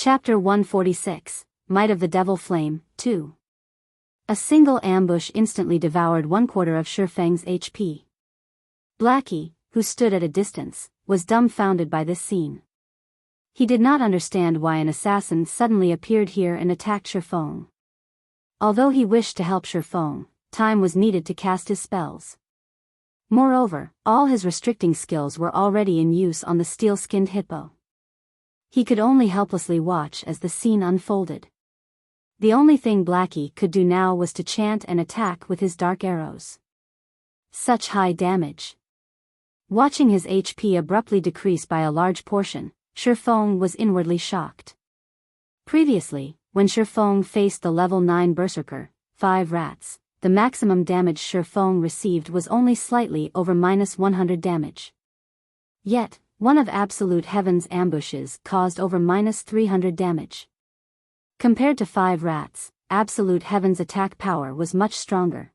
Chapter 146, Might of the Devil Flame, 2. A single ambush instantly devoured 1/4 of Shifeng's HP. Blackie, who stood at a distance, was dumbfounded by this scene. He did not understand why an assassin suddenly appeared here and attacked Shifeng. Although he wished to help Shifeng, time was needed to cast his spells. Moreover, all his restricting skills were already in use on the steel-skinned hippo. He could only helplessly watch as the scene unfolded. The only thing Blackie could do now was to chant and attack with his dark arrows. Such high damage. Watching his HP abruptly decrease by a large portion, Shifeng was inwardly shocked. Previously, when Shifeng faced the level 9 berserker, 5 rats, the maximum damage Shifeng received was only slightly over -100 damage. Yet, one of Absolute Heaven's ambushes caused over -300 damage. Compared to 5 rats, Absolute Heaven's attack power was much stronger.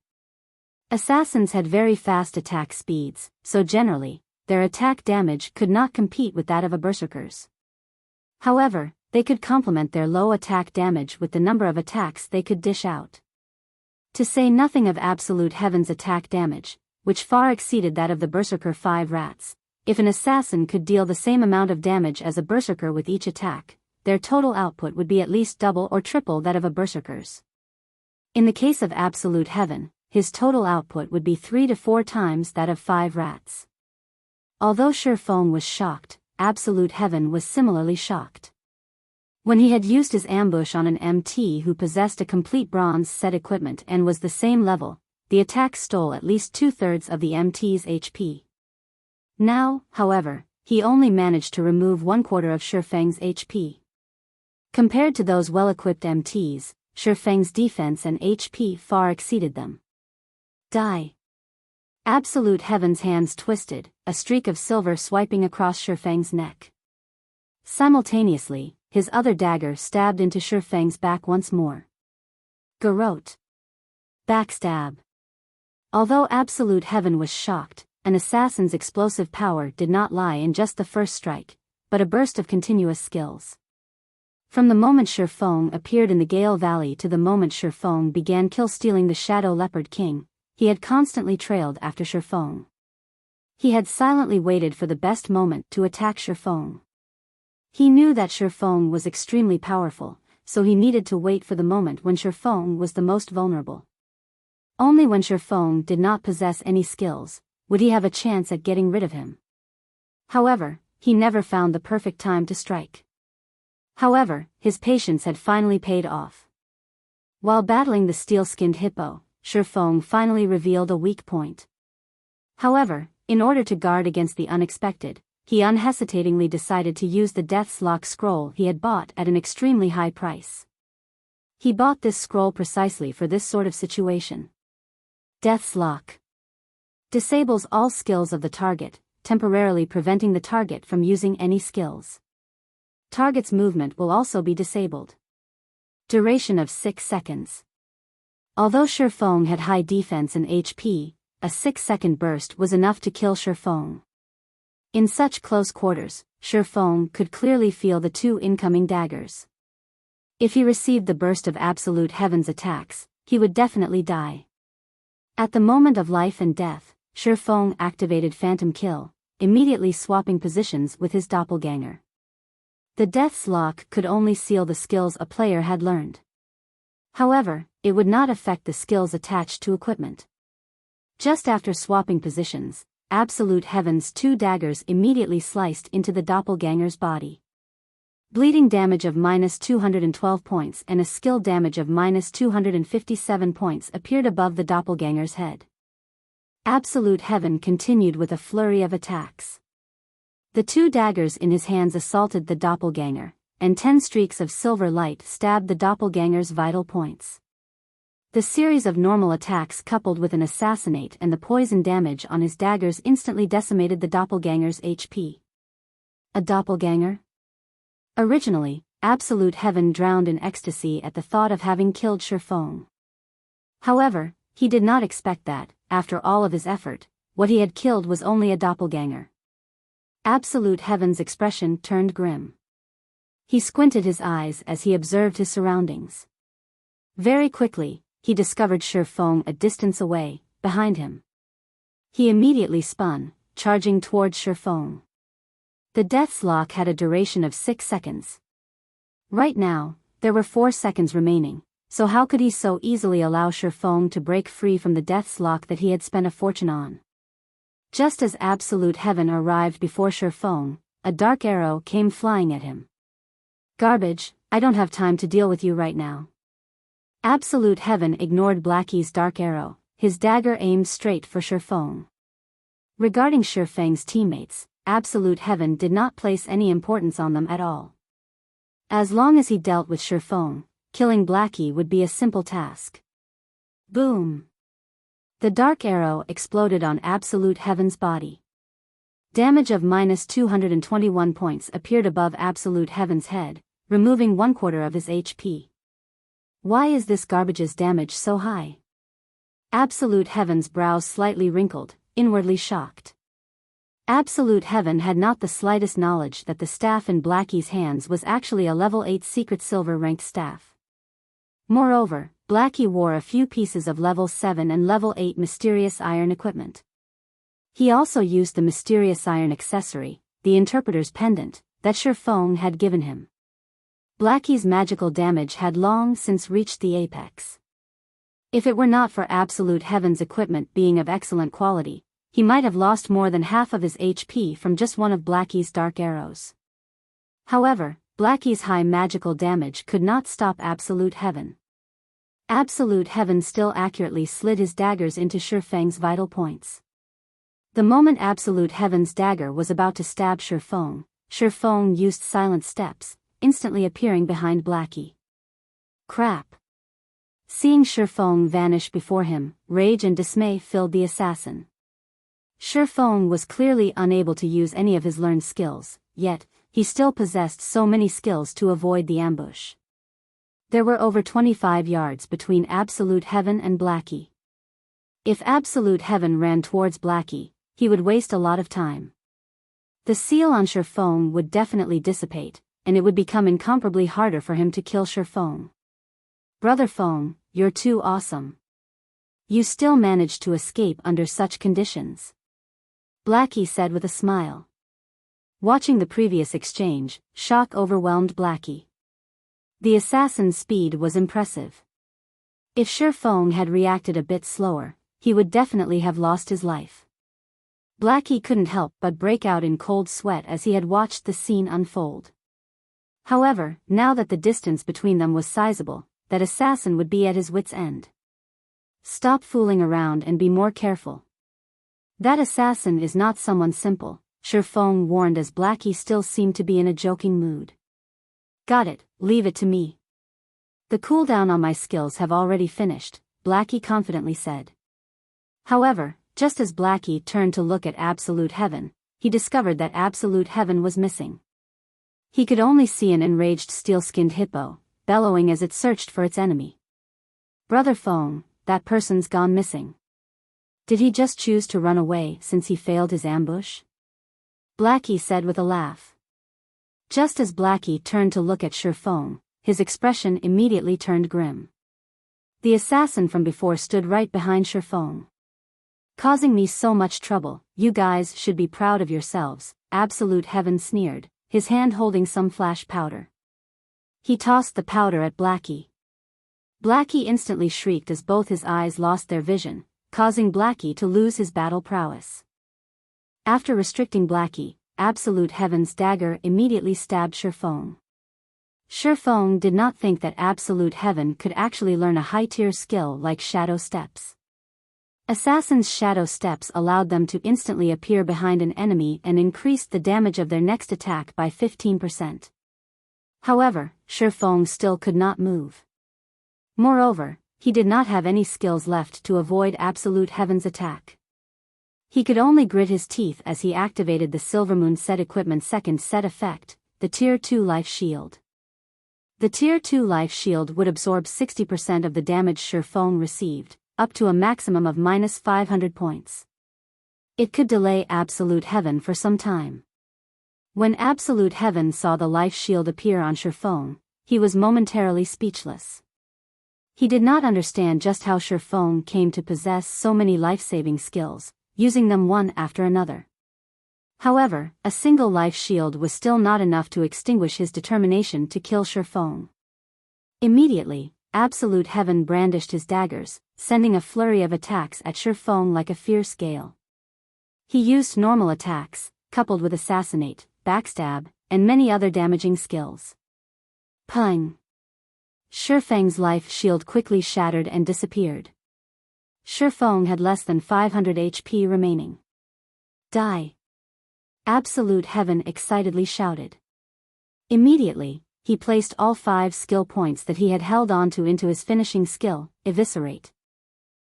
Assassins had very fast attack speeds, so generally, their attack damage could not compete with that of a berserker's. However, they could complement their low attack damage with the number of attacks they could dish out. To say nothing of Absolute Heaven's attack damage, which far exceeded that of the berserker 5 rats. If an assassin could deal the same amount of damage as a berserker with each attack, their total output would be at least double or triple that of a berserker's. In the case of Absolute Heaven, his total output would be 3 to 4 times that of 5 rats. Although Shifeng was shocked, Absolute Heaven was similarly shocked. When he had used his ambush on an MT who possessed a complete bronze set equipment and was the same level, the attack stole at least 2/3 of the MT's HP. Now, however, he only managed to remove 1/4 of Shifeng's HP. Compared to those well-equipped MTs, Shifeng's defense and HP far exceeded them. Die! Absolute Heaven's hands twisted, a streak of silver swiping across Shifeng's neck. Simultaneously, his other dagger stabbed into Shifeng's back once more. Garrote. Backstab. Although Absolute Heaven was shocked, an assassin's explosive power did not lie in just the first strike, but a burst of continuous skills. From the moment Shifeng appeared in the Gale Valley to the moment Shifeng began kill-stealing the Shadow Leopard King, he had constantly trailed after Shifeng. He had silently waited for the best moment to attack Shifeng. He knew that Shifeng was extremely powerful, so he needed to wait for the moment when Shifeng was the most vulnerable. Only when Shifeng did not possess any skills would he have a chance at getting rid of him. However, he never found the perfect time to strike. However, his patience had finally paid off. While battling the steel-skinned hippo, Shifeng finally revealed a weak point. However, in order to guard against the unexpected, he unhesitatingly decided to use the Death's Lock scroll he had bought at an extremely high price. He bought this scroll precisely for this sort of situation. Death's Lock disables all skills of the target, temporarily preventing the target from using any skills. Target's movement will also be disabled. Duration of 6 seconds. Although Shifeng had high defense and HP, a 6-second burst was enough to kill Shifeng. In such close quarters, Shifeng could clearly feel the 2 incoming daggers. If he received the burst of Absolute Heaven's attacks, he would definitely die. At the moment of life and death, Shifeng activated Phantom Kill, immediately swapping positions with his doppelganger. The Death's Lock could only seal the skills a player had learned. However, it would not affect the skills attached to equipment. Just after swapping positions, Absolute Heaven's 2 daggers immediately sliced into the doppelganger's body. Bleeding damage of -212 points and a skill damage of -257 points appeared above the doppelganger's head. Absolute Heaven continued with a flurry of attacks. The 2 daggers in his hands assaulted the doppelganger, and 10 streaks of silver light stabbed the doppelganger's vital points. The series of normal attacks coupled with an assassinate and the poison damage on his daggers instantly decimated the doppelganger's HP. A doppelganger? Originally, Absolute Heaven drowned in ecstasy at the thought of having killed Shifeng. However, he did not expect that, after all of his effort, what he had killed was only a doppelganger. Absolute Heaven's expression turned grim. He squinted his eyes as he observed his surroundings. Very quickly, he discovered Shi Feng a distance away, behind him. He immediately spun, charging towards Shi Feng. The Death's Lock had a duration of 6 seconds. Right now, there were 4 seconds remaining, so how could he so easily allow Shi Feng to break free from the Death's Lock that he had spent a fortune on? Just as Absolute Heaven arrived before Shi Feng, a dark arrow came flying at him. Garbage, I don't have time to deal with you right now. Absolute Heaven ignored Blackie's dark arrow, his dagger aimed straight for Shi Feng. Regarding Shi Feng's teammates, Absolute Heaven did not place any importance on them at all. As long as he dealt with Shi Feng, killing Blackie would be a simple task. Boom! The dark arrow exploded on Absolute Heaven's body. Damage of -221 points appeared above Absolute Heaven's head, removing 1/4 of his HP. Why is this garbage's damage so high? Absolute Heaven's brows slightly wrinkled, inwardly shocked. Absolute Heaven had not the slightest knowledge that the staff in Blackie's hands was actually a level 8 secret silver-ranked staff. Moreover, Blackie wore a few pieces of level 7 and level 8 mysterious iron equipment. He also used the mysterious iron accessory, the Interpreter's Pendant, that Shi Feng had given him. Blackie's magical damage had long since reached the apex. If it were not for Absolute Heaven's equipment being of excellent quality, he might have lost more than half of his HP from just one of Blackie's dark arrows. However, Blackie's high magical damage could not stop Absolute Heaven. Absolute Heaven still accurately slid his daggers into Shi Feng's vital points. The moment Absolute Heaven's dagger was about to stab Shi Feng used silent steps, instantly appearing behind Blackie. Crap! Seeing Shi Feng vanish before him, rage and dismay filled the assassin. Shi Feng was clearly unable to use any of his learned skills, yet, he still possessed so many skills to avoid the ambush. There were over 25 yards between Absolute Heaven and Blackie. If Absolute Heaven ran towards Blackie, he would waste a lot of time. The seal on Shi Feng would definitely dissipate, and it would become incomparably harder for him to kill Shi Feng. Brother Feng, you're too awesome. You still managed to escape under such conditions. Blackie said with a smile. Watching the previous exchange, shock overwhelmed Blackie. The assassin's speed was impressive. If Shi Feng had reacted a bit slower, he would definitely have lost his life. Blackie couldn't help but break out in cold sweat as he had watched the scene unfold. However, now that the distance between them was sizable, that assassin would be at his wit's end. Stop fooling around and be more careful. That assassin is not someone simple, Shi Feng warned as Blackie still seemed to be in a joking mood. Got it, leave it to me. The cooldown on my skills have already finished, Blackie confidently said. However, just as Blackie turned to look at Absolute Heaven, he discovered that Absolute Heaven was missing. He could only see an enraged steel-skinned hippo, bellowing as it searched for its enemy. Brother Feng, that person's gone missing. Did he just choose to run away since he failed his ambush? Blackie said with a laugh. Just as Blackie turned to look at Shi Feng, his expression immediately turned grim. The assassin from before stood right behind Shi Feng. Causing me so much trouble, you guys should be proud of yourselves, Absolute Heaven sneered, his hand holding some flash powder. He tossed the powder at Blackie. Blackie instantly shrieked as both his eyes lost their vision, causing Blackie to lose his battle prowess. After restricting Blackie, Absolute Heaven's dagger immediately stabbed Shi Feng. Shi Feng did not think that Absolute Heaven could actually learn a high-tier skill like Shadow Steps. Assassin's Shadow Steps allowed them to instantly appear behind an enemy and increased the damage of their next attack by 15%. However, Shi Feng still could not move. Moreover, he did not have any skills left to avoid Absolute Heaven's attack. He could only grit his teeth as he activated the Silvermoon set equipment's second set effect, the Tier 2 Life Shield. The Tier 2 Life Shield would absorb 60% of the damage Shi Feng received, up to a maximum of -500 points. It could delay Absolute Heaven for some time. When Absolute Heaven saw the life shield appear on Shifeng, he was momentarily speechless. He did not understand just how Shifeng came to possess so many life-saving skills, using them one after another. However, a single life shield was still not enough to extinguish his determination to kill Shifeng. Immediately, Absolute Heaven brandished his daggers, sending a flurry of attacks at Shifeng like a fierce gale. He used normal attacks, coupled with assassinate, backstab, and many other damaging skills. Pung! Shifeng's life shield quickly shattered and disappeared. Shifeng had less than 500 HP remaining. Die! Absolute Heaven excitedly shouted. Immediately, he placed all 5 skill points that he had held onto into his finishing skill, Eviscerate.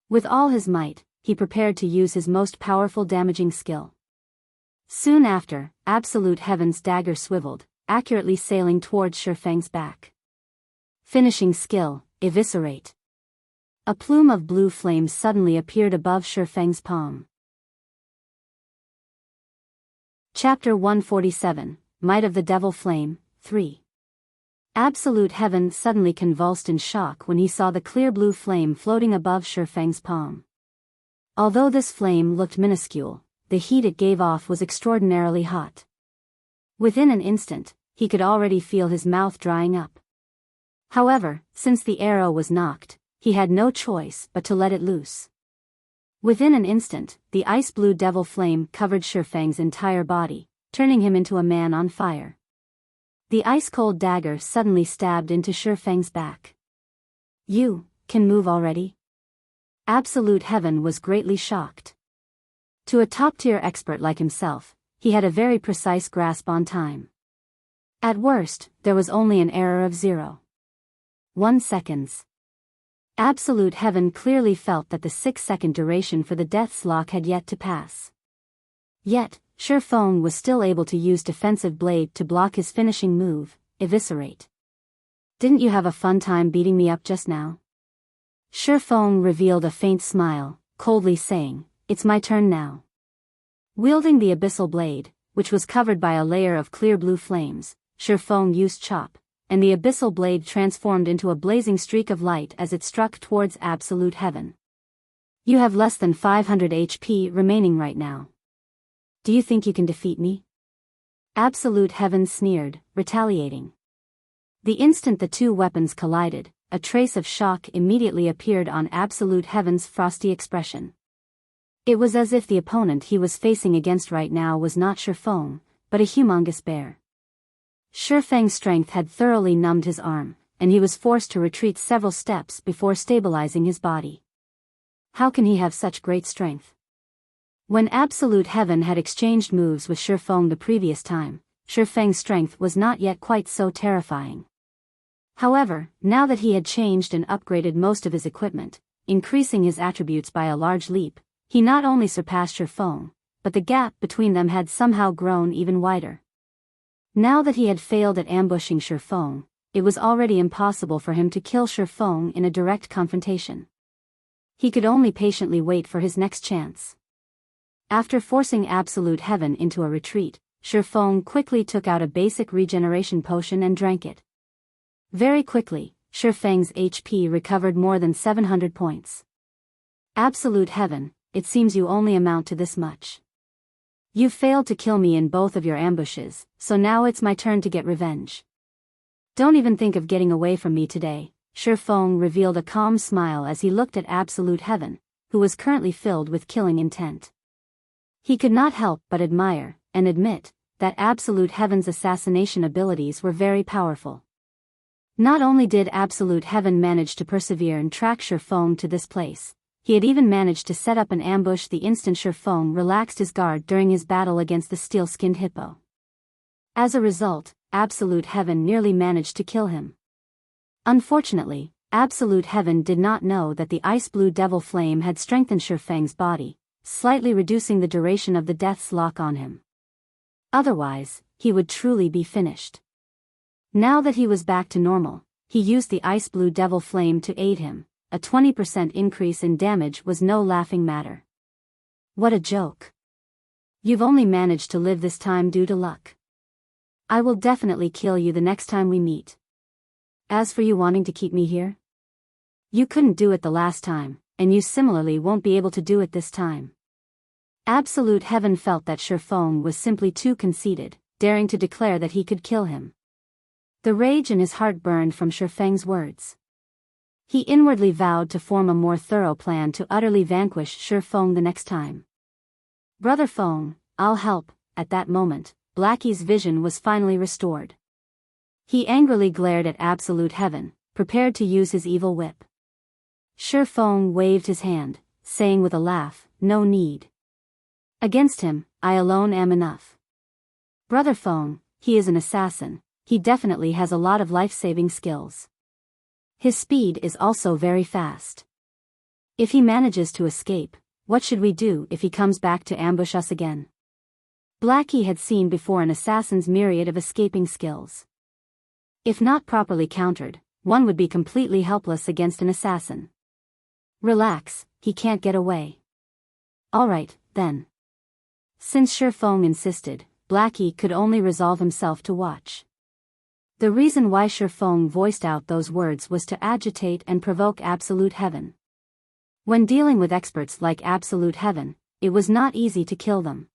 With all his might, he prepared to use his most powerful damaging skill. Soon after, Absolute Heaven's dagger swiveled, accurately sailing towards Shifeng's back. Finishing skill, Eviscerate. A plume of blue flame suddenly appeared above Shifeng's palm. Chapter 147, Might of the Devil Flame, 3. Absolute Heaven suddenly convulsed in shock when he saw the clear blue flame floating above Shifeng's palm. Although this flame looked minuscule, the heat it gave off was extraordinarily hot. Within an instant, he could already feel his mouth drying up. However, since the arrow was knocked, he had no choice but to let it loose. Within an instant, the ice-blue devil flame covered Shifeng's entire body, turning him into a man on fire. The ice-cold dagger suddenly stabbed into Shifeng's back. "You can move already?" Absolute Heaven was greatly shocked. To a top-tier expert like himself, he had a very precise grasp on time. At worst, there was only an error of 0.1 seconds. Absolute Heaven clearly felt that the 6-second duration for the Death's Lock had yet to pass. Yet, Shifeng was still able to use Defensive Blade to block his finishing move, Eviscerate. "Didn't you have a fun time beating me up just now?" Shifeng revealed a faint smile, coldly saying, "It's my turn now." Wielding the Abyssal Blade, which was covered by a layer of clear blue flames, Shifeng used Chop, and the Abyssal Blade transformed into a blazing streak of light as it struck towards Absolute Heaven. "You have less than 500 HP remaining right now. Do you think you can defeat me?" Absolute Heaven sneered, retaliating. The instant the two weapons collided, a trace of shock immediately appeared on Absolute Heaven's frosty expression. It was as if the opponent he was facing against right now was not Shifeng, but a humongous bear. Shifeng's strength had thoroughly numbed his arm, and he was forced to retreat several steps before stabilizing his body. How can he have such great strength? When Absolute Heaven had exchanged moves with Shifeng the previous time, Shifeng's strength was not yet quite so terrifying. However, now that he had changed and upgraded most of his equipment, increasing his attributes by a large leap, he not only surpassed Shifeng, but the gap between them had somehow grown even wider. Now that he had failed at ambushing Shifeng, it was already impossible for him to kill Shifeng in a direct confrontation. He could only patiently wait for his next chance. After forcing Absolute Heaven into a retreat, Shifeng quickly took out a basic regeneration potion and drank it. Very quickly, Shifeng's HP recovered more than 700 points. "Absolute Heaven, it seems you only amount to this much. You failed to kill me in both of your ambushes, so now it's my turn to get revenge. Don't even think of getting away from me today." Shifeng revealed a calm smile as he looked at Absolute Heaven, who was currently filled with killing intent. He could not help but admire, and admit, that Absolute Heaven's assassination abilities were very powerful. Not only did Absolute Heaven manage to persevere and track Shifeng to this place, he had even managed to set up an ambush the instant Shifeng relaxed his guard during his battle against the steel-skinned hippo. As a result, Absolute Heaven nearly managed to kill him. Unfortunately, Absolute Heaven did not know that the ice-blue devil flame had strengthened Shifeng's body, slightly reducing the duration of the Death's Lock on him. Otherwise, he would truly be finished. Now that he was back to normal, he used the ice-blue devil flame to aid him. A 20% increase in damage was no laughing matter. "What a joke. You've only managed to live this time due to luck." I will definitely kill you the next time we meet. As for you wanting to keep me here, you couldn't do it the last time, and you similarly won't be able to do it this time. Absolute Heaven felt that Shifeng was simply too conceited, daring to declare that he could kill him. The rage in his heart burned from Shifeng's words. He inwardly vowed to form a more thorough plan to utterly vanquish Shifeng the next time. Brother Feng, I'll help. At that moment, Blackie's vision was finally restored. He angrily glared at Absolute Heaven, prepared to use his evil whip. Shifeng waved his hand, saying with a laugh, "No need. Against him, I alone am enough. Brother Feng, he is an assassin, he definitely has a lot of life-saving skills. His speed is also very fast. If he manages to escape, what should we do if he comes back to ambush us again?" Blackie had seen before an assassin's myriad of escaping skills. If not properly countered, one would be completely helpless against an assassin. Relax, he can't get away. Alright, then. Since Shifeng insisted, Blackie could only resolve himself to watch. The reason why Shifeng voiced out those words was to agitate and provoke Absolute Heaven. When dealing with experts like Absolute Heaven, it was not easy to kill them.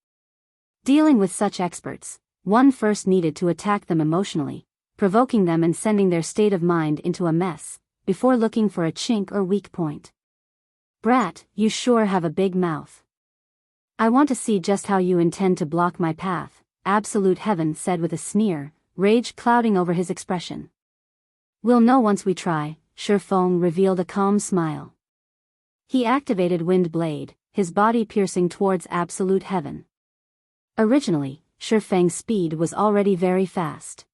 Dealing with such experts, one first needed to attack them emotionally, provoking them and sending their state of mind into a mess, before looking for a chink or weak point. Brat, you sure have a big mouth. I want to see just how you intend to block my path, Absolute Heaven said with a sneer, rage clouding over his expression. We'll know once we try, Shifeng revealed a calm smile. He activated Wind Blade, his body piercing towards Absolute Heaven. Originally, Shifeng's speed was already very fast.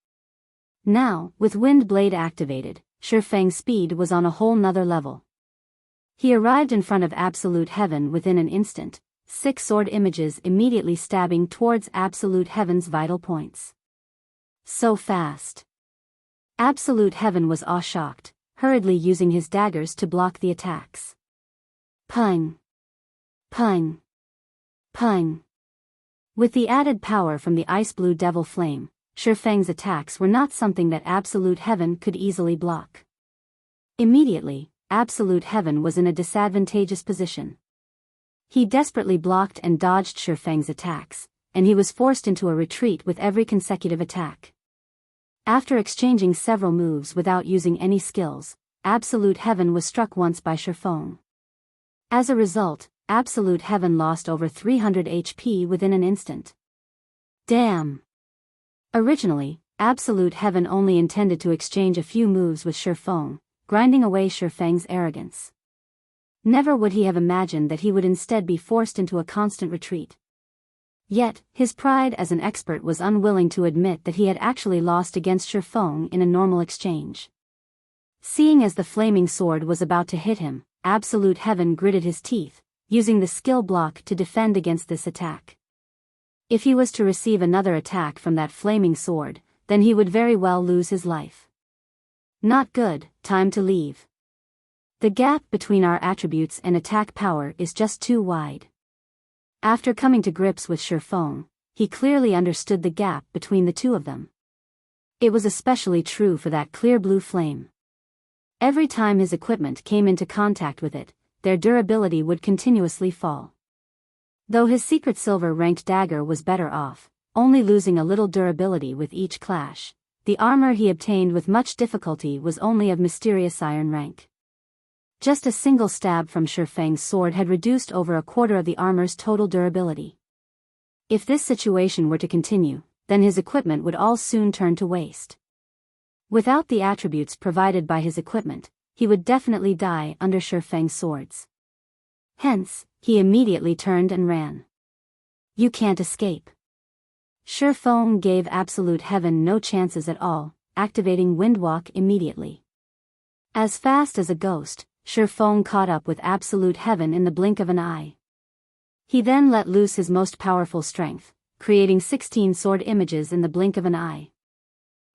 Now, with Wind Blade activated, Shifeng's speed was on a whole nother level. He arrived in front of Absolute Heaven within an instant, 6 sword images immediately stabbing towards Absolute Heaven's vital points. So fast. Absolute Heaven was awe-shocked, hurriedly using his daggers to block the attacks. Pung! Pung! Pung! With the added power from the ice-blue devil flame, Shifeng's attacks were not something that Absolute Heaven could easily block. Immediately, Absolute Heaven was in a disadvantageous position. He desperately blocked and dodged Shifeng's attacks, and he was forced into a retreat with every consecutive attack. After exchanging several moves without using any skills, Absolute Heaven was struck once by Shifeng. As a result, Absolute Heaven lost over 300 HP within an instant. Damn! Originally, Absolute Heaven only intended to exchange a few moves with Shifeng, grinding away Shifeng's arrogance. Never would he have imagined that he would instead be forced into a constant retreat. Yet, his pride as an expert was unwilling to admit that he had actually lost against Shifeng in a normal exchange. Seeing as the flaming sword was about to hit him, Absolute Heaven gritted his teeth, using the skill block to defend against this attack. If he was to receive another attack from that flaming sword, then he would very well lose his life. Not good, time to leave. The gap between our attributes and attack power is just too wide. After coming to grips with Shifeng, he clearly understood the gap between the two of them. It was especially true for that clear blue flame. Every time his equipment came into contact with it, their durability would continuously fall. Though his secret silver-ranked dagger was better off, only losing a little durability with each clash, the armor he obtained with much difficulty was only of mysterious iron rank. Just a single stab from Shifeng's sword had reduced over a quarter of the armor's total durability. If this situation were to continue, then his equipment would all soon turn to waste. Without the attributes provided by his equipment, he would definitely die under Shifeng's swords. Hence, he immediately turned and ran. You can't escape. Shifeng gave Absolute Heaven no chances at all, activating Windwalk immediately. As fast as a ghost, Shifeng caught up with Absolute Heaven in the blink of an eye. He then let loose his most powerful strength, creating 16 sword images in the blink of an eye.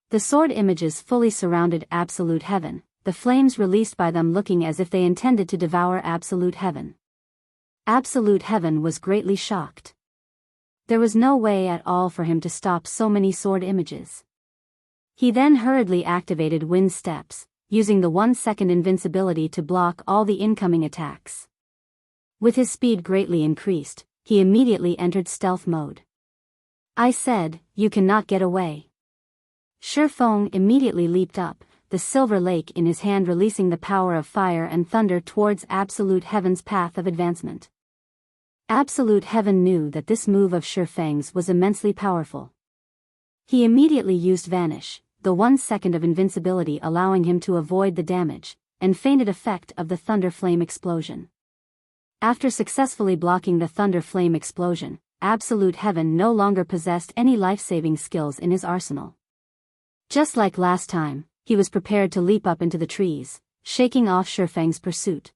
The sword images fully surrounded Absolute Heaven, the flames released by them looking as if they intended to devour Absolute Heaven. Absolute Heaven was greatly shocked. There was no way at all for him to stop so many sword images. He then hurriedly activated Wind Steps, using the 1-second invincibility to block all the incoming attacks. With his speed greatly increased, he immediately entered stealth mode. I said, "You cannot get away." Shifeng immediately leaped up, the silver lake in his hand, releasing the power of fire and thunder towards Absolute Heaven's path of advancement. Absolute Heaven knew that this move of Shifeng's was immensely powerful. He immediately used Vanish, the 1 second of invincibility, allowing him to avoid the damage and fainted effect of the Thunder Flame explosion. After successfully blocking the Thunder Flame explosion, Absolute Heaven no longer possessed any life-saving skills in his arsenal. Just like last time, he was prepared to leap up into the trees, shaking off Shifeng's pursuit.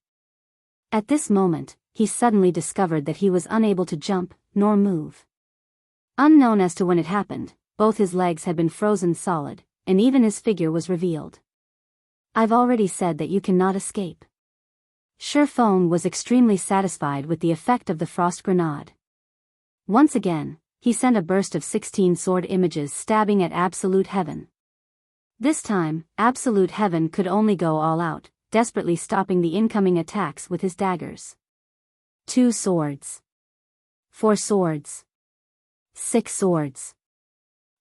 At this moment, he suddenly discovered that he was unable to jump, nor move. Unknown as to when it happened, both his legs had been frozen solid, and even his figure was revealed. "I've already said that you cannot escape." Shifeng was extremely satisfied with the effect of the Frost Grenade. Once again, he sent a burst of 16 sword images stabbing at Absolute Heaven. This time, Absolute Heaven could only go all out, desperately stopping the incoming attacks with his daggers. 2 swords. 4 swords. 6 swords.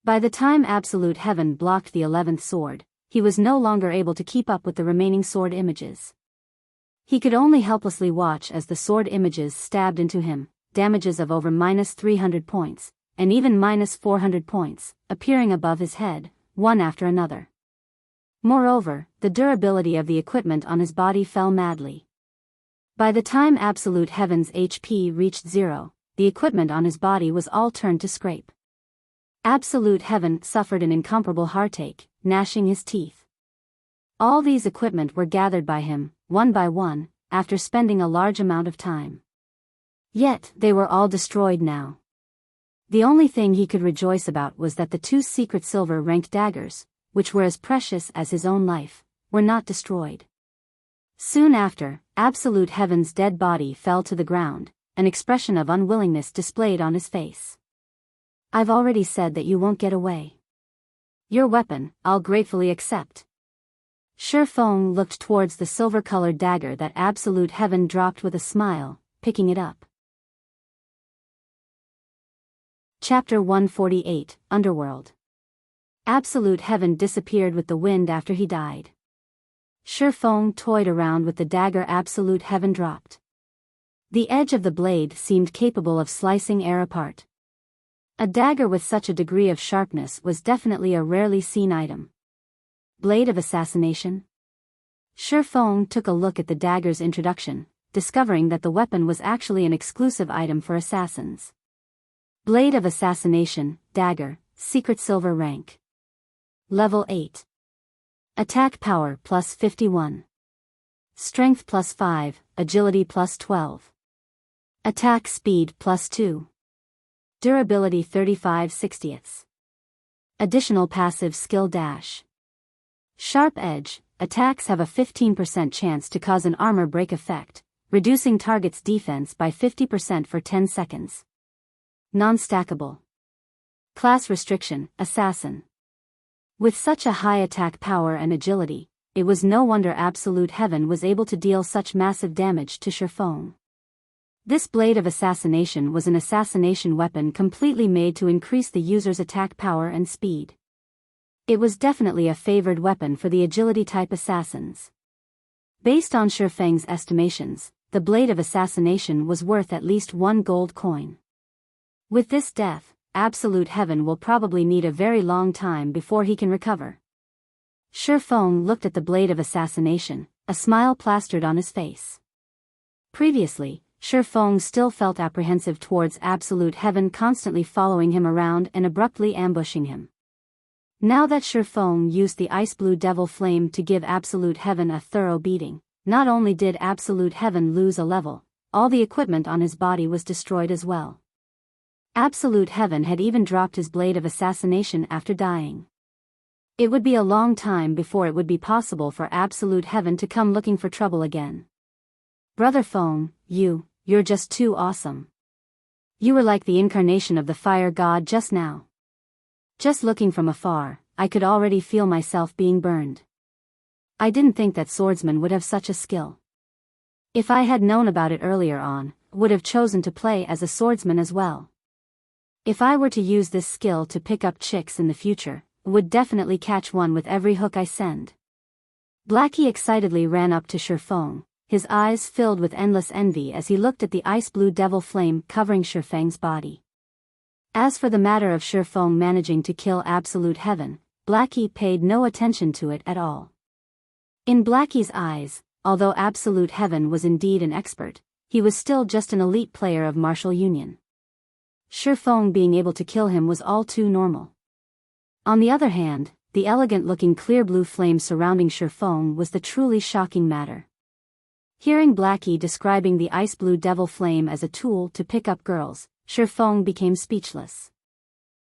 By the time Absolute Heaven blocked the 11th sword, he was no longer able to keep up with the remaining sword images. He could only helplessly watch as the sword images stabbed into him, damages of over -300 points, and even -400 points, appearing above his head, one after another. Moreover, the durability of the equipment on his body fell madly. By the time Absolute Heaven's HP reached 0, the equipment on his body was all turned to scrape. Absolute Heaven suffered an incomparable heartache, gnashing his teeth. All these equipment were gathered by him, one by one, after spending a large amount of time. Yet, they were all destroyed now. The only thing he could rejoice about was that the 2 secret silver-ranked daggers, which were as precious as his own life, were not destroyed. Soon after, Absolute Heaven's dead body fell to the ground, an expression of unwillingness displayed on his face. "I've already said that you won't get away. Your weapon, I'll gratefully accept." Shifeng looked towards the silver-colored dagger that Absolute Heaven dropped with a smile, picking it up. Chapter 148, Underworld. Absolute Heaven disappeared with the wind after he died. Shifeng toyed around with the dagger Absolute Heaven dropped. The edge of the blade seemed capable of slicing air apart. A dagger with such a degree of sharpness was definitely a rarely seen item. Blade of Assassination? Shifeng took a look at the dagger's introduction, discovering that the weapon was actually an exclusive item for assassins. Blade of Assassination, Dagger, Secret Silver Rank. Level 8. Attack Power plus 51. Strength plus 5, Agility plus 12. Attack Speed plus 2. Durability 35/60. Additional passive skill dash. Sharp Edge, attacks have a 15% chance to cause an armor break effect, reducing target's defense by 50% for 10 seconds. Non-stackable. Class restriction, Assassin. With such a high attack power and agility, it was no wonder Absolute Heaven was able to deal such massive damage to Shifeng. This Blade of Assassination was an assassination weapon completely made to increase the user's attack power and speed. It was definitely a favored weapon for the agility-type assassins. Based on Shifeng's estimations, the Blade of Assassination was worth at least 1 gold coin. With this death, Absolute Heaven will probably need a very long time before he can recover. Shifeng looked at the Blade of Assassination, a smile plastered on his face. Previously, Shifeng still felt apprehensive towards Absolute Heaven constantly following him around and abruptly ambushing him. Now that Shifeng used the ice blue devil flame to give Absolute Heaven a thorough beating, not only did Absolute Heaven lose a level, all the equipment on his body was destroyed as well. Absolute Heaven had even dropped his Blade of Assassination after dying. It would be a long time before it would be possible for Absolute Heaven to come looking for trouble again. Brother Feng, you're just too awesome. You were like the incarnation of the fire god just now. Just looking from afar, I could already feel myself being burned. I didn't think that swordsman would have such a skill. If I had known about it earlier on, would have chosen to play as a swordsman as well. If I were to use this skill to pick up chicks in the future, would definitely catch one with every hook I send. Blackie excitedly ran up to Shifeng, his eyes filled with endless envy as he looked at the ice-blue devil flame covering Shifeng's body. As for the matter of Shifeng managing to kill Absolute Heaven, Blackie paid no attention to it at all. In Blackie's eyes, although Absolute Heaven was indeed an expert, he was still just an elite player of martial union. Shifeng being able to kill him was all too normal. On the other hand, the elegant-looking clear blue flame surrounding Shifeng was the truly shocking matter. Hearing Blackie describing the ice-blue devil flame as a tool to pick up girls, Shifeng became speechless.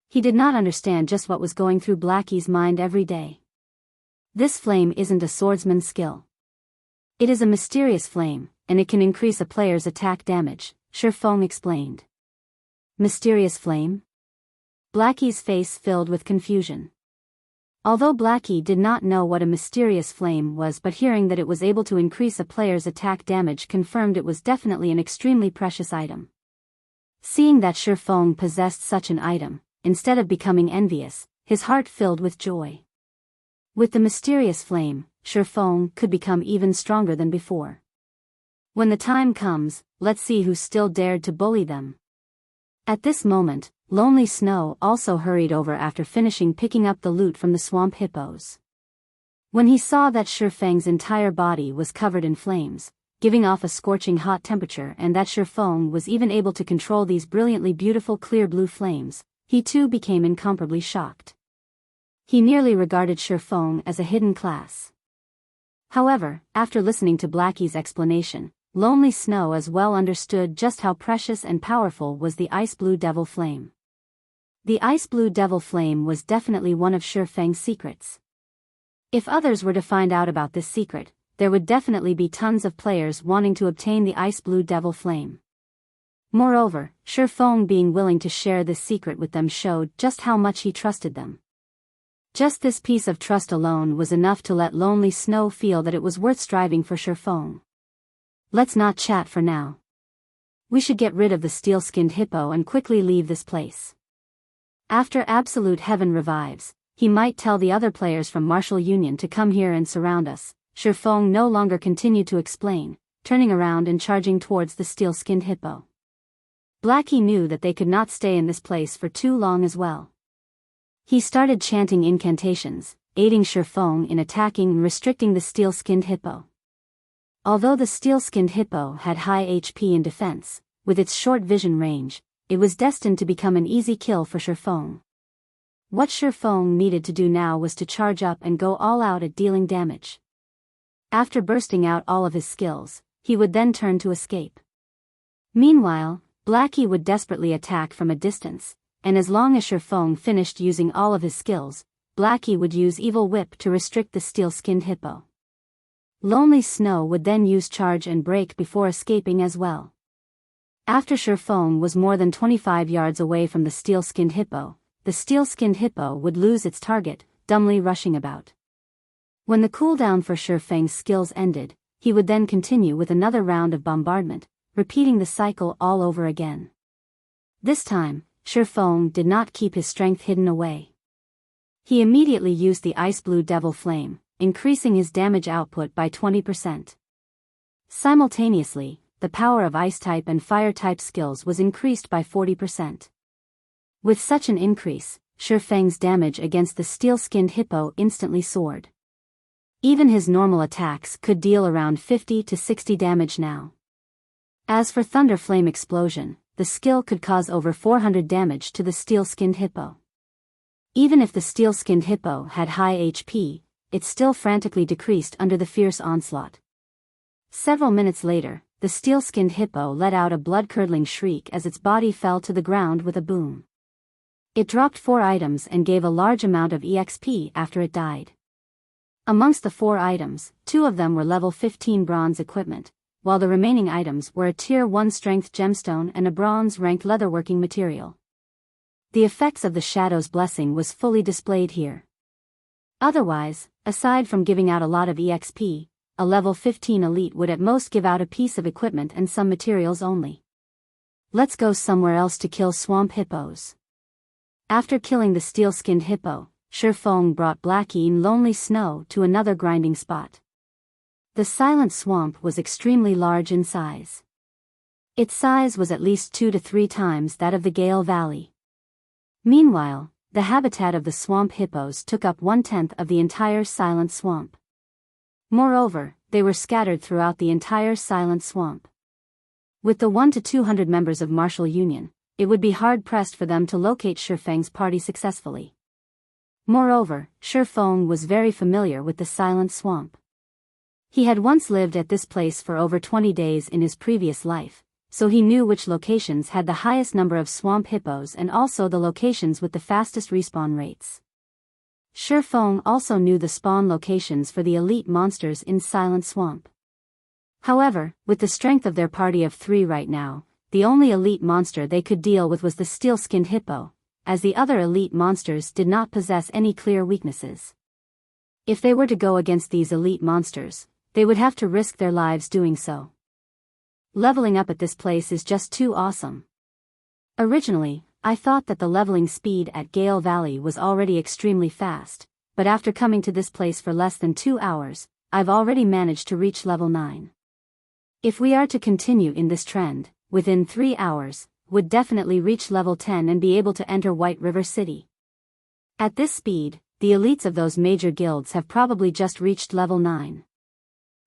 He did not understand just what was going through Blackie's mind every day. This flame isn't a swordsman's skill. It is a mysterious flame, and it can increase a player's attack damage, Shifeng explained. Mysterious flame? Blackie's face filled with confusion. Although Blackie did not know what a mysterious flame was, but hearing that it was able to increase a player's attack damage confirmed it was definitely an extremely precious item. Seeing that Shifeng possessed such an item, instead of becoming envious, his heart filled with joy. With the mysterious flame, Shifeng could become even stronger than before. When the time comes, let's see who still dared to bully them. At this moment, Lonely Snow also hurried over after finishing picking up the loot from the swamp hippos. When he saw that Shifeng's entire body was covered in flames, giving off a scorching hot temperature, and that Shifeng was even able to control these brilliantly beautiful clear blue flames, he too became incomparably shocked. He nearly regarded Shifeng as a hidden class. However, after listening to Blackie's explanation, Lonely Snow as well understood just how precious and powerful was the ice-blue devil flame. The ice-blue devil flame was definitely one of Shifeng's secrets. If others were to find out about this secret, there would definitely be tons of players wanting to obtain the ice-blue devil flame. Moreover, Shifeng being willing to share this secret with them showed just how much he trusted them. Just this piece of trust alone was enough to let Lonely Snow feel that it was worth striving for Shifeng. Let's not chat for now. We should get rid of the steel-skinned hippo and quickly leave this place. After Absolute Heaven revives, he might tell the other players from Martial Union to come here and surround us. Shifeng no longer continued to explain, turning around and charging towards the steel-skinned hippo. Blackie knew that they could not stay in this place for too long as well. He started chanting incantations, aiding Shifeng in attacking and restricting the steel-skinned hippo. Although the steel-skinned hippo had high HP and defense, with its short vision range, it was destined to become an easy kill for Shifeng. What Shifeng needed to do now was to charge up and go all out at dealing damage. After bursting out all of his skills, he would then turn to escape. Meanwhile, Blackie would desperately attack from a distance, and as long as Shifeng finished using all of his skills, Blackie would use Evil Whip to restrict the steel-skinned hippo. Lonely Snow would then use Charge and Break before escaping as well. After Shifeng was more than 25 yards away from the steel-skinned hippo, the steel-skinned hippo would lose its target, dumbly rushing about. When the cooldown for Shifeng's skills ended, he would then continue with another round of bombardment, repeating the cycle all over again. This time, Shifeng did not keep his strength hidden away. He immediately used the ice-blue devil flame, increasing his damage output by 20%. Simultaneously, the power of Ice-type and Fire-type skills was increased by 40%. With such an increase, Shifeng's damage against the steel-skinned hippo instantly soared. Even his normal attacks could deal around 50 to 60 damage now. As for Thunder Flame Explosion, the skill could cause over 400 damage to the steel-skinned hippo. Even if the steel-skinned hippo had high HP, it still frantically decreased under the fierce onslaught. Several minutes later, the steel-skinned hippo let out a blood-curdling shriek as its body fell to the ground with a boom. It dropped 4 items and gave a large amount of EXP after it died. Amongst the 4 items, 2 of them were level 15 bronze equipment, while the remaining items were a Tier 1 strength gemstone and a bronze-ranked leatherworking material. The effects of the Shadow's blessing was fully displayed here. Otherwise, aside from giving out a lot of EXP, a level 15 elite would at most give out a piece of equipment and some materials only. Let's go somewhere else to kill swamp hippos. After killing the steel-skinned hippo, Shifeng brought Blackie in Lonely Snow to another grinding spot. The silent swamp was extremely large in size. Its size was at least 2 to 3 times that of the Gale Valley. Meanwhile, the habitat of the swamp hippos took up 1/10 of the entire silent swamp. Moreover, they were scattered throughout the entire silent swamp. With the 1 to 200 members of Martial Union, it would be hard-pressed for them to locate Shifeng's party successfully. Moreover, Shifeng was very familiar with the silent swamp. He had once lived at this place for over 20 days in his previous life, so he knew which locations had the highest number of swamp hippos and also the locations with the fastest respawn rates. Shifeng also knew the spawn locations for the elite monsters in Silent Swamp. However, with the strength of their party of 3 right now, the only elite monster they could deal with was the steel-skinned hippo, as the other elite monsters did not possess any clear weaknesses. If they were to go against these elite monsters, they would have to risk their lives doing so. Leveling up at this place is just too awesome. Originally, I thought that the leveling speed at Gale Valley was already extremely fast, but after coming to this place for less than 2 hours, I've already managed to reach level 9. If we are to continue in this trend, within 3 hours, would definitely reach level 10 and be able to enter White River City. At this speed, the elites of those major guilds have probably just reached level 9.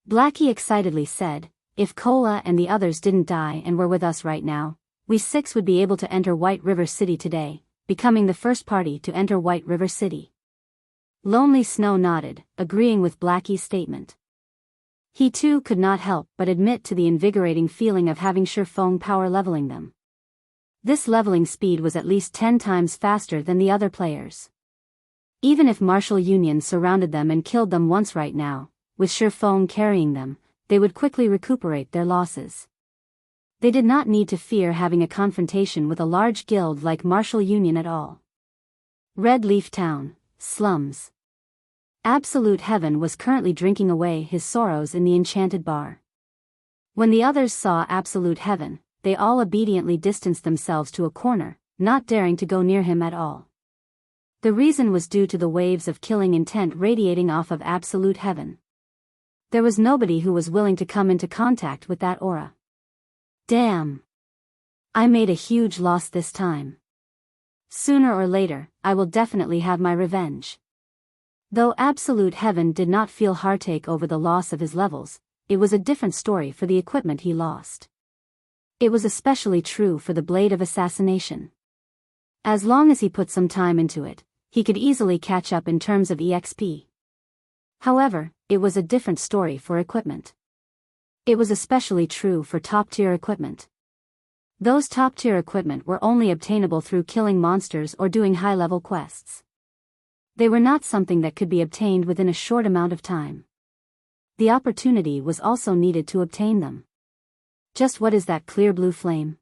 Blackie excitedly said, if Cola and the others didn't die and were with us right now, we 6 would be able to enter White River City today, becoming the first party to enter White River City. Lonely Snow nodded, agreeing with Blackie's statement. He too could not help but admit to the invigorating feeling of having Shifeng power leveling them. This leveling speed was at least 10 times faster than the other players. Even if Martial Union surrounded them and killed them once right now, with Shifeng carrying them, they would quickly recuperate their losses. They did not need to fear having a confrontation with a large guild like Martial Union at all. Red Leaf Town, slums. Absolute Heaven was currently drinking away his sorrows in the enchanted bar. When the others saw Absolute Heaven, they all obediently distanced themselves to a corner, not daring to go near him at all. The reason was due to the waves of killing intent radiating off of Absolute Heaven. There was nobody who was willing to come into contact with that aura. Damn! I made a huge loss this time. Sooner or later, I will definitely have my revenge. Though Absolute Heaven did not feel heartache over the loss of his levels, it was a different story for the equipment he lost. It was especially true for the Blade of Assassination. As long as he put some time into it, he could easily catch up in terms of EXP. However, it was a different story for equipment. It was especially true for top-tier equipment. Those top-tier equipment were only obtainable through killing monsters or doing high-level quests. They were not something that could be obtained within a short amount of time. The opportunity was also needed to obtain them. Just what is that clear blue flame?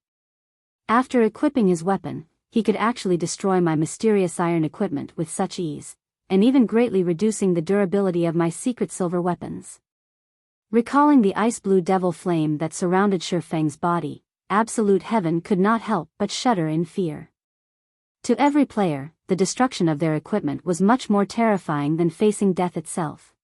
After equipping his weapon, he could actually destroy my mysterious iron equipment with such ease, and even greatly reducing the durability of my secret silver weapons. Recalling the ice blue devil flame that surrounded Shifeng's body, Absolute Heaven could not help but shudder in fear. To every player, the destruction of their equipment was much more terrifying than facing death itself.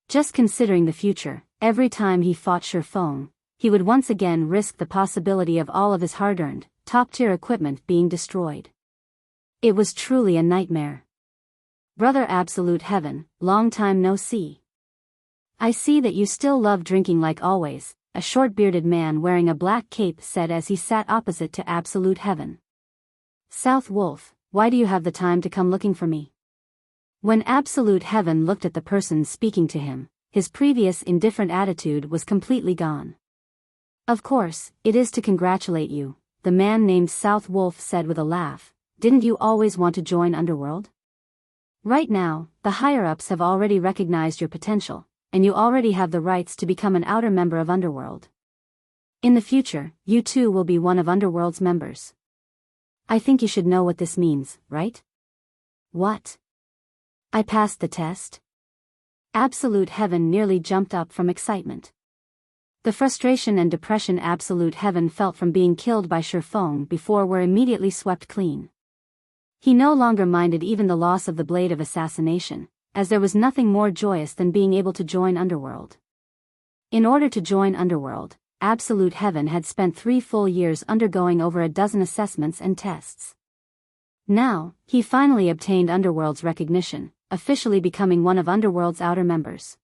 Just considering the future, every time he fought Shifeng, he would once again risk the possibility of all of his hard-earned, top-tier equipment being destroyed. It was truly a nightmare. Brother Absolute Heaven, long time no see. I see that you still love drinking like always, a short-bearded man wearing a black cape said as he sat opposite to Absolute Heaven. South Wolf, why do you have the time to come looking for me? When Absolute Heaven looked at the person speaking to him, his previous indifferent attitude was completely gone. Of course, it is to congratulate you, the man named South Wolf said with a laugh. Didn't you always want to join Underworld? Right now, the higher-ups have already recognized your potential, and you already have the rights to become an outer member of Underworld. In the future, you too will be one of Underworld's members. I think you should know what this means, right? What? I passed the test? Absolute Heaven nearly jumped up from excitement. The frustration and depression Absolute Heaven felt from being killed by Shifeng before were immediately swept clean. He no longer minded even the loss of the blade of assassination, as there was nothing more joyous than being able to join Underworld. In order to join Underworld, Absolute Heaven had spent 3 full years undergoing over a dozen assessments and tests. Now, he finally obtained Underworld's recognition, officially becoming one of Underworld's outer members.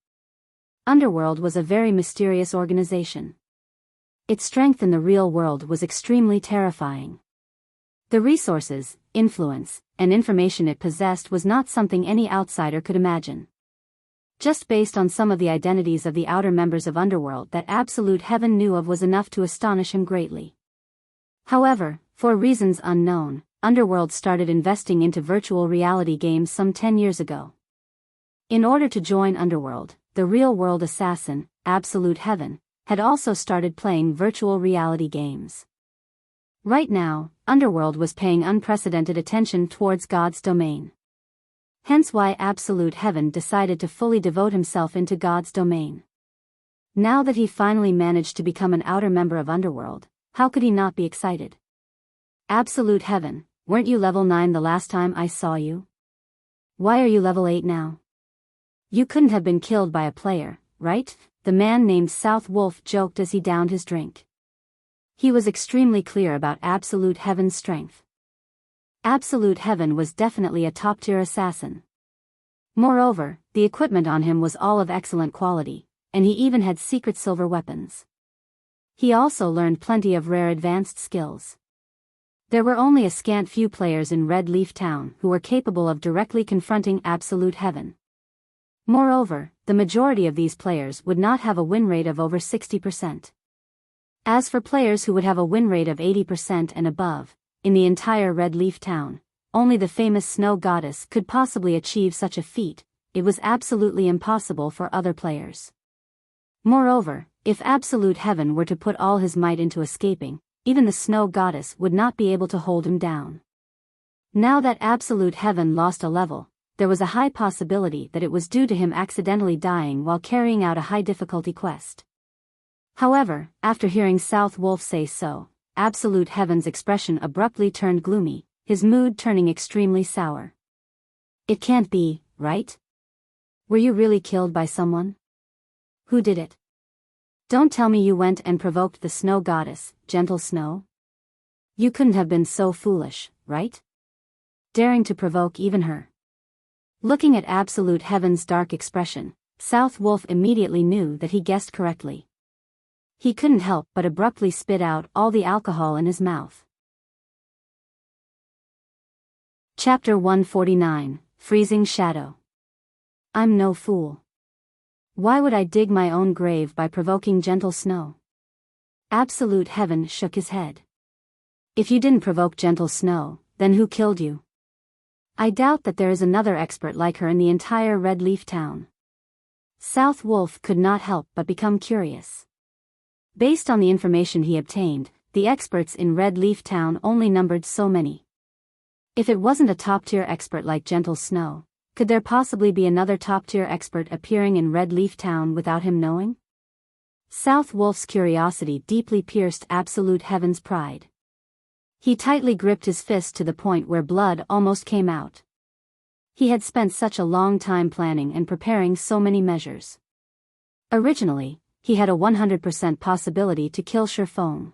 Underworld was a very mysterious organization. Its strength in the real world was extremely terrifying. The resources, influence, and information it possessed was not something any outsider could imagine. Just based on some of the identities of the outer members of Underworld that Absolute Heaven knew of was enough to astonish him greatly. However, for reasons unknown, Underworld started investing into virtual reality games some 10 years ago. In order to join Underworld, the real-world assassin, Absolute Heaven, had also started playing virtual reality games. Right now, Underworld was paying unprecedented attention towards God's domain. Hence why Absolute Heaven decided to fully devote himself into God's domain. Now that he finally managed to become an outer member of Underworld, how could he not be excited? Absolute Heaven, weren't you level 9 the last time I saw you? Why are you level 8 now? You couldn't have been killed by a player, right? The man named South Wolf joked as he downed his drink. He was extremely clear about Absolute Heaven's strength. Absolute Heaven was definitely a top-tier assassin. Moreover, the equipment on him was all of excellent quality, and he even had secret silver weapons. He also learned plenty of rare advanced skills. There were only a scant few players in Red Leaf Town who were capable of directly confronting Absolute Heaven. Moreover, the majority of these players would not have a win rate of over 60%. As for players who would have a win rate of 80% and above, in the entire Red Leaf Town, only the famous Snow Goddess could possibly achieve such a feat. It was absolutely impossible for other players. Moreover, if Absolute Heaven were to put all his might into escaping, even the Snow Goddess would not be able to hold him down. Now that Absolute Heaven lost a level, there was a high possibility that it was due to him accidentally dying while carrying out a high-difficulty quest. However, after hearing South Wolf say so, Absolute Heaven's expression abruptly turned gloomy, his mood turning extremely sour. It can't be, right? Were you really killed by someone? Who did it? Don't tell me you went and provoked the Snow Goddess, Gentle Snow? You couldn't have been so foolish, right? Daring to provoke even her. Looking at Absolute Heaven's dark expression, South Wolf immediately knew that he guessed correctly. He couldn't help but abruptly spit out all the alcohol in his mouth. Chapter 149, Freezing Shadow. I'm no fool. Why would I dig my own grave by provoking Gentle Snow? Absolute Heaven shook his head. If you didn't provoke Gentle Snow, then who killed you? I doubt that there is another expert like her in the entire Red Leaf Town. South Wolf could not help but become curious. Based on the information he obtained, the experts in Red Leaf Town only numbered so many. If it wasn't a top-tier expert like Gentle Snow, could there possibly be another top-tier expert appearing in Red Leaf Town without him knowing? South Wolf's curiosity deeply pierced Absolute Heaven's pride. He tightly gripped his fist to the point where blood almost came out. He had spent such a long time planning and preparing so many measures. Originally, he had a 100% possibility to kill Shifeng.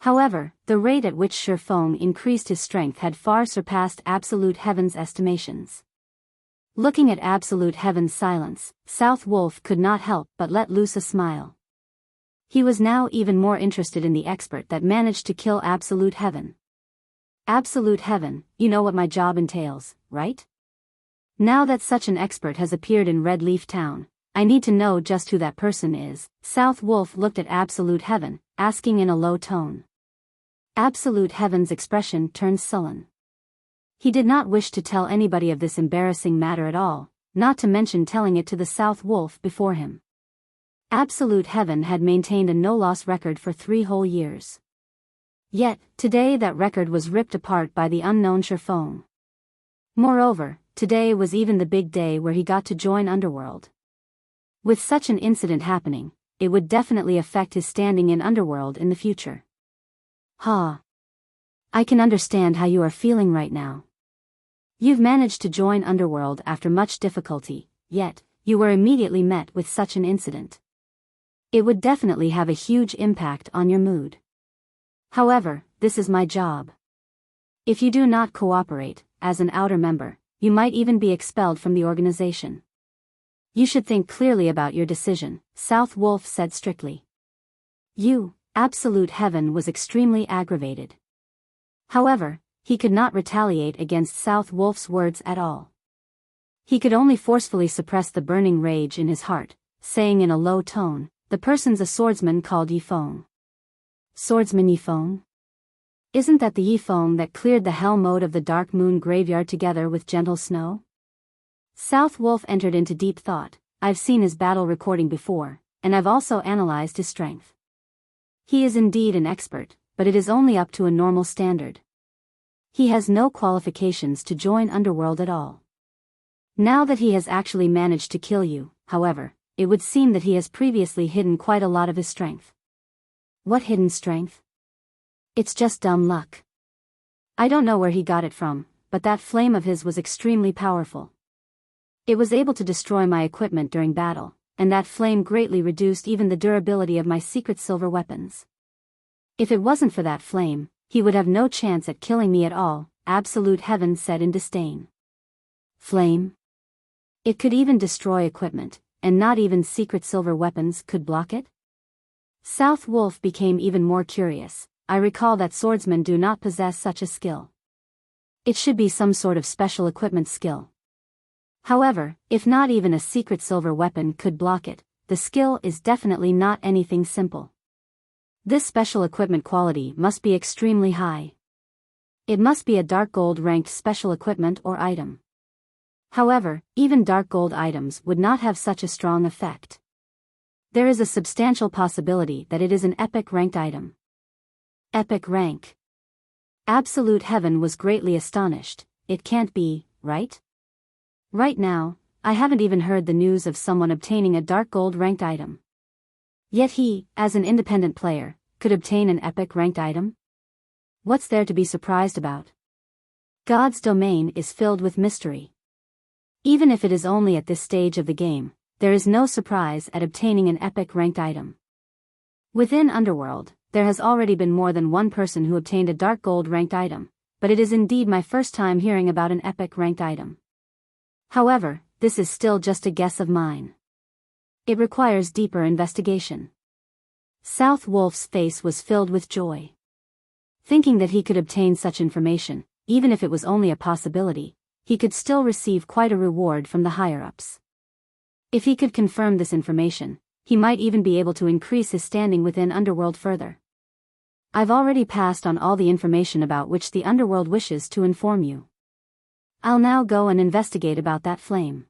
However, the rate at which Shifeng increased his strength had far surpassed Absolute Heaven's estimations. Looking at Absolute Heaven's silence, South Wolf could not help but let loose a smile. He was now even more interested in the expert that managed to kill Absolute Heaven. Absolute Heaven, you know what my job entails, right? Now that such an expert has appeared in Red Leaf Town, I need to know just who that person is. South Wolf looked at Absolute Heaven, asking in a low tone. Absolute Heaven's expression turned sullen. He did not wish to tell anybody of this embarrassing matter at all, not to mention telling it to the South Wolf before him. Absolute Heaven had maintained a no-loss record for 3 whole years. Yet, today that record was ripped apart by the unknown Chieftain. Moreover, today was even the big day where he got to join Underworld. With such an incident happening, it would definitely affect his standing in Underworld in the future. Ha! I can understand how you are feeling right now. You've managed to join Underworld after much difficulty, yet, you were immediately met with such an incident. It would definitely have a huge impact on your mood. However, this is my job. If you do not cooperate, as an outer member, you might even be expelled from the organization. You should think clearly about your decision, South Wolf said strictly. Absolute Heaven was extremely aggravated. However, he could not retaliate against South Wolf's words at all. He could only forcefully suppress the burning rage in his heart, saying in a low tone, "The person's a swordsman called Yifeng." Swordsman Yifeng? Isn't that the Yifeng that cleared the hell mode of the Dark Moon graveyard together with Gentle Snow? South Wolf entered into deep thought. I've seen his battle recording before, and I've also analyzed his strength. He is indeed an expert, but it is only up to a normal standard. He has no qualifications to join Underworld at all. Now that he has actually managed to kill you, however, it would seem that he has previously hidden quite a lot of his strength. What hidden strength? It's just dumb luck. I don't know where he got it from, but that flame of his was extremely powerful. It was able to destroy my equipment during battle, and that flame greatly reduced even the durability of my secret silver weapons. If it wasn't for that flame, he would have no chance at killing me at all, Absolute Heaven said in disdain. Flame? It could even destroy equipment, and not even secret silver weapons could block it? South Wolf became even more curious. I recall that swordsmen do not possess such a skill. It should be some sort of special equipment skill. However, if not even a secret silver weapon could block it, the skill is definitely not anything simple. This special equipment quality must be extremely high. It must be a dark gold ranked special equipment or item. However, even dark gold items would not have such a strong effect. There is a substantial possibility that it is an epic ranked item. Epic rank. Absolute Heaven was greatly astonished. It can't be, right? Right now, I haven't even heard the news of someone obtaining a dark gold ranked item. Yet he, as an independent player, could obtain an epic ranked item? What's there to be surprised about? God's domain is filled with mystery. Even if it is only at this stage of the game, there is no surprise at obtaining an epic ranked item. Within Underworld, there has already been more than one person who obtained a dark gold ranked item, but it is indeed my first time hearing about an epic ranked item. However, this is still just a guess of mine. It requires deeper investigation. South Wolf's face was filled with joy. Thinking that he could obtain such information, even if it was only a possibility, he could still receive quite a reward from the higher-ups. If he could confirm this information, he might even be able to increase his standing within Underworld further. I've already passed on all the information about which the Underworld wishes to inform you. I'll now go and investigate about that flame.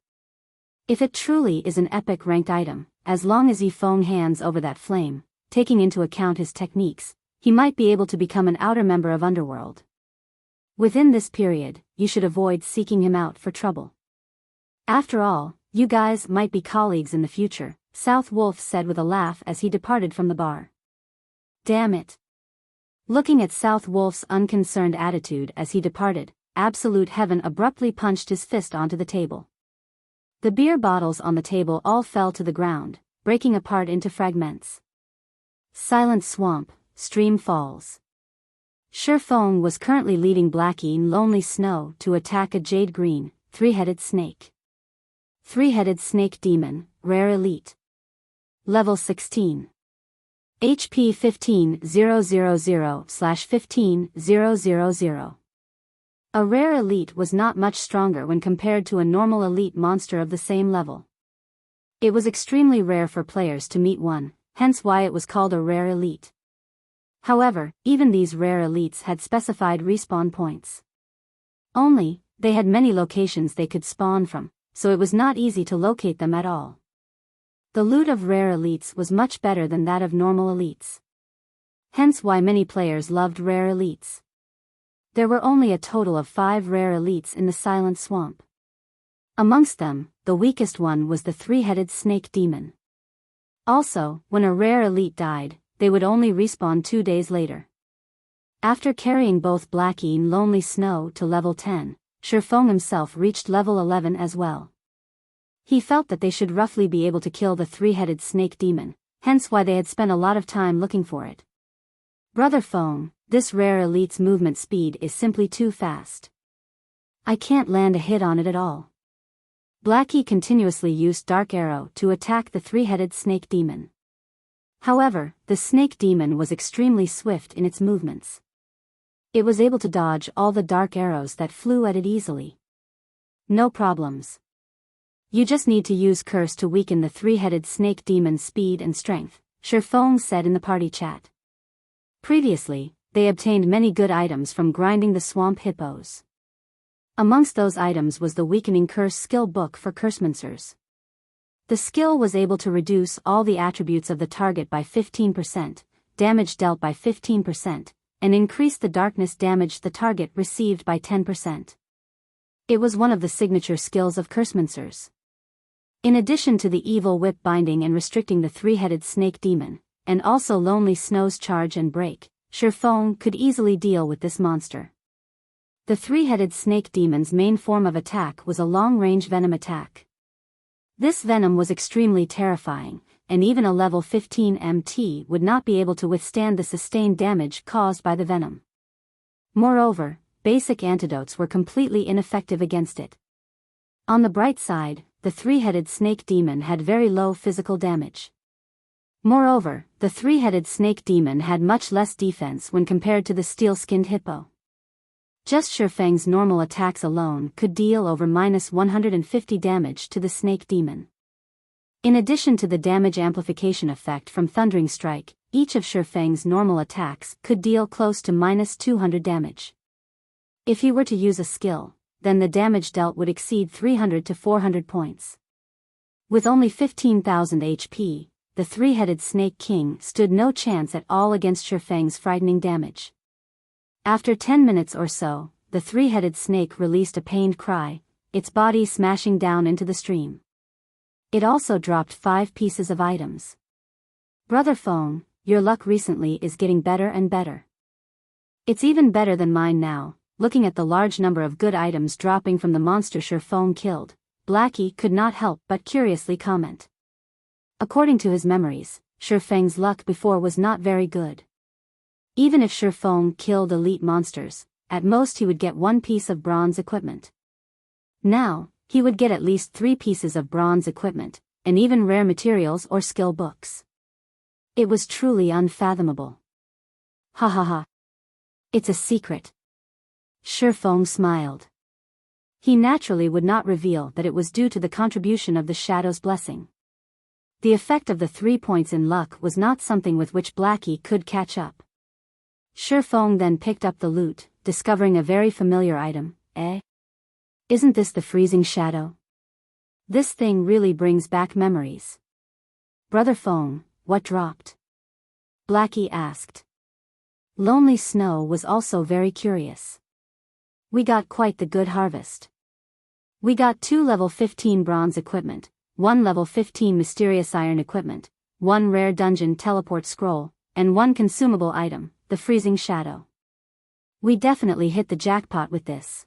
If it truly is an epic ranked item, as long as Yifeng hands over that flame, taking into account his techniques, he might be able to become an outer member of Underworld. Within this period, you should avoid seeking him out for trouble. After all, you guys might be colleagues in the future, South Wolf said with a laugh as he departed from the bar. Damn it. Looking at South Wolf's unconcerned attitude as he departed, Absolute Heaven abruptly punched his fist onto the table. The beer bottles on the table all fell to the ground, breaking apart into fragments. Silent Swamp, Stream Falls. Chieftain was currently leading Blackie Lonely Snow to attack a jade green, three-headed snake. Three-headed snake demon, rare elite. Level 16. HP 15000/15000. A rare elite was not much stronger when compared to a normal elite monster of the same level. It was extremely rare for players to meet one, hence why it was called a rare elite. However, even these rare elites had specified respawn points. Only, they had many locations they could spawn from, so it was not easy to locate them at all. The loot of rare elites was much better than that of normal elites. Hence why many players loved rare elites. There were only a total of 5 rare elites in the Silent Swamp. Amongst them, the weakest one was the 3-headed snake demon. Also, when a rare elite died, they would only respawn 2 days later. After carrying both Blackie and Lonely Snow to level 10, Shifeng himself reached level 11 as well. He felt that they should roughly be able to kill the 3-headed snake demon, hence why they had spent a lot of time looking for it. Brother Feng, this rare elite's movement speed is simply too fast. I can't land a hit on it at all. Blackie continuously used Dark Arrow to attack the 3-headed snake demon. However, the snake demon was extremely swift in its movements. It was able to dodge all the dark arrows that flew at it easily. No problems. You just need to use Curse to weaken the 3-headed snake demon's speed and strength, Shifeng said in the party chat. Previously, they obtained many good items from grinding the swamp hippos. Amongst those items was the Weakening Curse skill book for Cursemancers. The skill was able to reduce all the attributes of the target by 15%, damage dealt by 15%, and increase the darkness damage the target received by 10%. It was one of the signature skills of Cursemancers. In addition to the evil whip binding and restricting the 3-headed snake demon, and also Lonely Snow's charge and break, Shifeng could easily deal with this monster. The 3-headed snake demon's main form of attack was a long-range venom attack. This venom was extremely terrifying, and even a level 15 MT would not be able to withstand the sustained damage caused by the venom. Moreover, basic antidotes were completely ineffective against it. On the bright side, the 3-headed snake demon had very low physical damage. Moreover, the 3-headed snake demon had much less defense when compared to the steel-skinned hippo. Just Shifeng's normal attacks alone could deal over -150 damage to the snake demon. In addition to the damage amplification effect from Thundering Strike, each of Shifeng's normal attacks could deal close to -200 damage. If he were to use a skill, then the damage dealt would exceed 300 to 400 points. With only 15,000 HP, the 3-headed Snake King stood no chance at all against Shifeng's frightening damage. After 10 minutes or so, the 3-headed snake released a pained cry, its body smashing down into the stream. It also dropped 5 pieces of items. Brother Feng, your luck recently is getting better and better. It's even better than mine now. Looking at the large number of good items dropping from the monster Shifeng killed, Blackie could not help but curiously comment. According to his memories, Shifeng's luck before was not very good. Even if Shifeng killed elite monsters, at most he would get 1 piece of bronze equipment. Now, he would get at least 3 pieces of bronze equipment, and even rare materials or skill books. It was truly unfathomable. Ha ha ha. It's a secret. Shifeng smiled. He naturally would not reveal that it was due to the contribution of the Shadow's blessing. The effect of the 3 points in luck was not something with which Blackie could catch up. Shifeng then picked up the loot, discovering a very familiar item. Isn't this the freezing shadow? This thing really brings back memories. Brother Feng, what dropped? Blackie asked. Lonely Snow was also very curious. We got quite the good harvest. We got 2 level 15 bronze equipment, 1 level 15 mysterious iron equipment, 1 rare dungeon teleport scroll, and 1 consumable item, the freezing shadow. We definitely hit the jackpot with this.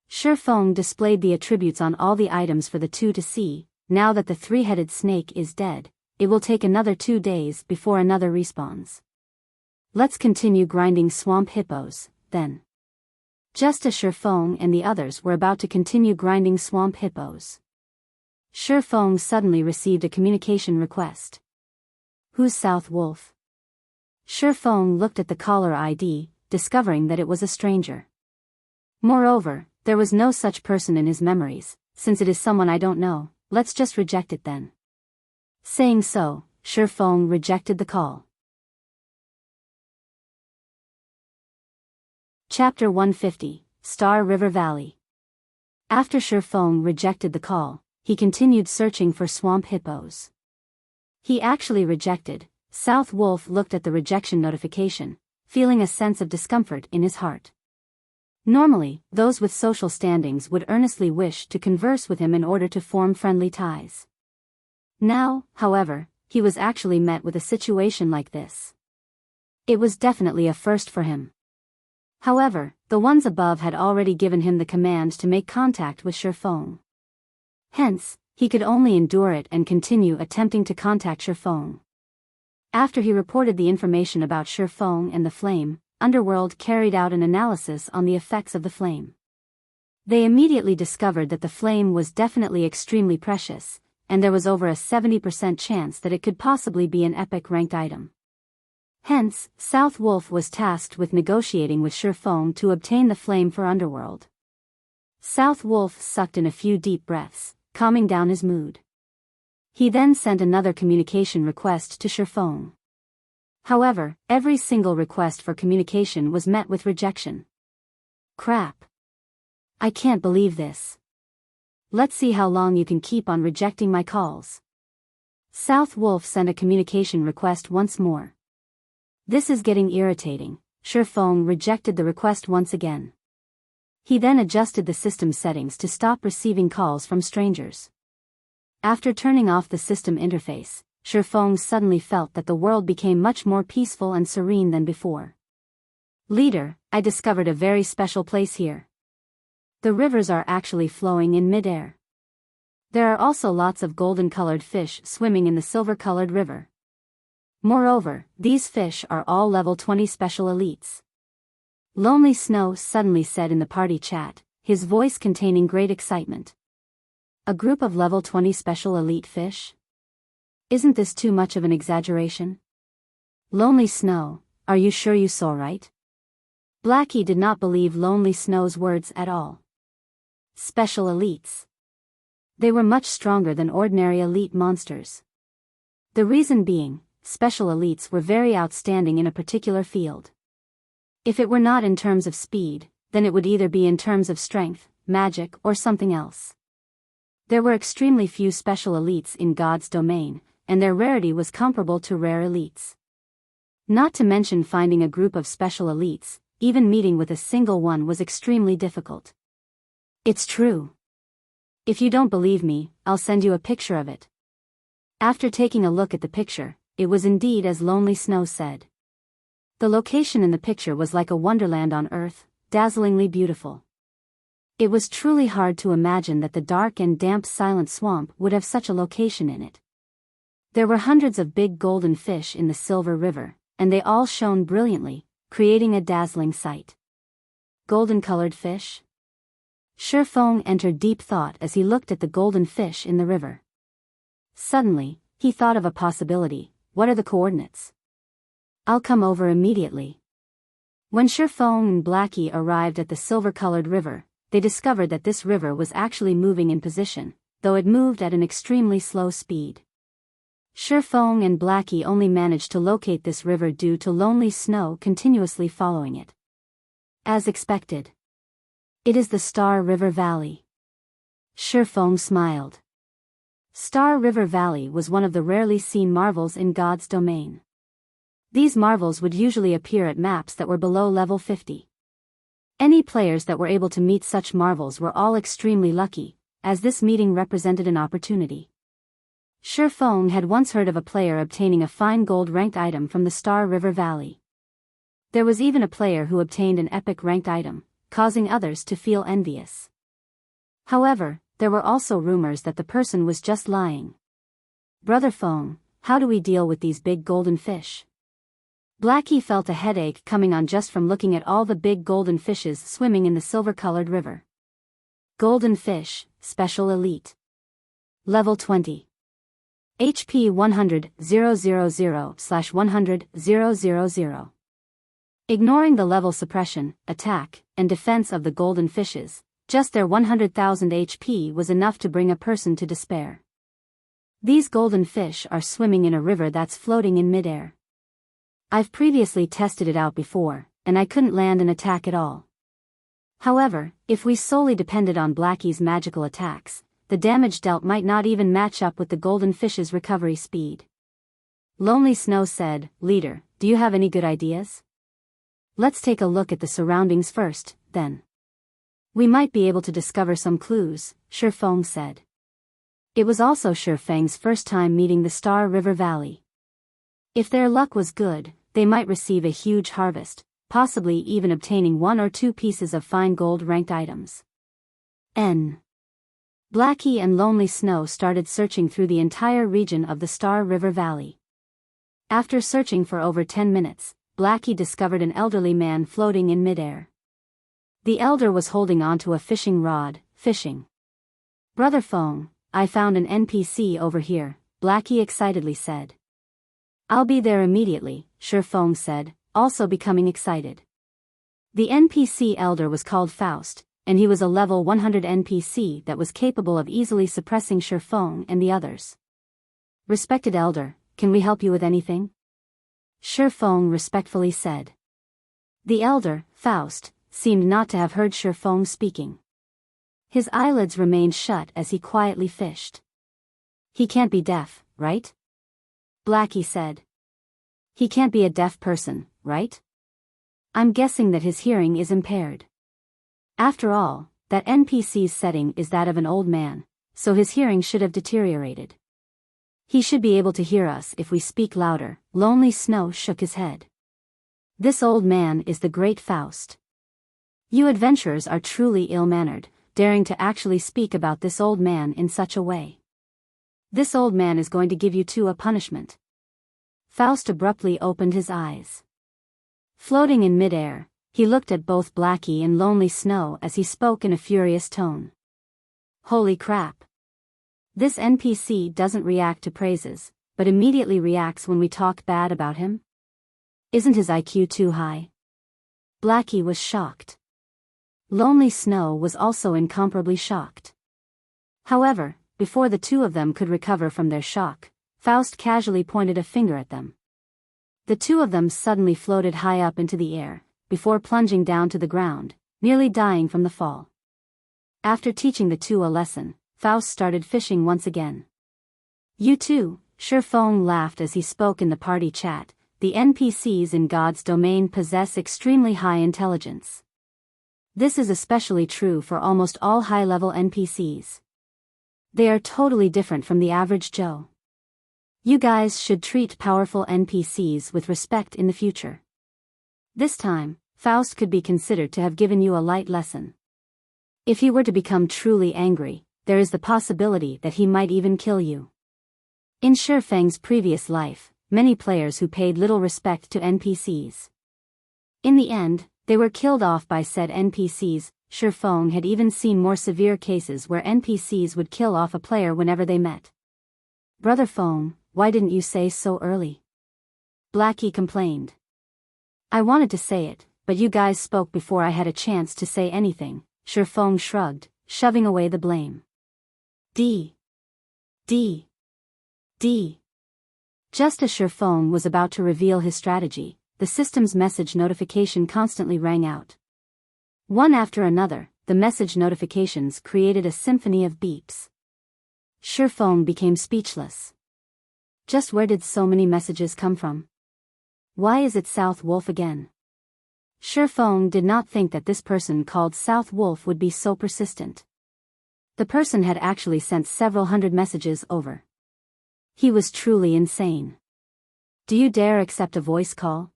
Shifeng displayed the attributes on all the items for the 2 to see. Now that the 3-headed snake is dead, it will take another 2 days before another respawns. Let's continue grinding swamp hippos, then. Just as Shifeng and the others were about to continue grinding swamp hippos, Shifeng suddenly received a communication request. Who's South Wolf? Shifeng looked at the caller ID, discovering that it was a stranger. Moreover, there was no such person in his memories. Since it is someone I don't know, let's just reject it then. Saying so, Shifeng rejected the call. Chapter 150, Star River Valley. After Shifeng rejected the call, he continued searching for swamp hippos. He actually rejected. South Wolf looked at the rejection notification, feeling a sense of discomfort in his heart. Normally, those with social standings would earnestly wish to converse with him in order to form friendly ties. Now, however, he was actually met with a situation like this. It was definitely a first for him. However, the ones above had already given him the command to make contact with Shifeng. Hence, he could only endure it and continue attempting to contact Shifeng. After he reported the information about Shifeng and the flame, Underworld carried out an analysis on the effects of the flame. They immediately discovered that the flame was definitely extremely precious, and there was over a 70% chance that it could possibly be an epic ranked item. Hence, South Wolf was tasked with negotiating with Shifeng to obtain the flame for Underworld. South Wolf sucked in a few deep breaths, calming down his mood. He then sent another communication request to Shifeng. However, every single request for communication was met with rejection. Crap. I can't believe this. Let's see how long you can keep on rejecting my calls. South Wolf sent a communication request once more. This is getting irritating. Shifeng rejected the request once again. He then adjusted the system settings to stop receiving calls from strangers. After turning off the system interface, Shifeng suddenly felt that the world became much more peaceful and serene than before. Leader, I discovered a very special place here. The rivers are actually flowing in midair. There are also lots of golden-colored fish swimming in the silver-colored river. Moreover, these fish are all level 20 special elites. Lonely Snow suddenly said in the party chat, his voice containing great excitement. A group of level 20 special elite fish? Isn't this too much of an exaggeration? Lonely Snow, are you sure you saw right? Blackie did not believe Lonely Snow's words at all. Special elites. They were much stronger than ordinary elite monsters. The reason being, special elites were very outstanding in a particular field. If it were not in terms of speed, then it would either be in terms of strength, magic, or something else. There were extremely few special elites in God's domain, and their rarity was comparable to rare elites. Not to mention finding a group of special elites, even meeting with a single one was extremely difficult. It's true. If you don't believe me, I'll send you a picture of it. After taking a look at the picture, it was indeed as Lonely Snow said. The location in the picture was like a wonderland on Earth, dazzlingly beautiful. It was truly hard to imagine that the dark and damp silent swamp would have such a location in it. There were hundreds of big golden fish in the Silver River, and they all shone brilliantly, creating a dazzling sight. Golden-colored fish? Shifeng entered deep thought as he looked at the golden fish in the river. Suddenly, he thought of a possibility. What are the coordinates? I'll come over immediately. When Shifeng and Blackie arrived at the silver-colored river, they discovered that this river was actually moving in position, though it moved at an extremely slow speed. Shifeng and Blackie only managed to locate this river due to Lonely Snow continuously following it. As expected. It is the Star River Valley. Shifeng smiled. Star River Valley was one of the rarely seen marvels in God's domain. These marvels would usually appear at maps that were below level 50. Any players that were able to meet such marvels were all extremely lucky, as this meeting represented an opportunity. Shifeng had once heard of a player obtaining a fine gold-ranked item from the Star River Valley. There was even a player who obtained an epic-ranked item, causing others to feel envious. However, there were also rumors that the person was just lying. Brother Feng, how do we deal with these big golden fish? Blackie felt a headache coming on just from looking at all the big golden fishes swimming in the silver-colored river. Golden fish, special elite. Level 20. HP 100,000/100,000. Ignoring the level suppression, attack, and defense of the golden fishes, just their 100,000 HP was enough to bring a person to despair. These golden fish are swimming in a river that's floating in midair. I've previously tested it out before, and I couldn't land an attack at all. However, if we solely depended on Blackie's magical attacks, the damage dealt might not even match up with the golden fish's recovery speed. Lonely Snow said, "Leader, do you have any good ideas? Let's take a look at the surroundings first, then. We might be able to discover some clues," Shifeng said. It was also Shifeng's first time meeting the Star River Valley. If their luck was good, they might receive a huge harvest, possibly even obtaining 1 or 2 pieces of fine gold-ranked items. Blackie and Lonely Snow started searching through the entire region of the Star River Valley. After searching for over 10 minutes, Blackie discovered an elderly man floating in midair. The elder was holding onto a fishing rod, fishing. "Brother Feng, I found an NPC over here," Blackie excitedly said. "I'll be there immediately," Shifeng said, also becoming excited. The NPC elder was called Faust, and he was a level 100 NPC that was capable of easily suppressing Shifeng and the others. "Respected elder, can we help you with anything?" Shifeng respectfully said. The elder, Faust, seemed not to have heard Shifeng speaking. His eyelids remained shut as he quietly fished. "He can't be deaf, right?" Blackie said. "He can't be a deaf person, right? I'm guessing that his hearing is impaired. After all, that NPC's setting is that of an old man, so his hearing should have deteriorated. He should be able to hear us if we speak louder." Lonely Snow shook his head. "This old man is the great Faust. You adventurers are truly ill-mannered, daring to actually speak about this old man in such a way. This old man is going to give you two a punishment." Faust abruptly opened his eyes. Floating in midair, he looked at both Blackie and Lonely Snow as he spoke in a furious tone. "Holy crap. This NPC doesn't react to praises, but immediately reacts when we talk bad about him? Isn't his IQ too high?" Blackie was shocked. Lonely Snow was also incomparably shocked. However, before the two of them could recover from their shock, Faust casually pointed a finger at them. The two of them suddenly floated high up into the air, before plunging down to the ground, nearly dying from the fall. After teaching the two a lesson, Faust started fishing once again. "You too," Shifeng laughed as he spoke in the party chat. "The NPCs in God's domain possess extremely high intelligence. This is especially true for almost all high-level NPCs. They are totally different from the average Joe. You guys should treat powerful NPCs with respect in the future." This time, Faust could be considered to have given you a light lesson. If he were to become truly angry, there is the possibility that he might even kill you. In Shifeng's previous life, many players who paid little respect to NPCs. In the end, they were killed off by said NPCs. Shifeng had even seen more severe cases where NPCs would kill off a player whenever they met. "Brother Feng, why didn't you say so early?" Blackie complained. "I wanted to say it, but you guys spoke before I had a chance to say anything," Shifeng shrugged, shoving away the blame. D. Just as Shifeng was about to reveal his strategy, the system's message notification constantly rang out. One after another, the message notifications created a symphony of beeps. Shifeng became speechless. Just where did so many messages come from? Why is it South Wolf again? Shifeng did not think that this person called South Wolf would be so persistent. The person had actually sent several hundred messages over. He was truly insane. "Do you dare accept a voice call?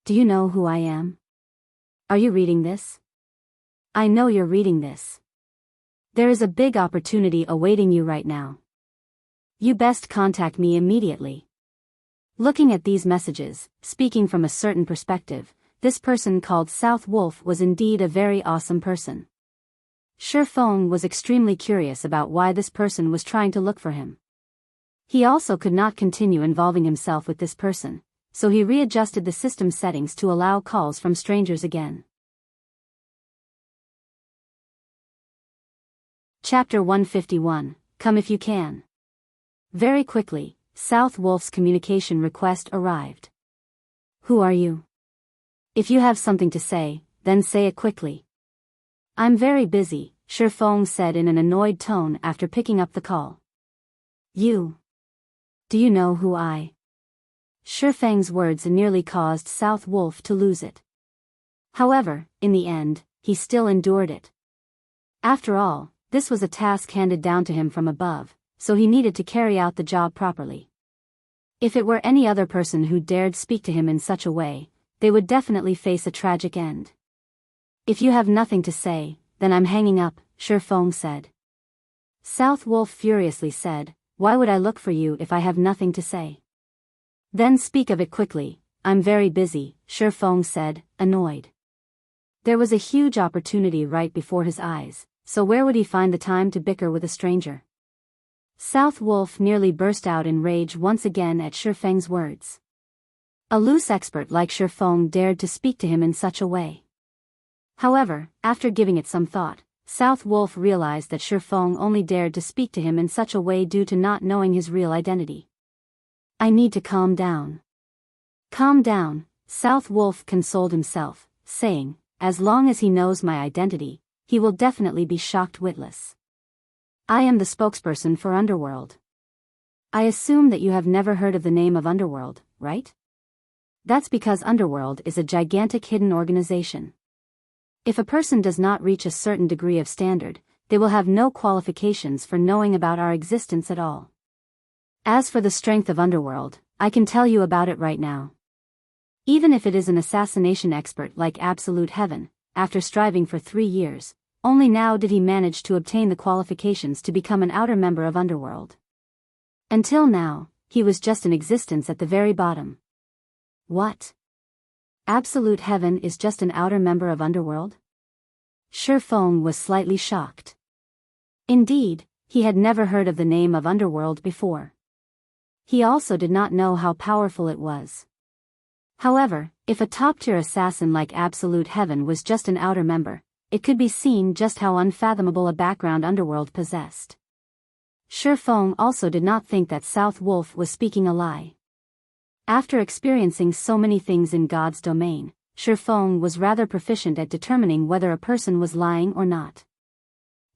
Do you know who I am? Are you reading this? I know you're reading this. There is a big opportunity awaiting you right now. You best contact me immediately." Looking at these messages, speaking from a certain perspective, this person called South Wolf was indeed a very awesome person. Shifeng was extremely curious about why this person was trying to look for him. He also could not continue involving himself with this person, so he readjusted the system settings to allow calls from strangers again. Chapter 151, Come If You Can. Very quickly, South Wolf's communication request arrived. "Who are you? If you have something to say, then say it quickly. I'm very busy, Shifeng said in an annoyed tone after picking up the call. You. Do you know who I? Shifeng's words nearly caused South Wolf to lose it. However, in the end, he still endured it. After all, this was a task handed down to him from above, so he needed to carry out the job properly. If it were any other person who dared speak to him in such a way, they would definitely face a tragic end. If you have nothing to say, then I'm hanging up, Shifeng said. South Wolf furiously said, why would I look for you if I have nothing to say? Then speak of it quickly. I'm very busy, Shifeng said, annoyed. There was a huge opportunity right before his eyes, so where would he find the time to bicker with a stranger? South Wolf nearly burst out in rage once again at Shifeng's words. A loose expert like Shifeng dared to speak to him in such a way. However, after giving it some thought, South Wolf realized that Shifeng only dared to speak to him in such a way due to not knowing his real identity. I need to calm down. Calm down, South Wolf consoled himself, saying, as long as he knows my identity, he will definitely be shocked witless. I am the spokesperson for Underworld. I assume that you have never heard of the name of Underworld, right? That's because Underworld is a gigantic hidden organization. If a person does not reach a certain degree of standard, they will have no qualifications for knowing about our existence at all. As for the strength of Underworld, I can tell you about it right now. Even if it is an assassination expert like Absolute Heaven, after striving for 3 years, only now did he manage to obtain the qualifications to become an outer member of Underworld. Until now, he was just in existence at the very bottom. What? Absolute Heaven is just an outer member of Underworld? Shifeng was slightly shocked. Indeed, he had never heard of the name of Underworld before. He also did not know how powerful it was. However, if a top-tier assassin like Absolute Heaven was just an outer member, it could be seen just how unfathomable a background Underworld possessed. Shifeng also did not think that South Wolf was speaking a lie. After experiencing so many things in God's domain, Shifeng was rather proficient at determining whether a person was lying or not.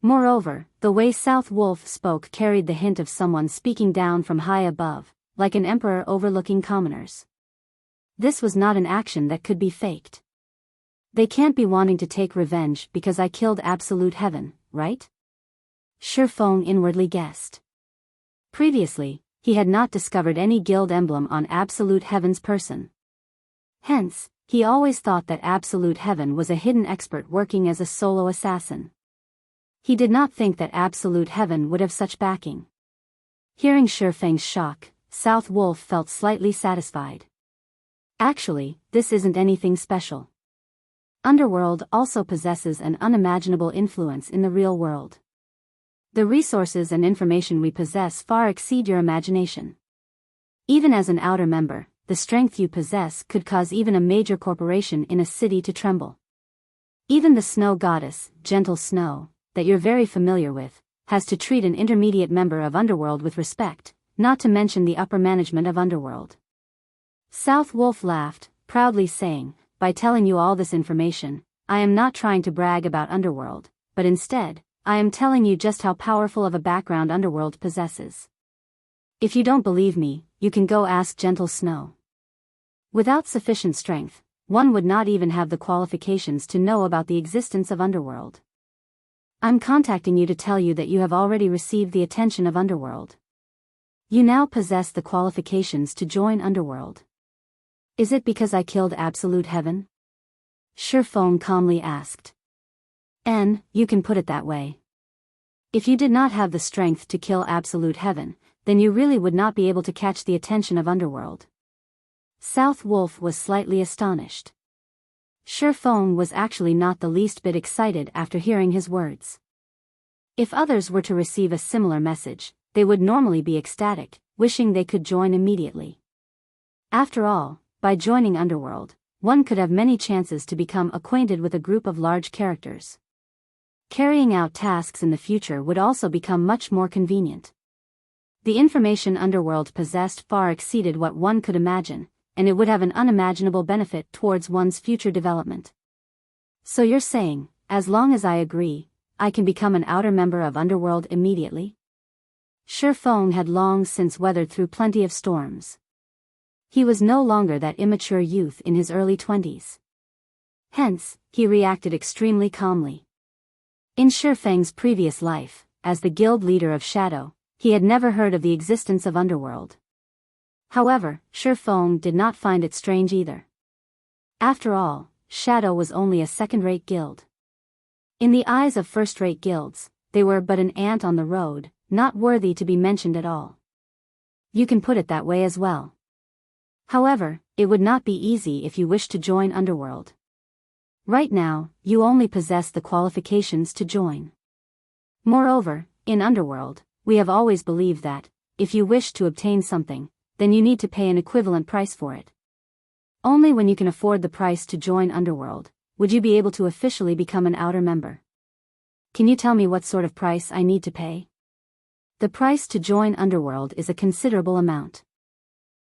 Moreover, the way South Wolf spoke carried the hint of someone speaking down from high above, like an emperor overlooking commoners. This was not an action that could be faked. They can't be wanting to take revenge because I killed Absolute Heaven, right? Shifeng inwardly guessed. Previously, he had not discovered any guild emblem on Absolute Heaven's person. Hence, he always thought that Absolute Heaven was a hidden expert working as a solo assassin. He did not think that Absolute Heaven would have such backing. Hearing Shifeng's shock, South Wolf felt slightly satisfied. Actually, this isn't anything special. Underworld also possesses an unimaginable influence in the real world. The resources and information we possess far exceed your imagination. Even as an outer member, the strength you possess could cause even a major corporation in a city to tremble. Even the snow goddess, Gentle Snow, that you're very familiar with, has to treat an intermediate member of Underworld with respect, not to mention the upper management of Underworld. South Wolf laughed, proudly saying, by telling you all this information, I am not trying to brag about Underworld, but instead, I am telling you just how powerful of a background Underworld possesses. If you don't believe me, you can go ask Gentle Snow. Without sufficient strength, one would not even have the qualifications to know about the existence of Underworld. I'm contacting you to tell you that you have already received the attention of Underworld. You now possess the qualifications to join Underworld. Is it because I killed Absolute Heaven? Shifeng calmly asked. You can put it that way. If you did not have the strength to kill Absolute Heaven, then you really would not be able to catch the attention of Underworld. South Wolf was slightly astonished. Shifeng was actually not the least bit excited after hearing his words. If others were to receive a similar message, they would normally be ecstatic, wishing they could join immediately. After all, by joining Underworld, one could have many chances to become acquainted with a group of large characters. Carrying out tasks in the future would also become much more convenient. The information Underworld possessed far exceeded what one could imagine, and it would have an unimaginable benefit towards one's future development. So you're saying, as long as I agree, I can become an outer member of Underworld immediately. Shi Feng had long since weathered through plenty of storms. He was no longer that immature youth in his early 20s. Hence, he reacted extremely calmly. In Shi Feng's previous life, as the guild leader of Shadow, he had never heard of the existence of Underworld. However, Shi Feng did not find it strange either. After all, Shadow was only a second-rate guild. In the eyes of first-rate guilds, they were but an ant on the road, not worthy to be mentioned at all. You can put it that way as well. However, it would not be easy if you wished to join Underworld. Right now, you only possess the qualifications to join. Moreover, in Underworld, we have always believed that, if you wish to obtain something, then you need to pay an equivalent price for it. Only when you can afford the price to join Underworld, would you be able to officially become an outer member. Can you tell me what sort of price I need to pay? The price to join Underworld is a considerable amount.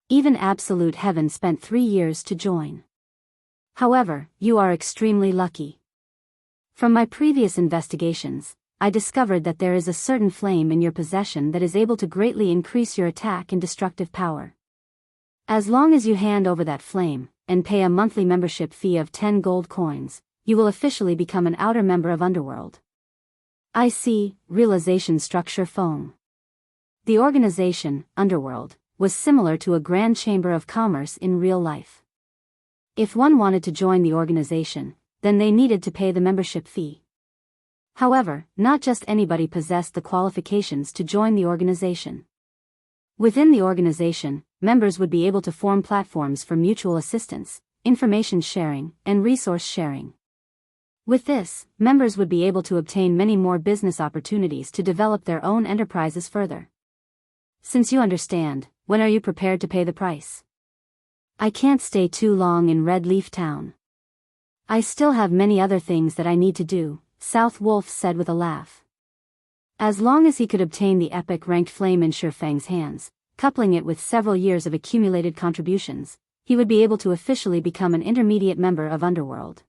Even Absolute Heaven spent 3 years to join. However, you are extremely lucky. From my previous investigations, I discovered that there is a certain flame in your possession that is able to greatly increase your attack and destructive power. As long as you hand over that flame, and pay a monthly membership fee of 10 gold coins, you will officially become an outer member of Underworld. I see, realization struck Shi Feng. The organization, Underworld, was similar to a grand chamber of commerce in real life. If one wanted to join the organization, then they needed to pay the membership fee. However, not just anybody possessed the qualifications to join the organization. Within the organization, members would be able to form platforms for mutual assistance, information sharing, and resource sharing. With this, members would be able to obtain many more business opportunities to develop their own enterprises further. Since you understand, when are you prepared to pay the price? I can't stay too long in Red Leaf Town. I still have many other things that I need to do, South Wolf said with a laugh. As long as he could obtain the epic ranked flame in Shi Feng's hands, coupling it with several years of accumulated contributions, he would be able to officially become an intermediate member of Underworld.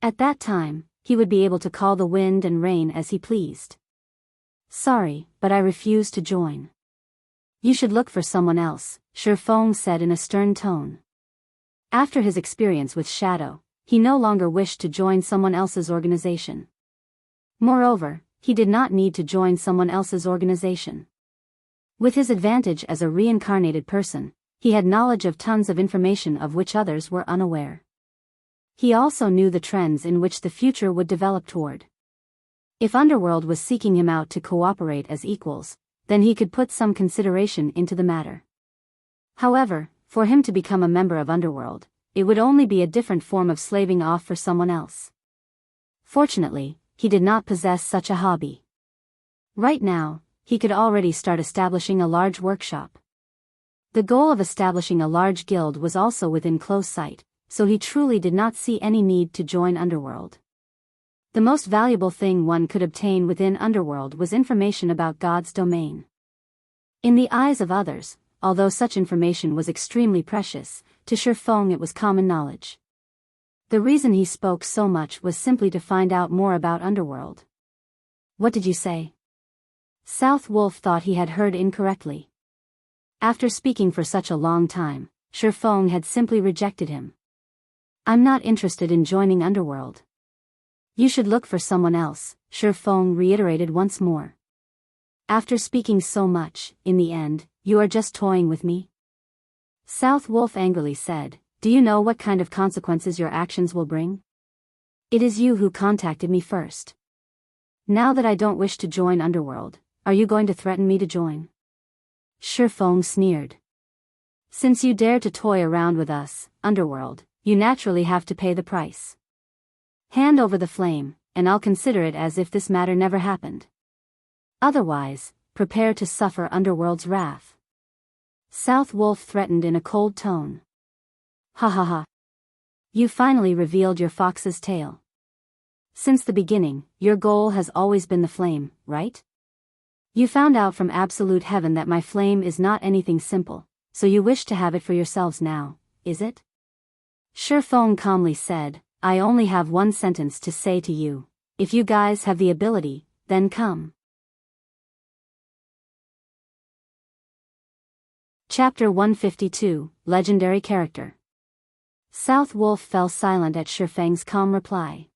At that time, he would be able to call the wind and rain as he pleased. Sorry, but I refuse to join. You should look for someone else, Shi Feng said in a stern tone. After his experience with Shadow, he no longer wished to join someone else's organization. Moreover, he did not need to join someone else's organization. With his advantage as a reincarnated person, he had knowledge of tons of information of which others were unaware. He also knew the trends in which the future would develop toward. If Underworld was seeking him out to cooperate as equals, then he could put some consideration into the matter. However, for him to become a member of Underworld, it would only be a different form of slaving off for someone else. Fortunately, he did not possess such a hobby. Right now, he could already start establishing a large workshop. The goal of establishing a large guild was also within close sight, so he truly did not see any need to join Underworld. The most valuable thing one could obtain within Underworld was information about God's domain. In the eyes of others, although such information was extremely precious, to Shi Feng it was common knowledge. The reason he spoke so much was simply to find out more about Underworld. What did you say? South Wolf thought he had heard incorrectly. After speaking for such a long time, Shi Feng had simply rejected him. I'm not interested in joining Underworld. You should look for someone else, Shi Feng reiterated once more. After speaking so much, in the end, you are just toying with me? South Wolf angrily said, do you know what kind of consequences your actions will bring? It is you who contacted me first. Now that I don't wish to join Underworld, are you going to threaten me to join? Shi Feng sneered. Since you dare to toy around with us, Underworld, you naturally have to pay the price. Hand over the flame, and I'll consider it as if this matter never happened. Otherwise, prepare to suffer Underworld's wrath. South Wolf threatened in a cold tone. Ha ha ha. You finally revealed your fox's tail. Since the beginning, your goal has always been the flame, right? You found out from absolute heaven that my flame is not anything simple, so you wish to have it for yourselves now, is it? Shi Feng calmly said, I only have one sentence to say to you. If you guys have the ability, then come. Chapter 152, Legendary Character. South Wolf fell silent at Shifeng's calm reply.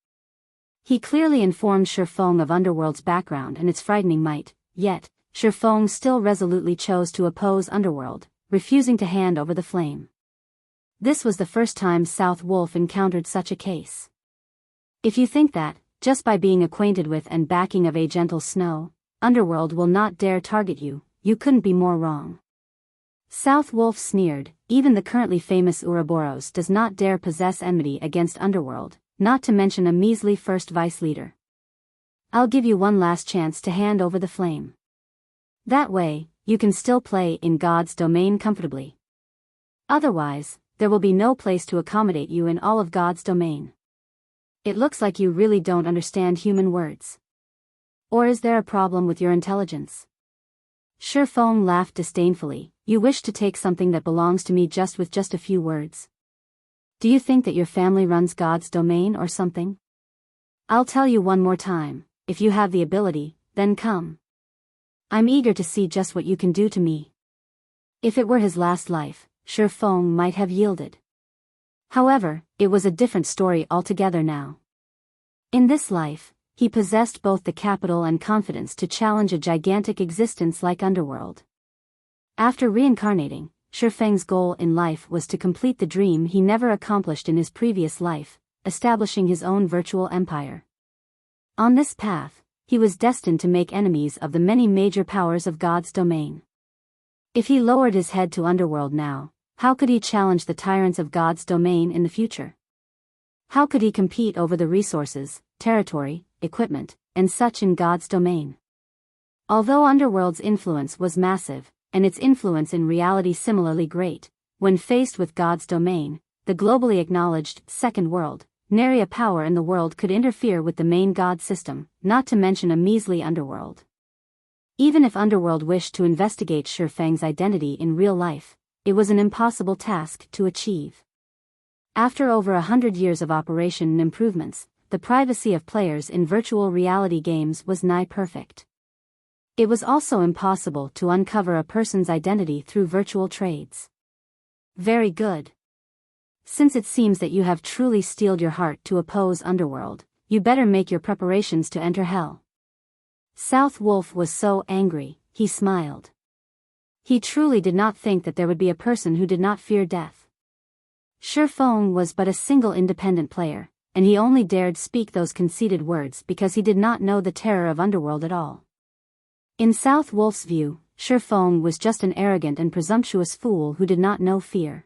He clearly informed Shifeng of Underworld's background and its frightening might, yet, Shifeng still resolutely chose to oppose Underworld, refusing to hand over the flame. This was the first time South Wolf encountered such a case. If you think that, just by being acquainted with and backing of a gentle snow, Underworld will not dare target you, you couldn't be more wrong. South Wolf sneered, even the currently famous Ouroboros does not dare possess enmity against Underworld, not to mention a measly first vice leader. I'll give you one last chance to hand over the flame. That way, you can still play in God's domain comfortably. Otherwise, there will be no place to accommodate you in all of God's domain. It looks like you really don't understand human words. Or is there a problem with your intelligence? Shifeng laughed disdainfully. You wish to take something that belongs to me just with just a few words. Do you think that your family runs God's domain or something? I'll tell you one more time, if you have the ability, then come. I'm eager to see just what you can do to me. If it were his last life, Shifeng might have yielded. However, it was a different story altogether now. In this life, he possessed both the capital and confidence to challenge a gigantic existence like Underworld. After reincarnating, Shifeng's goal in life was to complete the dream he never accomplished in his previous life, establishing his own virtual empire. On this path, he was destined to make enemies of the many major powers of God's domain. If he lowered his head to Underworld now, how could he challenge the tyrants of God's domain in the future? How could he compete over the resources, territory, equipment, and such in God's domain? Although Underworld's influence was massive, and its influence in reality similarly great, when faced with God's domain, the globally acknowledged Second World, nary a power in the world could interfere with the main God system, not to mention a measly Underworld. Even if Underworld wished to investigate Shifeng's identity in real life, it was an impossible task to achieve. After over 100 years of operation and improvements, the privacy of players in virtual reality games was nigh perfect. It was also impossible to uncover a person's identity through virtual trades. Very good. Since it seems that you have truly steeled your heart to oppose Underworld, you better make your preparations to enter hell. South Wolf was so angry, he smiled. He truly did not think that there would be a person who did not fear death. Shifeng was but a single independent player, and he only dared speak those conceited words because he did not know the terror of Underworld at all. In South Wolf's view, Shifeng was just an arrogant and presumptuous fool who did not know fear.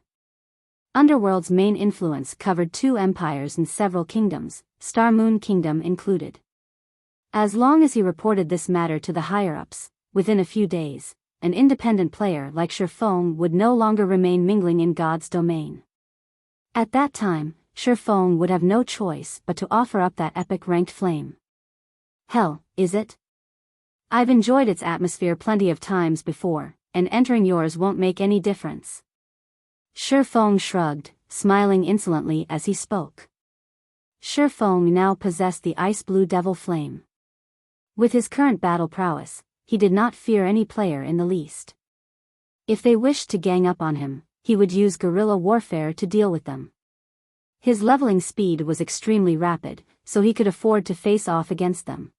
Underworld's main influence covered 2 empires and several kingdoms, Star Moon Kingdom included. As long as he reported this matter to the higher-ups, within a few days, an independent player like Shifeng would no longer remain mingling in God's domain. At that time, Shifeng would have no choice but to offer up that epic ranked flame. Hell, is it? I've enjoyed its atmosphere plenty of times before, and entering yours won't make any difference. Shifeng shrugged, smiling insolently as he spoke. Shifeng now possessed the ice-blue devil flame. With his current battle prowess, he did not fear any player in the least. If they wished to gang up on him, he would use guerrilla warfare to deal with them. His leveling speed was extremely rapid, so he could afford to face off against them.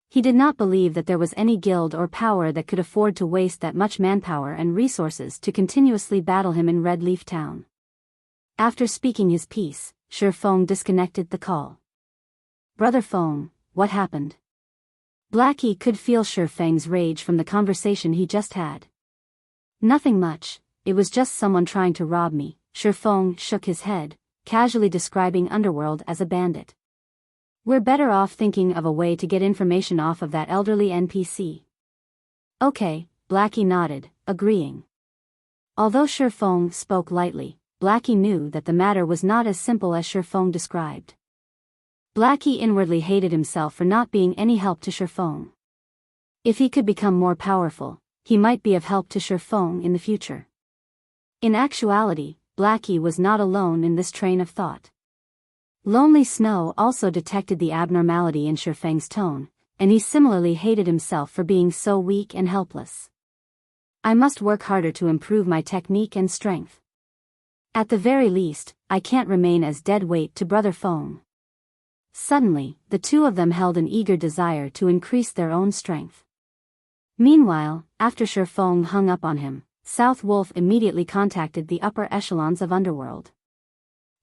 He did not believe that there was any guild or power that could afford to waste that much manpower and resources to continuously battle him in Red Leaf Town. After speaking his piece, Shifeng disconnected the call. Brother Feng, what happened? Blackie could feel Shifeng's rage from the conversation he just had. Nothing much, it was just someone trying to rob me. Shifeng shook his head, casually describing Underworld as a bandit. We're better off thinking of a way to get information off of that elderly NPC. Okay, Blackie nodded, agreeing. Although Shifeng spoke lightly, Blackie knew that the matter was not as simple as Shifeng described. Blackie inwardly hated himself for not being any help to Shifeng. If he could become more powerful, he might be of help to Shifeng in the future. In actuality, Blackie was not alone in this train of thought. Lonely Snow also detected the abnormality in Shifeng's tone, and he similarly hated himself for being so weak and helpless. I must work harder to improve my technique and strength. At the very least, I can't remain as dead weight to Brother Feng. Suddenly, the two of them held an eager desire to increase their own strength. Meanwhile, after Shifeng hung up on him, South Wolf immediately contacted the upper echelons of Underworld.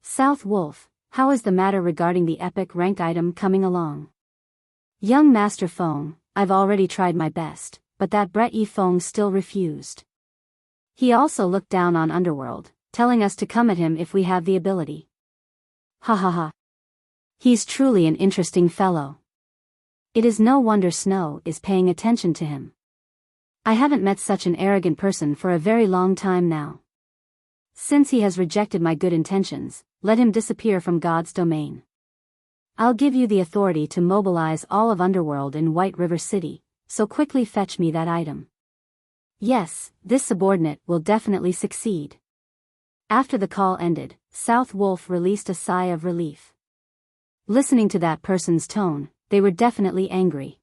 South Wolf, how is the matter regarding the epic rank item coming along? Young Master Feng, I've already tried my best, but that Brett Yi Feng still refused. He also looked down on Underworld, telling us to come at him if we have the ability. Ha ha ha. He's truly an interesting fellow. It is no wonder Snow is paying attention to him. I haven't met such an arrogant person for a very long time now. Since he has rejected my good intentions, let him disappear from God's domain. I'll give you the authority to mobilize all of Underworld in White River City, so quickly fetch me that item. Yes, this subordinate will definitely succeed. After the call ended, South Wolf released a sigh of relief. Listening to that person's tone, they were definitely angry.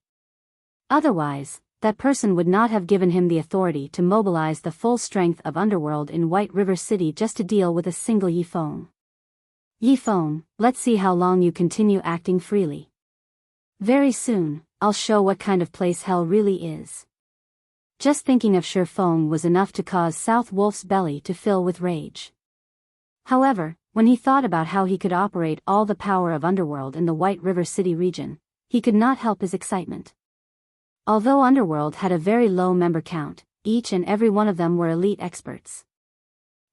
Otherwise, that person would not have given him the authority to mobilize the full strength of Underworld in White River City just to deal with a single Yi Feng. Yi Feng, let's see how long you continue acting freely. Very soon, I'll show what kind of place hell really is. Just thinking of Shifeng was enough to cause South Wolf's belly to fill with rage. However, when he thought about how he could operate all the power of Underworld in the White River City region, he could not help his excitement. Although Underworld had a very low member count, each and every one of them were elite experts.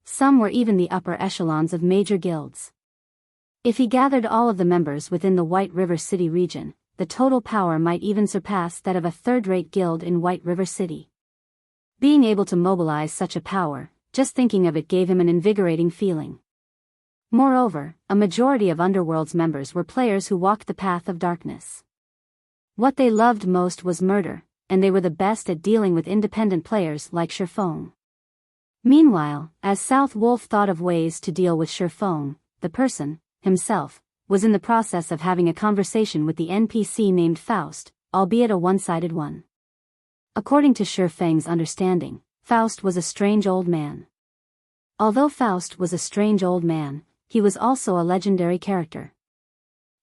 Some were even the upper echelons of major guilds. If he gathered all of the members within the White River City region, the total power might even surpass that of a third-rate guild in White River City. Being able to mobilize such a power, just thinking of it gave him an invigorating feeling. Moreover, a majority of Underworld's members were players who walked the path of darkness. What they loved most was murder, and they were the best at dealing with independent players like Shifeng. Meanwhile, as South Wolf thought of ways to deal with Shifeng, the person, himself, was in the process of having a conversation with the NPC named Faust, albeit a one-sided one. According to Shifeng's understanding, Faust was a strange old man. Although Faust was a strange old man, he was also a legendary character.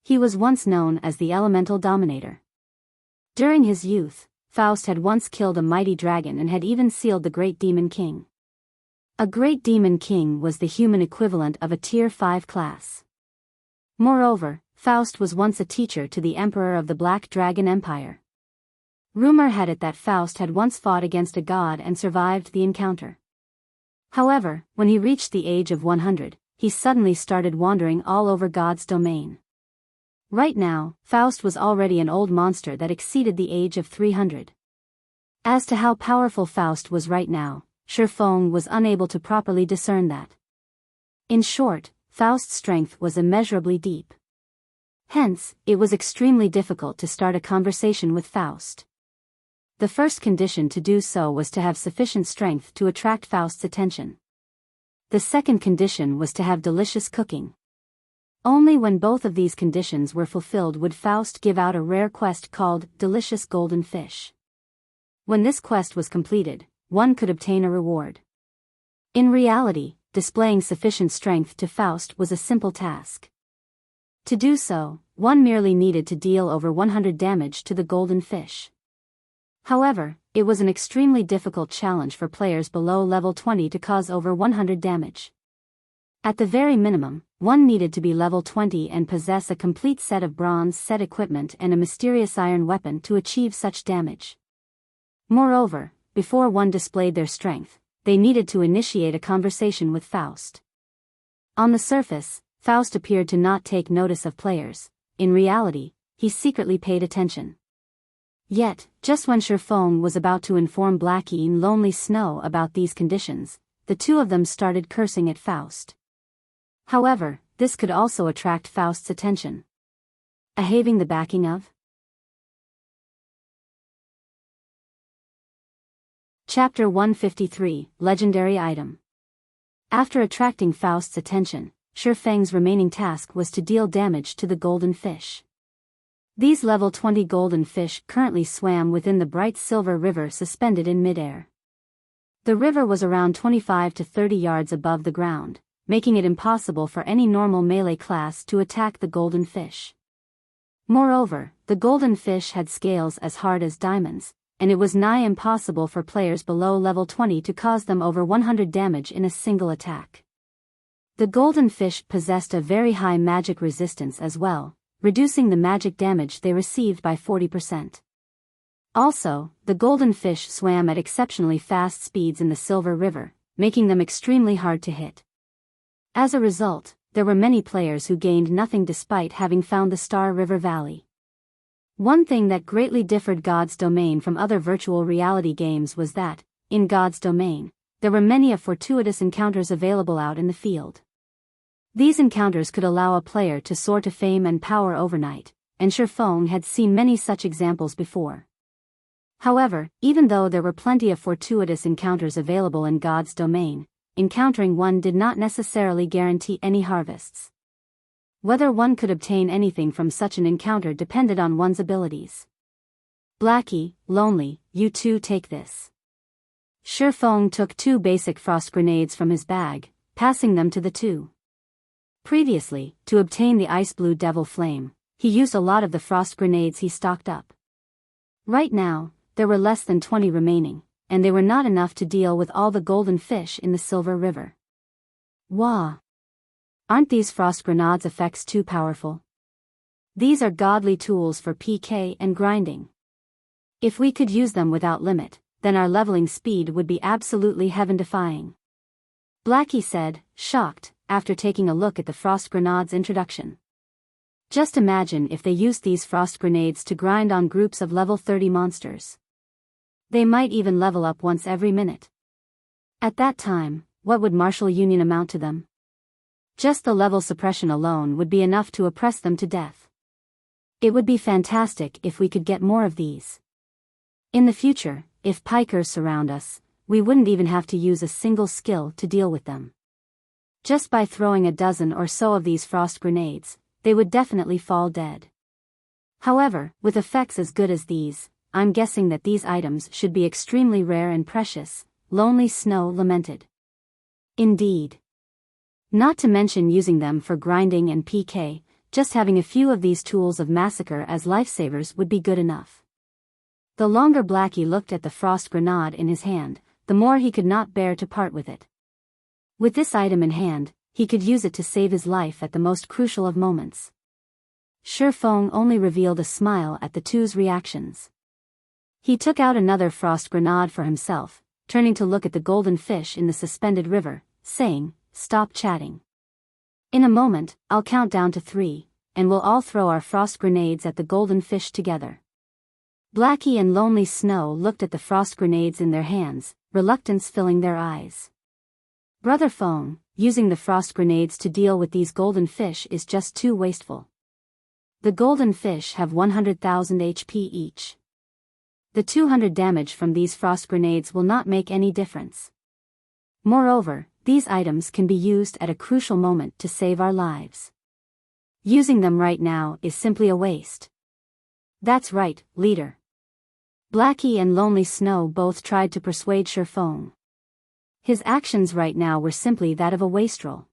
He was once known as the Elemental Dominator. During his youth, Faust had once killed a mighty dragon and had even sealed the Great Demon King. A Great Demon King was the human equivalent of a Tier 5 class. Moreover, Faust was once a teacher to the Emperor of the Black Dragon Empire. Rumor had it that Faust had once fought against a god and survived the encounter. However, when he reached the age of 100, he suddenly started wandering all over God's domain. Right now, Faust was already an old monster that exceeded the age of 300. As to how powerful Faust was right now, Shifeng was unable to properly discern that. In short, Faust's strength was immeasurably deep. Hence, it was extremely difficult to start a conversation with Faust. The first condition to do so was to have sufficient strength to attract Faust's attention. The second condition was to have delicious cooking. Only when both of these conditions were fulfilled would Faust give out a rare quest called Delicious Golden Fish. When this quest was completed, one could obtain a reward. In reality, displaying sufficient strength to Faust was a simple task. To do so, one merely needed to deal over 100 damage to the golden fish. However, it was an extremely difficult challenge for players below level 20 to cause over 100 damage. At the very minimum, one needed to be level 20 and possess a complete set of bronze set equipment and a mysterious iron weapon to achieve such damage. Moreover, before one displayed their strength, they needed to initiate a conversation with Faust. On the surface, Faust appeared to not take notice of players. In reality, he secretly paid attention. Yet, just when Shifeng was about to inform Blackie and Lonely Snow about these conditions, the two of them started cursing at Faust. However, this could also attract Faust's attention. Having the backing of Chapter 153, Legendary Item. After attracting Faust's attention, Feng's remaining task was to deal damage to the golden fish. These level 20 golden fish currently swam within the bright silver river suspended in midair. The river was around 25 to 30 yards above the ground, making it impossible for any normal melee class to attack the golden fish. Moreover, the golden fish had scales as hard as diamonds, and it was nigh impossible for players below level 20 to cause them over 100 damage in a single attack. The golden fish possessed a very high magic resistance as well, reducing the magic damage they received by 40%. Also, the golden fish swam at exceptionally fast speeds in the Silver River, making them extremely hard to hit. As a result, there were many players who gained nothing despite having found the Star River Valley. One thing that greatly differed God's Domain from other virtual reality games was that, in God's Domain, there were many fortuitous encounters available out in the field. These encounters could allow a player to soar to fame and power overnight, and Feng had seen many such examples before. However, even though there were plenty of fortuitous encounters available in God's Domain, encountering one did not necessarily guarantee any harvests. Whether one could obtain anything from such an encounter depended on one's abilities. Blackie, Lonely, you two take this. Feng took 2 basic frost grenades from his bag, passing them to the two. Previously, to obtain the ice blue devil flame, he used a lot of the frost grenades he stocked up. Right now, there were less than 20 remaining, and they were not enough to deal with all the golden fish in the Silver River. Wah! Aren't these frost grenades effects too powerful? These are godly tools for PK and grinding. If we could use them without limit, then our leveling speed would be absolutely heaven-defying. Blackie said, shocked, after taking a look at the frost grenades introduction. Just imagine if they used these frost grenades to grind on groups of level 30 monsters. They might even level up once every minute. At that time, what would martial union amount to them? Just the level suppression alone would be enough to oppress them to death. It would be fantastic if we could get more of these. In the future, if pikers surround us, we wouldn't even have to use a single skill to deal with them. Just by throwing a dozen or so of these frost grenades, they would definitely fall dead. However, with effects as good as these, I'm guessing that these items should be extremely rare and precious, Lonely Snow lamented. Indeed. Not to mention using them for grinding and PK, just having a few of these tools of massacre as lifesavers would be good enough. The longer Blackie looked at the frost grenade in his hand, the more he could not bear to part with it. With this item in hand, he could use it to save his life at the most crucial of moments. Feng only revealed a smile at the two's reactions. He took out another frost grenade for himself, turning to look at the golden fish in the suspended river, saying, stop chatting. In a moment, I'll count down to 3, and we'll all throw our frost grenades at the golden fish together. Blackie and Lonely Snow looked at the frost grenades in their hands, reluctance filling their eyes. Brother Feng, using the frost grenades to deal with these golden fish is just too wasteful. The golden fish have 100,000 HP each. The 200 damage from these frost grenades will not make any difference. Moreover, these items can be used at a crucial moment to save our lives. Using them right now is simply a waste. That's right, leader. Blackie and Lonely Snow both tried to persuade Feng. His actions right now were simply that of a wastrel.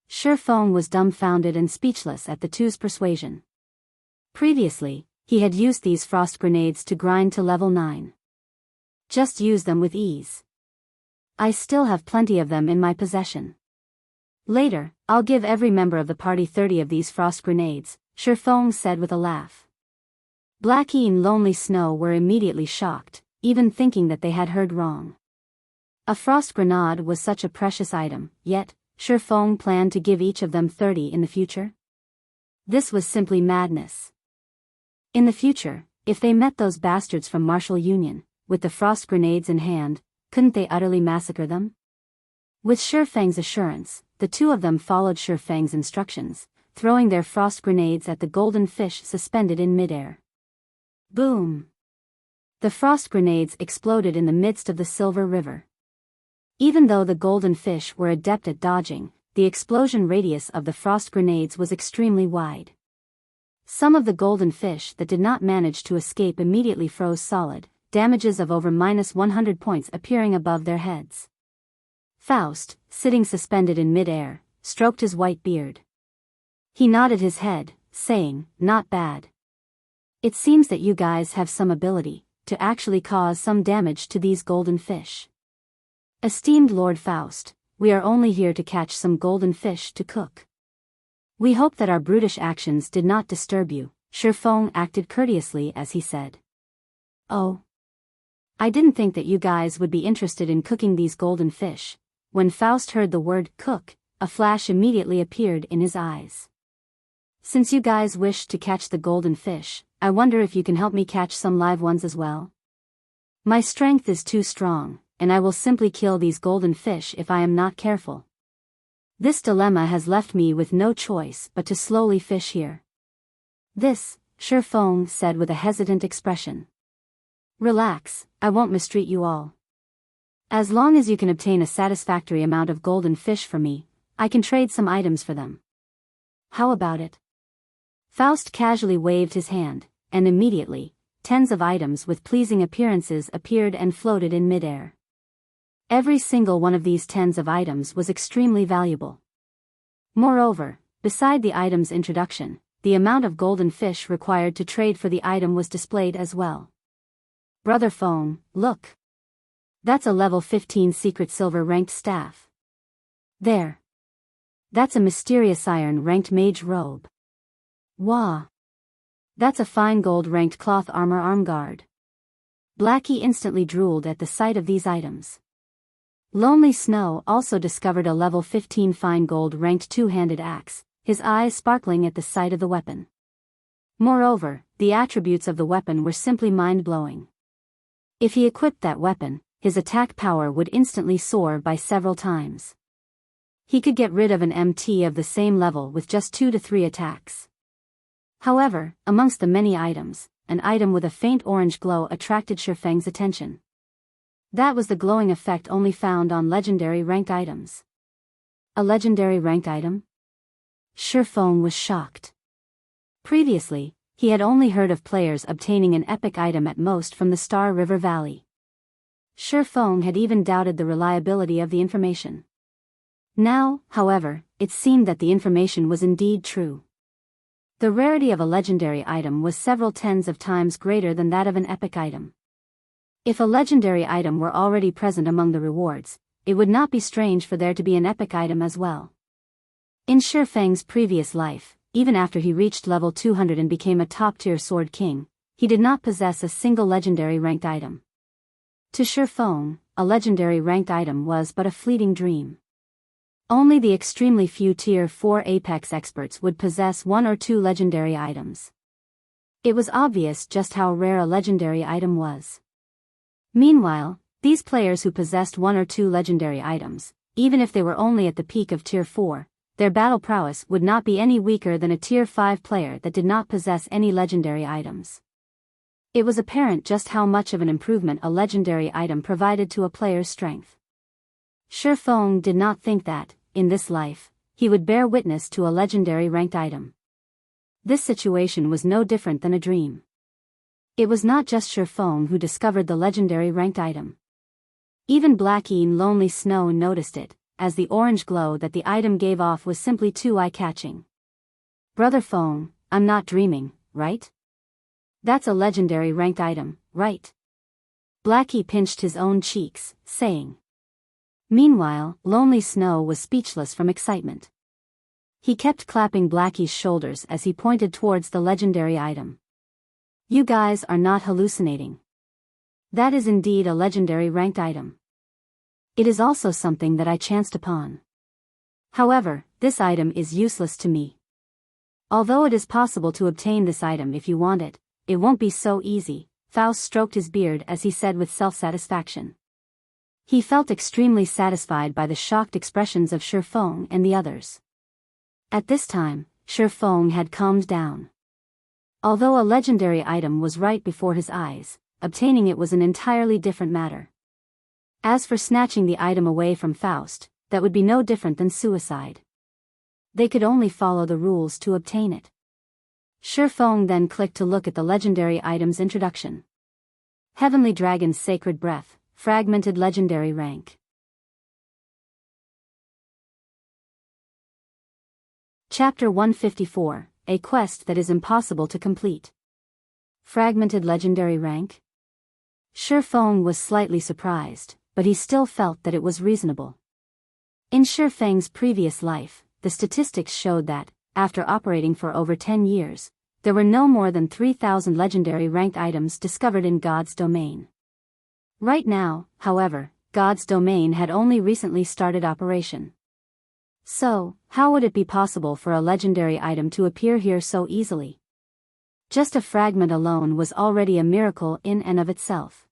Feng was dumbfounded and speechless at the two's persuasion. Previously, he had used these frost grenades to grind to level 9. Just use them with ease. I still have plenty of them in my possession. Later, I'll give every member of the party 30 of these frost grenades, Feng said with a laugh. Blackie and Lonely Snow were immediately shocked, even thinking that they had heard wrong. A frost grenade was such a precious item, yet, Feng planned to give each of them 30 in the future? This was simply madness. In the future, if they met those bastards from Martial Union, with the frost grenades in hand, couldn't they utterly massacre them? With Feng's assurance, the two of them followed Feng's instructions, throwing their frost grenades at the golden fish suspended in midair. Boom! The frost grenades exploded in the midst of the Silver River. Even though the golden fish were adept at dodging, the explosion radius of the frost grenades was extremely wide. Some of the golden fish that did not manage to escape immediately froze solid, damages of over -100 points appearing above their heads. Faust, sitting suspended in mid-air, stroked his white beard. He nodded his head, saying, "Not bad. It seems that you guys have some ability to actually cause some damage to these golden fish. Esteemed Lord Faust, we are only here to catch some golden fish to cook. We hope that our brutish actions did not disturb you." Shifeng acted courteously as he said. "Oh. I didn't think that you guys would be interested in cooking these golden fish." When Faust heard the word cook, a flash immediately appeared in his eyes. "Since you guys wish to catch the golden fish, I wonder if you can help me catch some live ones as well? My strength is too strong, and I will simply kill these golden fish if I am not careful. This dilemma has left me with no choice but to slowly fish here." "This," Shifeng said with a hesitant expression. "Relax, I won't mistreat you all. As long as you can obtain a satisfactory amount of golden fish for me, I can trade some items for them. How about it?" Faust casually waved his hand, and immediately, tens of items with pleasing appearances appeared and floated in midair. Every single one of these tens of items was extremely valuable. Moreover, beside the item's introduction, the amount of golden fish required to trade for the item was displayed as well. "Brother Phone, look. That's a level 15 secret silver ranked staff. There. That's a mysterious iron ranked mage robe. Wah. That's a fine gold ranked cloth armor arm guard." Blackie instantly drooled at the sight of these items. Lonely Snow also discovered a level 15 fine gold ranked two-handed axe, his eyes sparkling at the sight of the weapon. Moreover, the attributes of the weapon were simply mind-blowing. If he equipped that weapon, his attack power would instantly soar by several times. He could get rid of an MT of the same level with just 2 to 3 attacks. However, amongst the many items, an item with a faint orange glow attracted Shifeng's attention. That was the glowing effect only found on legendary ranked items. A legendary ranked item? Shifeng was shocked. Previously, he had only heard of players obtaining an epic item at most from the Star River Valley. Shifeng had even doubted the reliability of the information. Now, however, it seemed that the information was indeed true. The rarity of a legendary item was several tens of times greater than that of an epic item. If a legendary item were already present among the rewards, it would not be strange for there to be an epic item as well. In Shifeng's previous life, even after he reached level 200 and became a top-tier sword king, he did not possess a single legendary ranked item. To Shifeng, a legendary ranked item was but a fleeting dream. Only the extremely few Tier 4 Apex experts would possess 1 or 2 legendary items. It was obvious just how rare a legendary item was. Meanwhile, these players who possessed 1 or 2 legendary items, even if they were only at the peak of Tier 4, their battle prowess would not be any weaker than a Tier 5 player that did not possess any legendary items. It was apparent just how much of an improvement a legendary item provided to a player's strength. Shifeng did not think that, in this life, he would bear witness to a legendary ranked item. This situation was no different than a dream. It was not just Shifeng who discovered the legendary ranked item. Even Blackie and Lonely Snow noticed it, as the orange glow that the item gave off was simply too eye-catching. "Brother Phone, I'm not dreaming, right? That's a legendary ranked item, right?" Blackie pinched his own cheeks, saying. Meanwhile, Lonely Snow was speechless from excitement. He kept clapping Blackie's shoulders as he pointed towards the legendary item. "You guys are not hallucinating. That is indeed a legendary ranked item. It is also something that I chanced upon. However, this item is useless to me. Although it is possible to obtain this item if you want it, it won't be so easy." Faust stroked his beard as he said with self-satisfaction. He felt extremely satisfied by the shocked expressions of Shifeng and the others. At this time, Shifeng had calmed down. Although a legendary item was right before his eyes, obtaining it was an entirely different matter. As for snatching the item away from Faust, that would be no different than suicide. They could only follow the rules to obtain it. Shifeng then clicked to look at the legendary item's introduction. Heavenly Dragon's Sacred Breath, fragmented legendary rank. Chapter 154, a quest that is impossible to complete. Fragmented legendary rank? Shifeng was slightly surprised, but he still felt that it was reasonable. In Shifeng's previous life, the statistics showed that, after operating for over 10 years, there were no more than 3,000 legendary ranked items discovered in God's domain. Right now, however, God's domain had only recently started operation. So, how would it be possible for a legendary item to appear here so easily? Just a fragment alone was already a miracle in and of itself.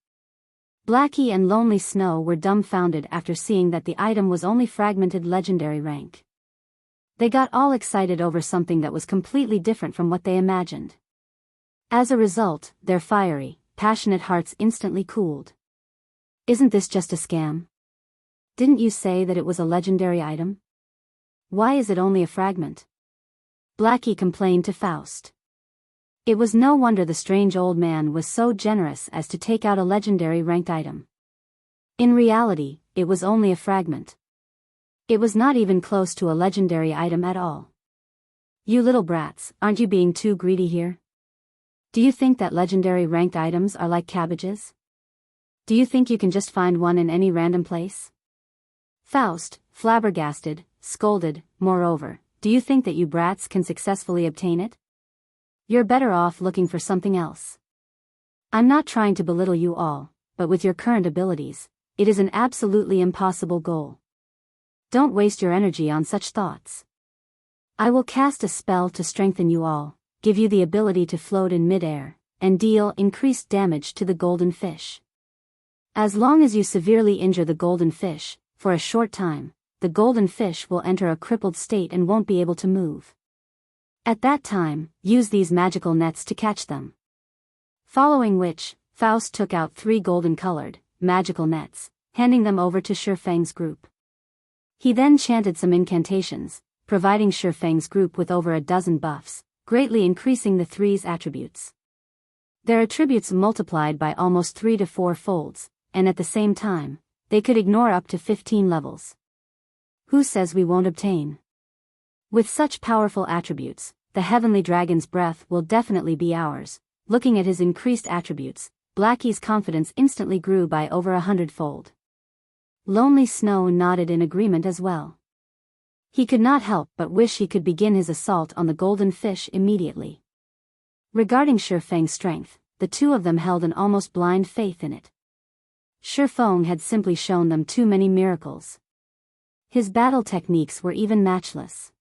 Blackie and Lonely Snow were dumbfounded after seeing that the item was only fragmented legendary rank. They got all excited over something that was completely different from what they imagined. As a result, their fiery, passionate hearts instantly cooled. Isn't this just a scam? Didn't you say that it was a legendary item? Why is it only a fragment? Blackie complained to Faust. It was no wonder the strange old man was so generous as to take out a legendary ranked item. In reality, it was only a fragment. It was not even close to a legendary item at all. You little brats, aren't you being too greedy here? Do you think that legendary ranked items are like cabbages? Do you think you can just find one in any random place? Faust, flabbergasted, scolded, moreover, do you think that you brats can successfully obtain it? You're better off looking for something else. I'm not trying to belittle you all, but with your current abilities, it is an absolutely impossible goal. Don't waste your energy on such thoughts. I will cast a spell to strengthen you all, give you the ability to float in midair, and deal increased damage to the golden fish. As long as you severely injure the golden fish, for a short time, the golden fish will enter a crippled state and won't be able to move. At that time, use these magical nets to catch them. Following which, Faust took out 3 golden-colored, magical nets, handing them over to Shifeng's group. He then chanted some incantations, providing Shifeng's group with over a dozen buffs, greatly increasing the three's attributes. Their attributes multiplied by almost 3 to 4 folds, and at the same time, they could ignore up to 15 levels. Who says we won't obtain? With such powerful attributes, the Heavenly Dragon's breath will definitely be ours. Looking at his increased attributes, Blackie's confidence instantly grew by over 100-fold. Lonely Snow nodded in agreement as well. He could not help but wish he could begin his assault on the golden fish immediately. Regarding Shifeng's strength, the two of them held an almost blind faith in it. Shifeng had simply shown them too many miracles. His battle techniques were even matchless.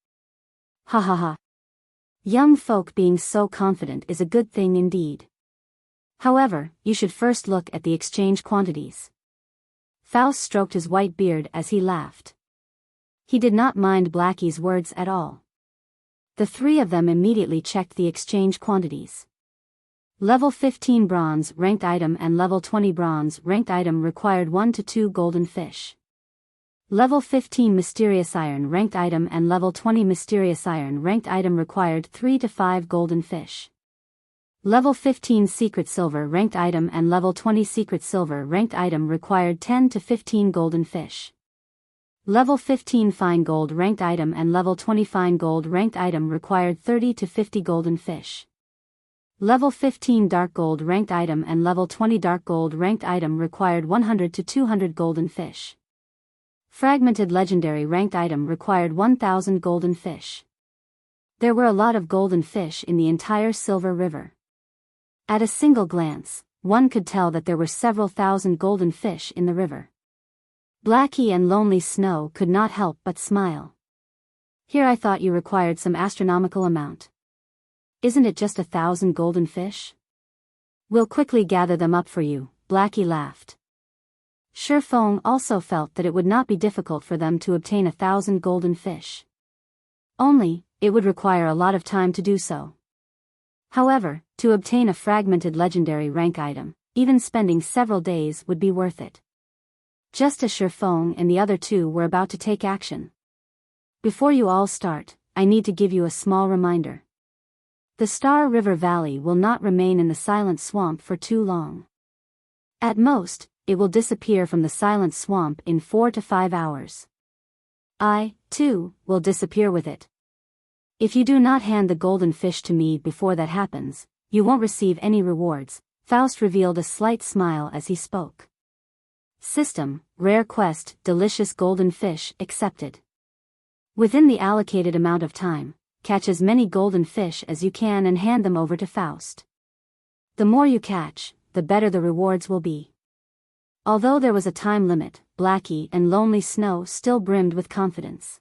Ha ha ha. Young folk being so confident is a good thing indeed. However, you should first look at the exchange quantities. Faust stroked his white beard as he laughed. He did not mind Blackie's words at all. The three of them immediately checked the exchange quantities. Level 15 bronze ranked item and level 20 bronze ranked item required 1 to 2 golden fish. Level 15 mysterious iron ranked item and level 20 mysterious iron ranked item required 3 to 5 golden fish. Level 15 secret silver ranked item and level 20 secret silver ranked item required 10 to 15 golden fish. Level 15 fine gold ranked item and level 20 fine gold ranked item required 30 to 50 golden fish. Level 15 dark gold ranked item and level 20 dark gold ranked item required 100 to 200 golden fish. Fragmented legendary ranked item required 1000 golden fish. There were a lot of golden fish in the entire Silver River. At a single glance, one could tell that there were several thousand golden fish in the river. Blackie and Lonely Snow could not help but smile. Here I thought you required some astronomical amount. Isn't it just 1,000 golden fish? We'll quickly gather them up for you, Blackie laughed. Shifeng also felt that it would not be difficult for them to obtain 1,000 golden fish. Only, it would require a lot of time to do so. However, to obtain a fragmented legendary rank item, even spending several days would be worth it. Just as Shifeng and the other two were about to take action. Before you all start, I need to give you a small reminder. The Star River Valley will not remain in the Silent Swamp for too long. At most, it will disappear from the Silent Swamp in 4 to 5 hours. I, too, will disappear with it. If you do not hand the golden fish to me before that happens, you won't receive any rewards. Faust revealed a slight smile as he spoke. System, rare quest, delicious golden fish, accepted. Within the allocated amount of time, catch as many golden fish as you can and hand them over to Faust. The more you catch, the better the rewards will be. Although there was a time limit, Blackie and Lonely Snow still brimmed with confidence.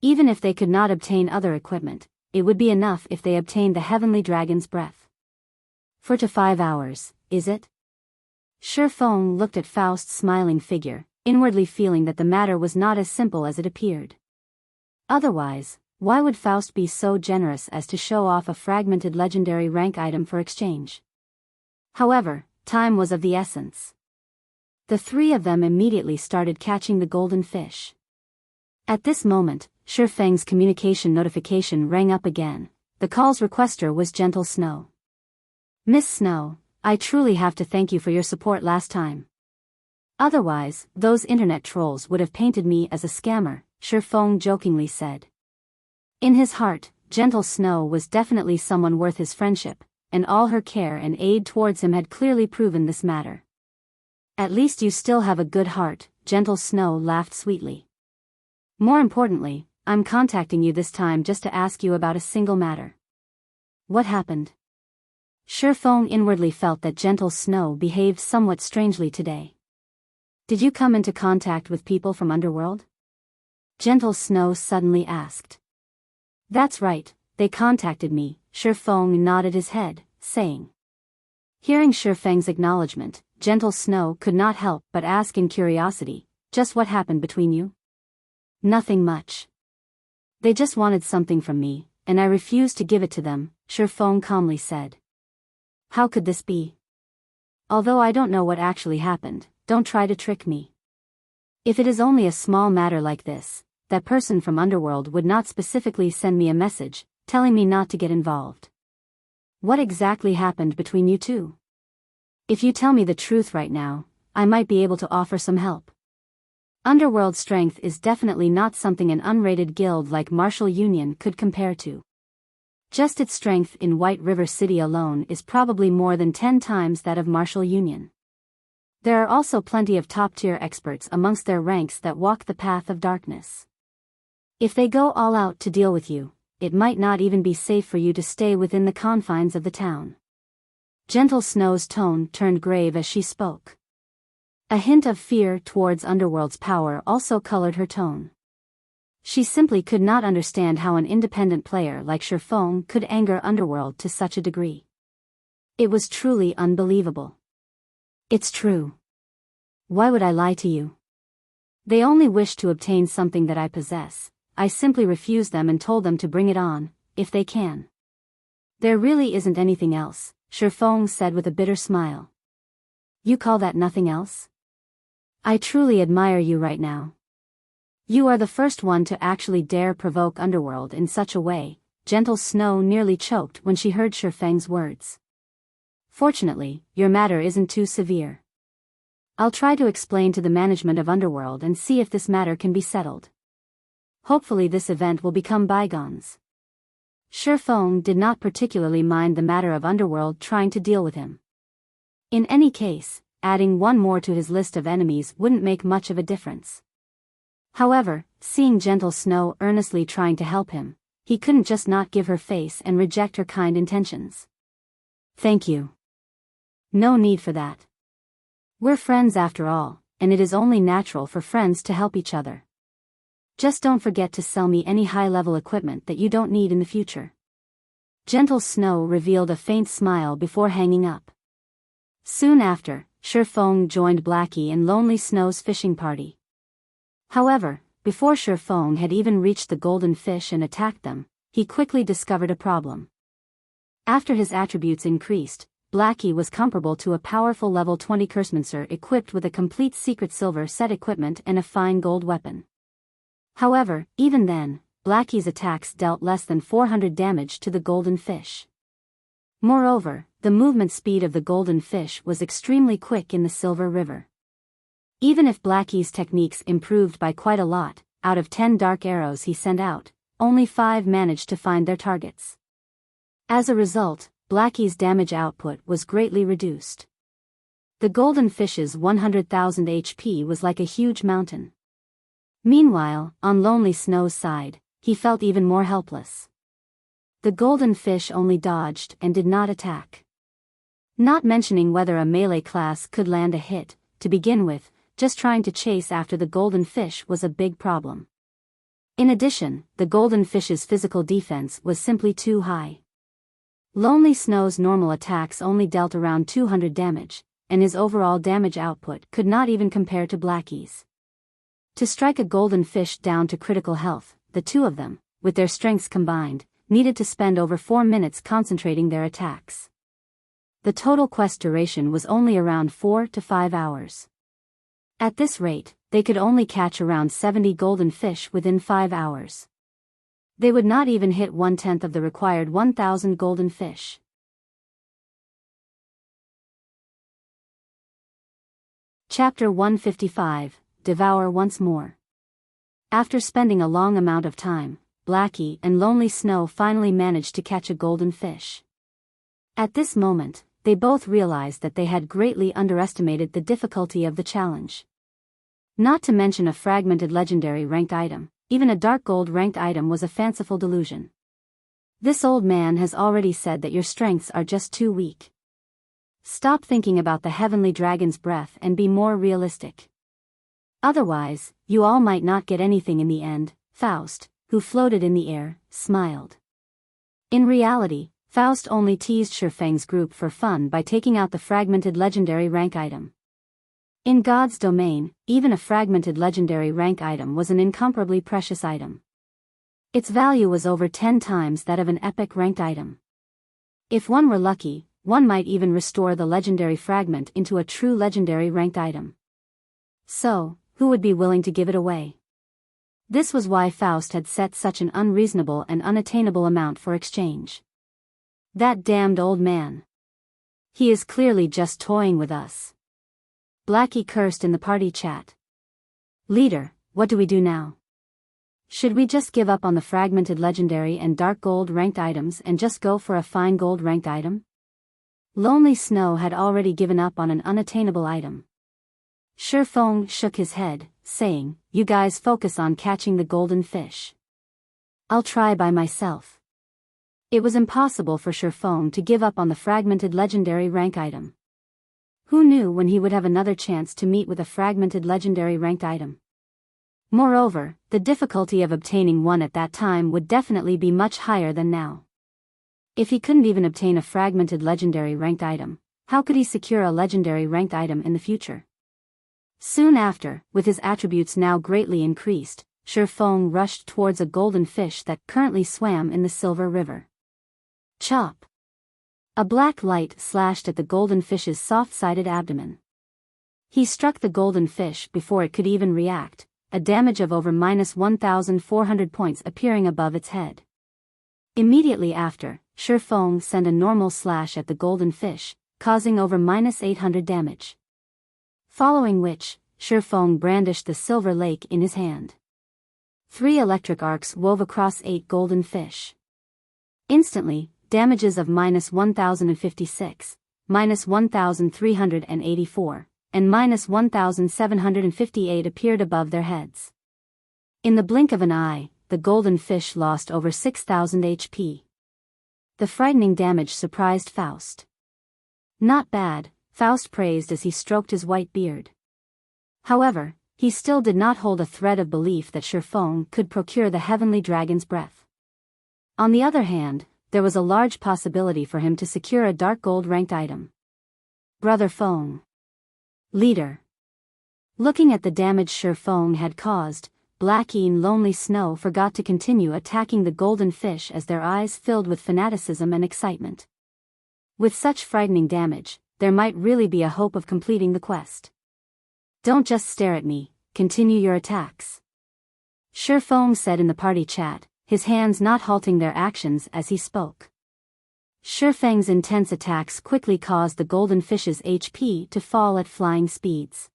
Even if they could not obtain other equipment, it would be enough if they obtained the Heavenly Dragon's breath. 4 to 5 hours, is it? Shifeng looked at Faust's smiling figure, inwardly feeling that the matter was not as simple as it appeared. Otherwise, why would Faust be so generous as to show off a fragmented legendary rank item for exchange? However, time was of the essence. The three of them immediately started catching the golden fish. At this moment, Shifeng's communication notification rang up again. The call's requester was Gentle Snow. Miss Snow, I truly have to thank you for your support last time. Otherwise, those internet trolls would have painted me as a scammer, Shifeng jokingly said. In his heart, Gentle Snow was definitely someone worth his friendship, and all her care and aid towards him had clearly proven this matter. At least you still have a good heart, Gentle Snow laughed sweetly. More importantly, I'm contacting you this time just to ask you about a single matter. What happened? Shifeng inwardly felt that Gentle Snow behaved somewhat strangely today. Did you come into contact with people from Underworld? Gentle Snow suddenly asked. That's right, they contacted me, Shifeng nodded his head, saying. Hearing Shifeng's acknowledgement, Gentle Snow could not help but ask in curiosity, just what happened between you? Nothing much. They just wanted something from me, and I refused to give it to them, Shifeng calmly said. How could this be? Although I don't know what actually happened, don't try to trick me. If it is only a small matter like this, that person from Underworld would not specifically send me a message, telling me not to get involved. What exactly happened between you two? If you tell me the truth right now, I might be able to offer some help. Underworld strength is definitely not something an unrated guild like Martial Union could compare to. Just its strength in White River City alone is probably more than 10 times that of Martial Union. There are also plenty of top-tier experts amongst their ranks that walk the path of darkness. If they go all out to deal with you, it might not even be safe for you to stay within the confines of the town. Gentle Snow's tone turned grave as she spoke. A hint of fear towards Underworld's power also colored her tone. She simply could not understand how an independent player like Shifeng could anger Underworld to such a degree. It was truly unbelievable. It's true. Why would I lie to you? They only wish to obtain something that I possess. I simply refused them and told them to bring it on, if they can. There really isn't anything else, Shifeng said with a bitter smile. You call that nothing else? I truly admire you right now. You are the first one to actually dare provoke Underworld in such a way. Gentle Snow nearly choked when she heard Shifeng's words. Fortunately, your matter isn't too severe. I'll try to explain to the management of Underworld and see if this matter can be settled. Hopefully this event will become bygones. Shifeng did not particularly mind the matter of Underworld trying to deal with him. In any case, adding one more to his list of enemies wouldn't make much of a difference. However, seeing Gentle Snow earnestly trying to help him, he couldn't just not give her face and reject her kind intentions. Thank you. No need for that. We're friends after all, and it is only natural for friends to help each other. Just don't forget to sell me any high-level equipment that you don't need in the future. Gentle Snow revealed a faint smile before hanging up. Soon after, Shifeng joined Blackie and Lonely Snow's fishing party. However, before Shifeng had even reached the golden fish and attacked them, he quickly discovered a problem. After his attributes increased, Blackie was comparable to a powerful level 20 Cursemancer equipped with a complete secret silver set equipment and a fine gold weapon. However, even then, Blackie's attacks dealt less than 400 damage to the golden fish. Moreover, the movement speed of the golden fish was extremely quick in the Silver River. Even if Blackie's techniques improved by quite a lot, out of 10 dark arrows he sent out, only 5 managed to find their targets. As a result, Blackie's damage output was greatly reduced. The golden fish's 100,000 HP was like a huge mountain. Meanwhile, on Lonely Snow's side, he felt even more helpless. The golden fish only dodged and did not attack. Not mentioning whether a melee class could land a hit, to begin with, just trying to chase after the golden fish was a big problem. In addition, the golden fish's physical defense was simply too high. Lonely Snow's normal attacks only dealt around 200 damage, and his overall damage output could not even compare to Blackie's. To strike a golden fish down to critical health, the two of them, with their strengths combined, needed to spend over 4 minutes concentrating their attacks. The total quest duration was only around 4 to 5 hours. At this rate, they could only catch around 70 golden fish within 5 hours. They would not even hit 1/10 of the required 1,000 golden fish. Chapter 155, Devour once more. After spending a long amount of time, Blackie and Lonely Snow finally managed to catch a golden fish. At this moment, they both realized that they had greatly underestimated the difficulty of the challenge. Not to mention a fragmented legendary ranked item, even a dark gold ranked item was a fanciful delusion. This old man has already said that your strengths are just too weak. Stop thinking about the heavenly dragon's breath and be more realistic. Otherwise, you all might not get anything in the end. Faust, who floated in the air, smiled. In reality, Faust only teased Shifeng's group for fun by taking out the fragmented legendary rank item. In God's domain, even a fragmented legendary rank item was an incomparably precious item. Its value was over 10 times that of an epic ranked item. If one were lucky, one might even restore the legendary fragment into a true legendary ranked item. So, who would be willing to give it away? This was why Faust had set such an unreasonable and unattainable amount for exchange. That damned old man. He is clearly just toying with us. Blackie cursed in the party chat. Leader, what do we do now? Should we just give up on the fragmented legendary and dark gold ranked items and just go for a fine gold ranked item? Lonely Snow had already given up on an unattainable item. Shifeng shook his head, saying, "You guys focus on catching the golden fish. I'll try by myself." It was impossible for Shifeng to give up on the fragmented legendary rank item. Who knew when he would have another chance to meet with a fragmented legendary ranked item? Moreover, the difficulty of obtaining one at that time would definitely be much higher than now. If he couldn't even obtain a fragmented legendary ranked item, how could he secure a legendary ranked item in the future? Soon after, with his attributes now greatly increased, Shifeng rushed towards a golden fish that currently swam in the Silver River. Chop! A black light slashed at the golden fish's soft-sided abdomen. He struck the golden fish before it could even react, a damage of over -1,400 points appearing above its head. Immediately after, Shifeng sent a normal slash at the golden fish, causing over -800 damage. Following which, Shifeng brandished the silver lake in his hand. 3 electric arcs wove across 8 golden fish. Instantly, damages of -1,056, -1,384, and -1,758 appeared above their heads. In the blink of an eye, the golden fish lost over 6,000 HP. The frightening damage surprised Faust. Not bad, Faust praised as he stroked his white beard. However, he still did not hold a thread of belief that Shifeng could procure the heavenly dragon's breath. On the other hand, there was a large possibility for him to secure a dark gold ranked item. Brother Feng. Leader. Looking at the damage Shifeng had caused, Blackie and Lonely Snow forgot to continue attacking the golden fish as their eyes filled with fanaticism and excitement. With such frightening damage, there might really be a hope of completing the quest. Don't just stare at me, continue your attacks. Shifeng said in the party chat, his hands not halting their actions as he spoke. Shifeng's intense attacks quickly caused the golden fish's HP to fall at flying speeds.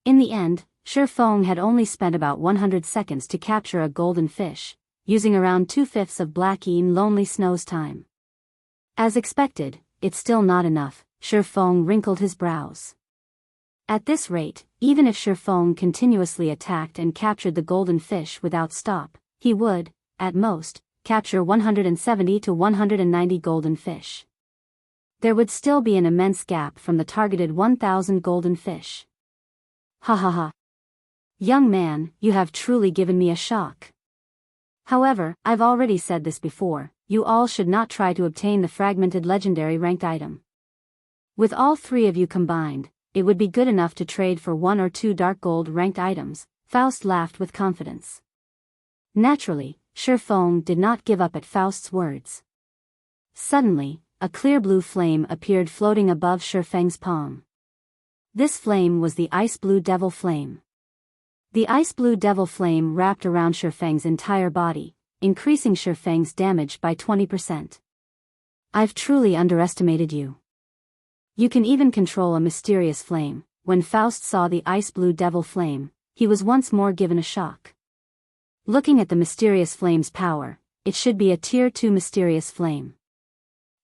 In the end, Shifeng had only spent about 100 seconds to capture a golden fish, using around 2/5 of Blackeen Lonely Snow's time. As expected, it's still not enough, Shifeng wrinkled his brows. At this rate, even if Shifeng continuously attacked and captured the golden fish without stop, he would, at most, capture 170 to 190 golden fish. There would still be an immense gap from the targeted 1,000 golden fish. Ha ha ha. Young man, you have truly given me a shock. However, I've already said this before, you all should not try to obtain the fragmented legendary ranked item. With all three of you combined, it would be good enough to trade for 1 or 2 dark gold ranked items, Faust laughed with confidence. Naturally, Shifeng did not give up at Faust's words. Suddenly, a clear blue flame appeared floating above Shifeng's palm. This flame was the ice blue devil flame. The ice blue devil flame wrapped around Shifeng's entire body, increasing Shifeng's damage by 20%. I've truly underestimated you. You can even control a mysterious flame. When Faust saw the ice blue devil flame, he was once more given a shock. Looking at the mysterious flame's power, it should be a Tier 2 mysterious flame.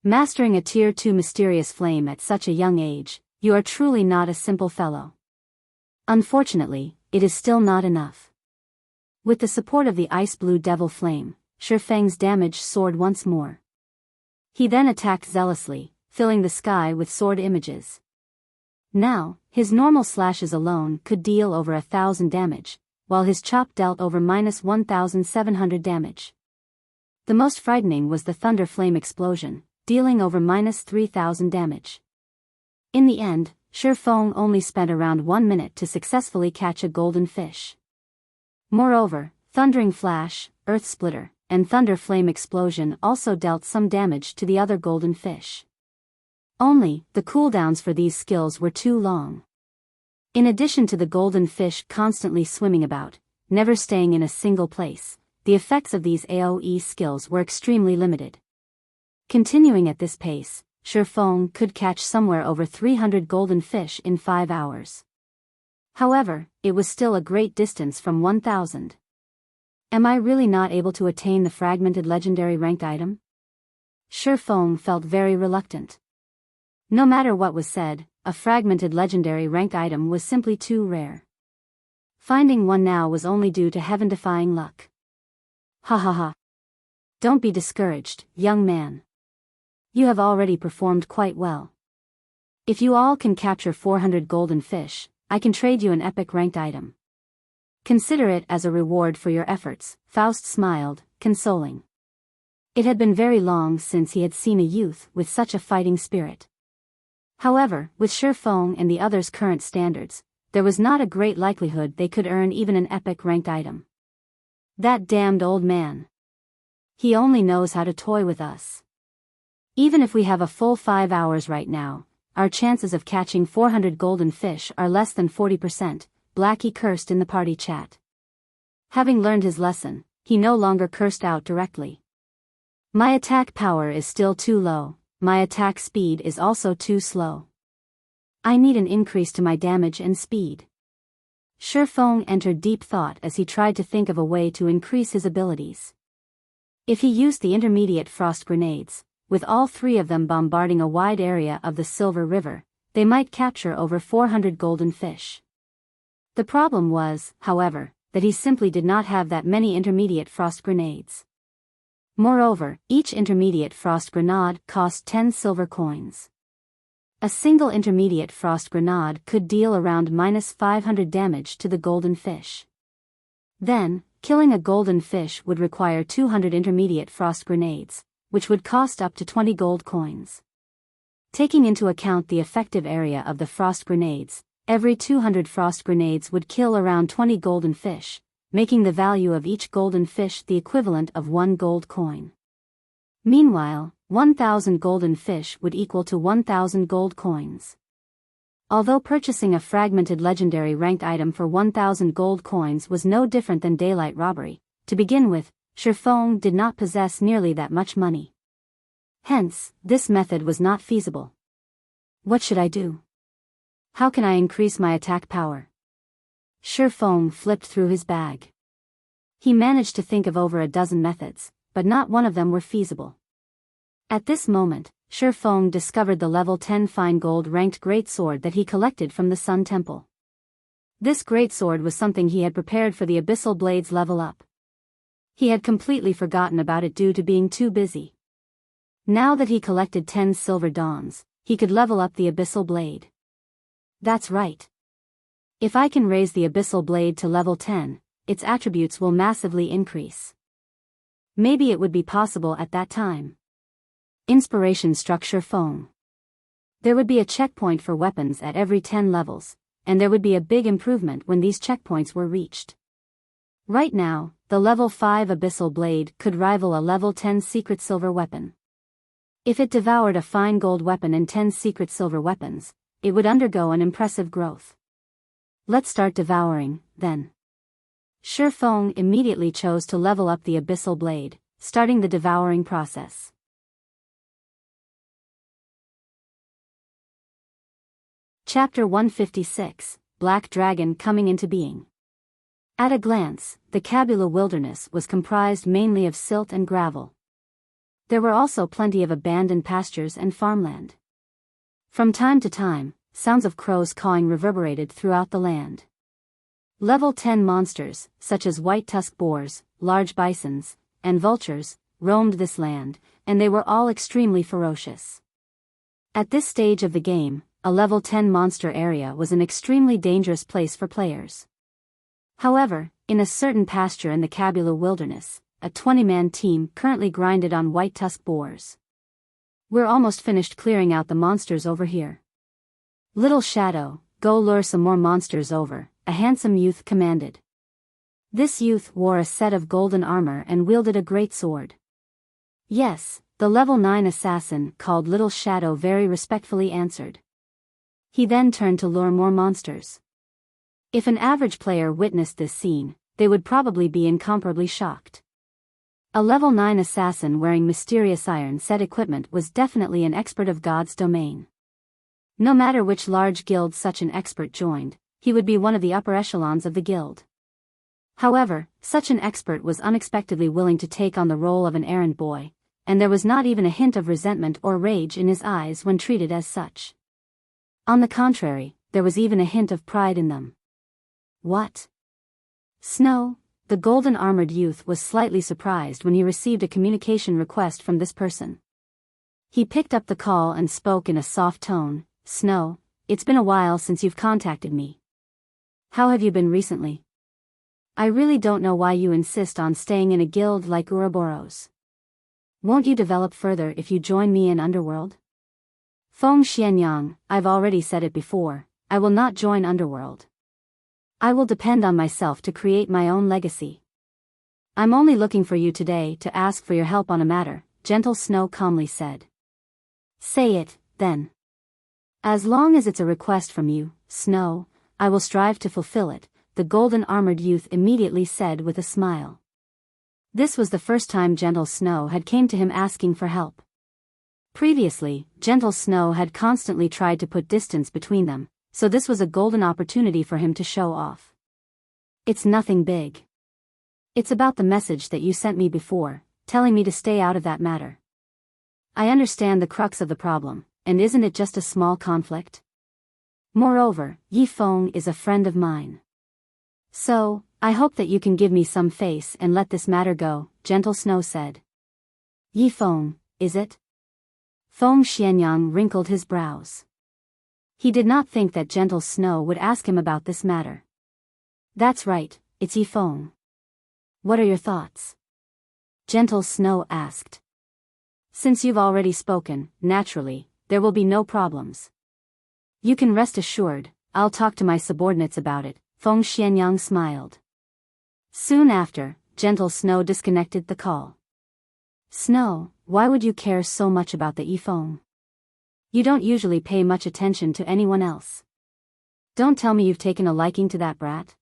Mastering a Tier 2 mysterious flame at such a young age, you are truly not a simple fellow. Unfortunately, it is still not enough. With the support of the ice blue devil flame, Shifeng's damage soared once more. He then attacked zealously, filling the sky with sword images. Now, his normal slashes alone could deal over 1,000 damage, while his chop dealt over -1,700 damage. The most frightening was the thunder flame explosion, dealing over -3,000 damage. In the end, Shifeng only spent around 1 minute to successfully catch a golden fish. Moreover, Thundering Flash, Earth Splitter, and Thunder Flame Explosion also dealt some damage to the other golden fish. Only, the cooldowns for these skills were too long. In addition to the golden fish constantly swimming about, never staying in a single place, the effects of these AoE skills were extremely limited. Continuing at this pace, Shifeng could catch somewhere over 300 golden fish in 5 hours. However, it was still a great distance from 1,000. Am I really not able to attain the fragmented legendary ranked item? Shifeng felt very reluctant. No matter what was said, a fragmented legendary ranked item was simply too rare. Finding one now was only due to heaven-defying luck. Ha ha ha. Don't be discouraged, young man. You have already performed quite well. If you all can capture 400 golden fish, I can trade you an epic ranked item. Consider it as a reward for your efforts, Faust smiled, consoling. It had been very long since he had seen a youth with such a fighting spirit. However, with Shifeng and the others' current standards, there was not a great likelihood they could earn even an epic ranked item. That damned old man. He only knows how to toy with us. Even if we have a full 5 hours right now, our chances of catching 400 golden fish are less than 40%, Blackie cursed in the party chat. Having learned his lesson, he no longer cursed out directly. My attack power is still too low. My attack speed is also too slow. I need an increase to my damage and speed. Shifeng entered deep thought as he tried to think of a way to increase his abilities. If he used the intermediate frost grenades, with all 3 of them bombarding a wide area of the Silver River, they might capture over 400 golden fish. The problem was, however, that he simply did not have that many intermediate frost grenades. Moreover, each intermediate frost grenade cost 10 silver coins. A single intermediate frost grenade could deal around -500 damage to the golden fish. Then, killing a golden fish would require 200 intermediate frost grenades, which would cost up to 20 gold coins. Taking into account the effective area of the frost grenades, every 200 frost grenades would kill around 20 golden fish, making the value of each golden fish the equivalent of 1 gold coin. Meanwhile, 1,000 golden fish would equal to 1,000 gold coins. Although purchasing a fragmented legendary ranked item for 1,000 gold coins was no different than daylight robbery, to begin with, Shifeng did not possess nearly that much money. Hence, this method was not feasible. What should I do? How can I increase my attack power? Shifeng flipped through his bag. He managed to think of over a dozen methods, but not one of them were feasible. At this moment, Shifeng discovered the level 10 fine gold ranked greatsword that he collected from the Sun Temple. This greatsword was something he had prepared for the Abyssal Blade's level up. He had completely forgotten about it due to being too busy. Now that he collected 10 silver dawns, he could level up the Abyssal Blade. That's right. If I can raise the Abyssal Blade to level 10, its attributes will massively increase. Maybe it would be possible at that time. Inspiration struck Shifeng. There would be a checkpoint for weapons at every 10 levels, and there would be a big improvement when these checkpoints were reached. Right now, the level 5 Abyssal Blade could rival a level 10 secret silver weapon. If it devoured a fine gold weapon and 10 secret silver weapons, it would undergo an impressive growth. Let's start devouring, then. Shifeng immediately chose to level up the Abyssal Blade, starting the devouring process. Chapter 156, Black Dragon Coming into Being. At a glance, the Kabula wilderness was comprised mainly of silt and gravel. There were also plenty of abandoned pastures and farmland. From time to time, sounds of crows cawing reverberated throughout the land. Level 10 monsters, such as white-tusked boars, large bisons, and vultures, roamed this land, and they were all extremely ferocious. At this stage of the game, a level 10 monster area was an extremely dangerous place for players. However, in a certain pasture in the Kabula wilderness, a 20-man team currently grinded on white-tusked boars. We're almost finished clearing out the monsters over here. Little Shadow, go lure some more monsters over, a handsome youth commanded. This youth wore a set of golden armor and wielded a great sword. Yes, the level 9 assassin called Little Shadow very respectfully answered. He then turned to lure more monsters. If an average player witnessed this scene, they would probably be incomparably shocked. A level 9 assassin wearing mysterious iron-set equipment was definitely an expert of God's domain. No matter which large guild such an expert joined, he would be one of the upper echelons of the guild. However, such an expert was unexpectedly willing to take on the role of an errand boy, and there was not even a hint of resentment or rage in his eyes when treated as such. On the contrary, there was even a hint of pride in them. What? Snow, the golden-armored youth was slightly surprised when he received a communication request from this person. He picked up the call and spoke in a soft tone, "Snow, it's been a while since you've contacted me. How have you been recently? I really don't know why you insist on staying in a guild like Ouroboros. Won't you develop further if you join me in Underworld?" Feng Xianyang, I've already said it before, I will not join Underworld. I will depend on myself to create my own legacy. I'm only looking for you today to ask for your help on a matter, Gentle Snow calmly said. Say it, then. As long as it's a request from you, Snow, I will strive to fulfill it, the golden-armored youth immediately said with a smile. This was the first time Gentle Snow had came to him asking for help. Previously, Gentle Snow had constantly tried to put distance between them, so this was a golden opportunity for him to show off. It's nothing big. It's about the message that you sent me before, telling me to stay out of that matter. I understand the crux of the problem, and isn't it just a small conflict? Moreover, Yi Feng is a friend of mine. So, I hope that you can give me some face and let this matter go, Gentle Snow said. Yi Feng, is it? Feng Xianyang wrinkled his brows. He did not think that Gentle Snow would ask him about this matter. That's right, it's Yi Feng. What are your thoughts? Gentle Snow asked. Since you've already spoken, naturally, there will be no problems. You can rest assured, I'll talk to my subordinates about it, Feng Xianyang smiled. Soon after, Gentle Snow disconnected the call. Snow, why would you care so much about the Yi Feng? You don't usually pay much attention to anyone else. Don't tell me you've taken a liking to that brat?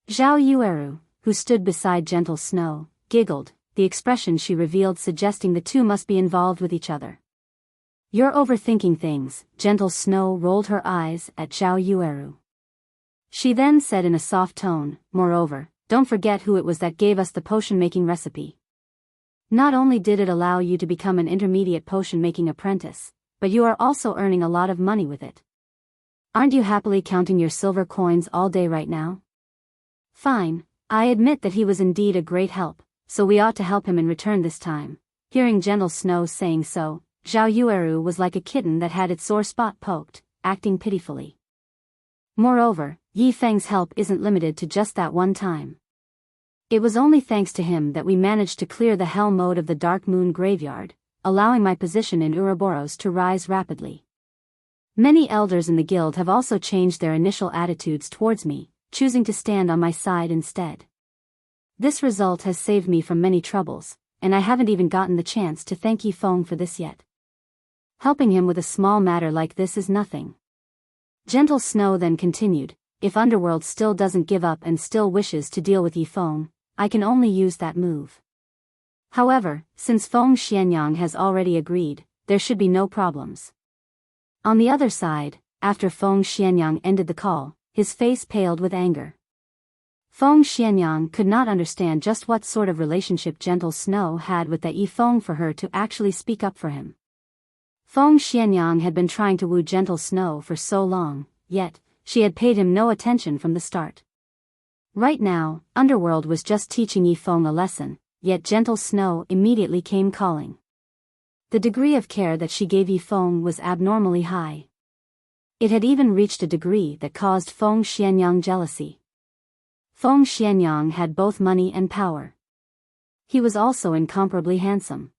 Zhao Yueru, who stood beside Gentle Snow, giggled, the expression she revealed suggesting the two must be involved with each other. You're overthinking things. Gentle Snow rolled her eyes at Zhao Yueru. She then said in a soft tone, moreover, don't forget who it was that gave us the potion-making recipe. Not only did it allow you to become an intermediate potion-making apprentice, but you are also earning a lot of money with it. Aren't you happily counting your silver coins all day right now? Fine, I admit that he was indeed a great help, so we ought to help him in return this time. Hearing Gentle Snow saying so, Zhao Yueru was like a kitten that had its sore spot poked, acting pitifully. Moreover, Yi Feng's help isn't limited to just that one time. It was only thanks to him that we managed to clear the hell mode of the Dark Moon Graveyard, allowing my position in Ouroboros to rise rapidly. Many elders in the guild have also changed their initial attitudes towards me, choosing to stand on my side instead. This result has saved me from many troubles, and I haven't even gotten the chance to thank Yi Feng for this yet. Helping him with a small matter like this is nothing. Gentle Snow then continued, if Underworld still doesn't give up and still wishes to deal with Yi Feng, I can only use that move. However, since Feng Xianyang has already agreed, there should be no problems. On the other side, after Feng Xianyang ended the call, his face paled with anger. Feng Xianyang could not understand just what sort of relationship Gentle Snow had with that Yi Feng for her to actually speak up for him. Feng Xianyang had been trying to woo Gentle Snow for so long, yet, she had paid him no attention from the start. Right now, Underworld was just teaching Yi Feng a lesson, yet Gentle Snow immediately came calling. The degree of care that she gave Yi Feng was abnormally high. It had even reached a degree that caused Feng Xianyang jealousy. Feng Xianyang had both money and power. He was also incomparably handsome.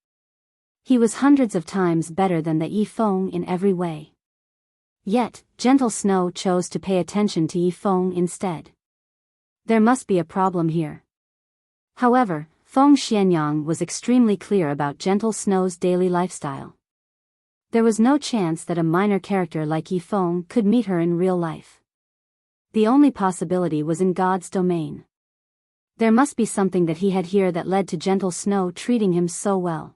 He was hundreds of times better than the Yi Feng in every way. Yet, Gentle Snow chose to pay attention to Yi Feng instead. There must be a problem here. However, Feng Xianyang was extremely clear about Gentle Snow's daily lifestyle. There was no chance that a minor character like Yi Feng could meet her in real life. The only possibility was in God's domain. There must be something that he had here that led to Gentle Snow treating him so well.